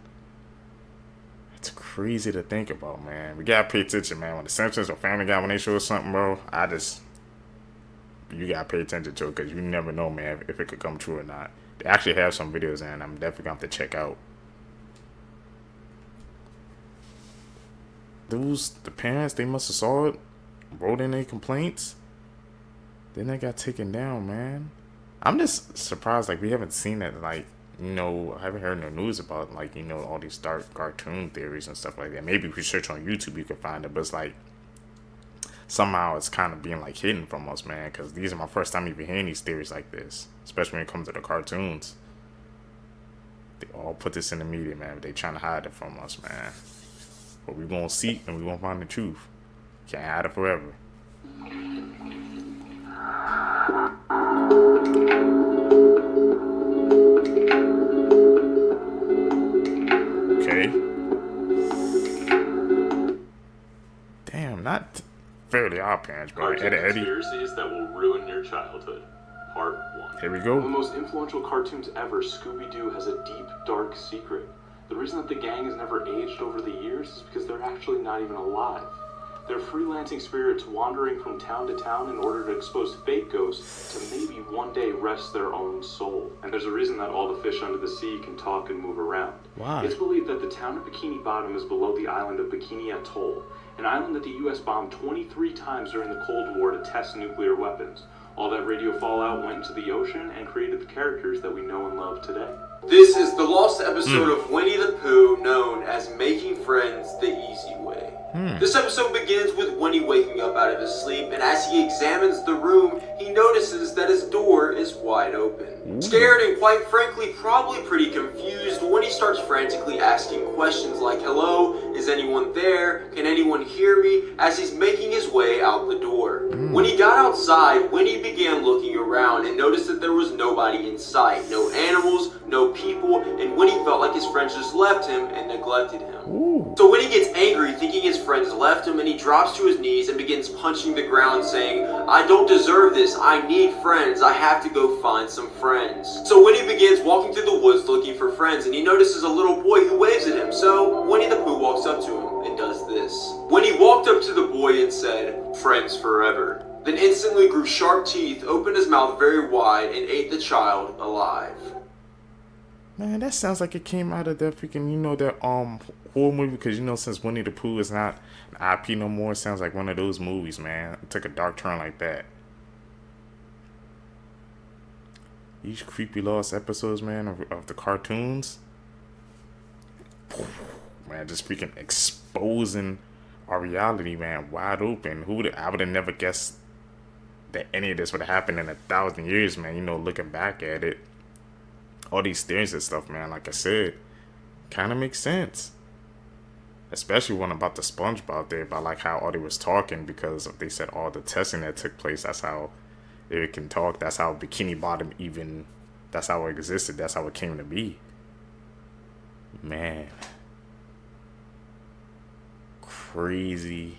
it's crazy to think about, man. We gotta pay attention, man. When the Simpsons or Family Guy, when they show us something, bro, you gotta pay attention to it, because you never know, man, if it could come true or not. They actually have some videos, and I'm definitely gonna have to check out. The parents, they must have saw it, wrote in their complaints, then they got taken down, man. I'm just surprised, like, we haven't seen it, like, you know, I haven't heard no news about, like, you know, all these dark cartoon theories and stuff like that. Maybe if you search on YouTube, you can find it, but it's like, somehow it's kind of being, like, hidden from us, man, because these are my first time even hearing these theories like this, especially when it comes to the cartoons. They all put this in the media, man, but they trying to hide it from us, man. But we gonna see and we gonna find the truth. Can't hide it forever. Okay. Damn, not Fairly Odd Parents, bro. Cartoon conspiracies that will ruin your childhood. Part 1. Here we go. One of the most influential cartoons ever, Scooby-Doo has a deep, dark secret. The reason that the gang has never aged over the years is because they're actually not even alive. They're freelancing spirits wandering from town to town in order to expose fake ghosts to maybe one day rest their own soul. And there's a reason that all the fish under the sea can talk and move around. Why? It's believed that the town of Bikini Bottom is below the island of Bikini Atoll, an island that the US bombed 23 times during the Cold War to test nuclear weapons. All that radio fallout went into the ocean and created the characters that we know and love today. This is the lost episode of Winnie the Pooh, known as Making Friends the Easy Way. This episode begins with Winnie waking up out of his sleep, and as he examines the room, he notices that his door is wide open. Scared and quite frankly probably pretty confused, Winnie starts frantically asking questions like, "Hello, is anyone there? Can anyone hear me?" as he's making his way out the door. When he got outside, Winnie began looking around and noticed that there was nobody in sight. No animals, no people, and Winnie felt like his friends just left him and neglected him. So Winnie gets angry, thinking his friends left him, and he drops to his knees and begins punching the ground, saying, "I don't deserve this. I need friends. I have to go find some friends." So Winnie begins walking through the woods looking for friends, and he notices a little boy who waves at him. So Winnie the Pooh walks up to him and does this. Winnie walked up to the boy and said, "Friends forever." Then instantly grew sharp teeth, opened his mouth very wide, and ate the child alive. Man, that sounds like it came out of that freaking, you know, that horror movie, because, you know, since Winnie the Pooh is not an IP no more, it sounds like one of those movies, man. It took a dark turn like that. These creepy lost episodes, man, of the cartoons, man, just freaking exposing our reality, man, wide open. I would have never guessed that any of this would have happened in 1,000 years, man. You know, looking back at it, all these theories and stuff, man, like I said, kind of makes sense. Especially one about the SpongeBob there, about like how all they was talking, because they said all the testing that took place, that's how it can talk. That's how Bikini Bottom even, that's how it existed. That's how it came to be. Man. Crazy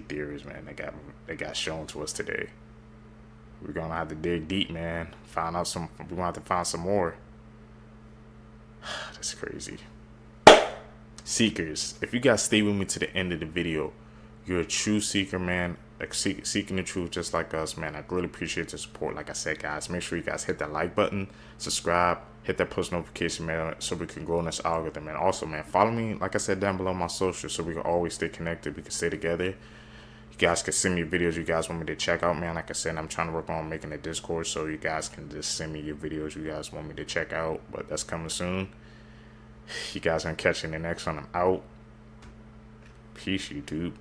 theories, man, that got shown to us today. We're gonna have to dig deep, man. We're gonna have to find some more. That's crazy. Seekers, if you guys stay with me to the end of the video, you're a true seeker, man. Like seeking the truth just like us, man. I really appreciate the support. Like I said, guys, make sure you guys hit that like button, subscribe, hit that push notification, man, so we can grow in this algorithm. And also, man, follow me, like I said, down below my socials, so we can always stay connected. We can stay together. You guys can send me videos you guys want me to check out, man. Like I said, I'm trying to work on making a Discord, so you guys can just send me your videos you guys want me to check out. But that's coming soon. You guys gonna catch you in the next one. I'm out. Peace, YouTube.